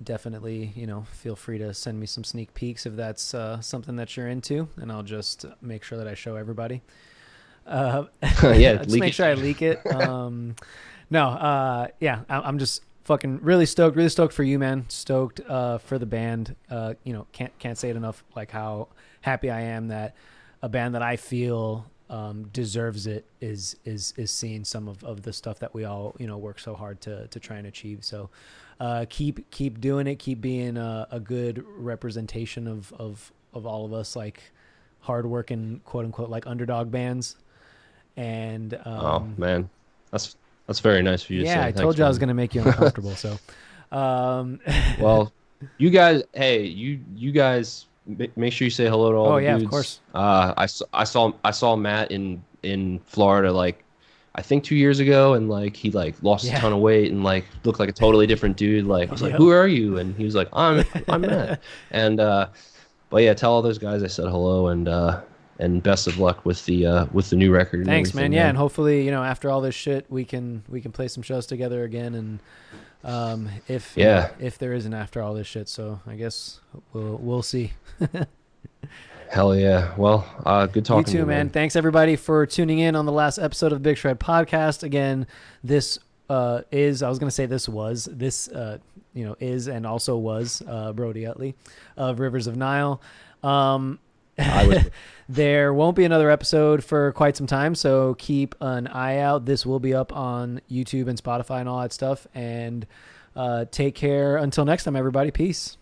definitely, you know, feel free to send me some sneak peeks if that's something that you're into, and I'll just make sure that I show everybody. Yeah, just make sure I leak it. I'm just fucking really stoked for you, man. Stoked for the band. You know, can't say it enough, like how happy I am that a band that I feel deserves it is seeing some of the stuff that we all, you know, work so hard to try and achieve. So keep doing it, keep being a good representation of all of us, like hardworking, quote unquote, like underdog bands. And oh man, that's very nice for you to say. I told you I was going to make you uncomfortable. So well, you guys, hey, you guys make sure you say hello to all the dudes. Of course. I saw Matt in Florida, like I think 2 years ago, and like he like lost a ton of weight and like looked like a totally different dude. Like I was like, who are you? And he was like, I'm Matt. And but yeah, tell all those guys I said hello, and best of luck with the new record. Thanks, man. Yeah, and hopefully, you know, after all this shit, we can play some shows together again, and if there isn't after all this shit, so I guess we'll see. Hell yeah. Well, good talking to you, man. Thanks everybody for tuning in on the last episode of Big Shred Podcast. Again, this is and also was Brody Uttley of Rivers of Nihil. There won't be another episode for quite some time, so keep an eye out. This will be up on YouTube and Spotify and all that stuff. And take care until next time, everybody. Peace.